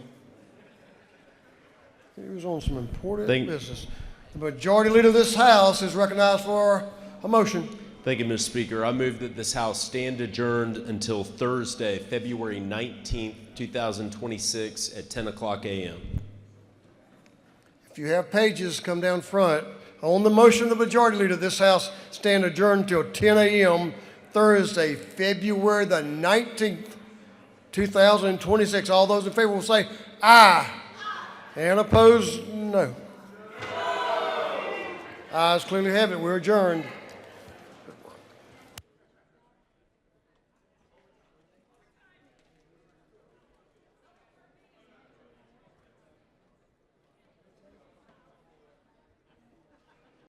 [SPEAKER 1] He was on some important business. The majority leader of this House is recognized for a motion.
[SPEAKER 16] Thank you, Mr. Speaker. I move that this House stand adjourned until Thursday, February 19th, 2026 at 10 o'clock a.m.
[SPEAKER 1] If you have pages, come down front. On the motion of the majority leader, this House stand adjourned until 10 a.m. Thursday, February the 19th, 2026. All those in favor will say aye. And opposed, no. Ayes clearly have it. We're adjourned.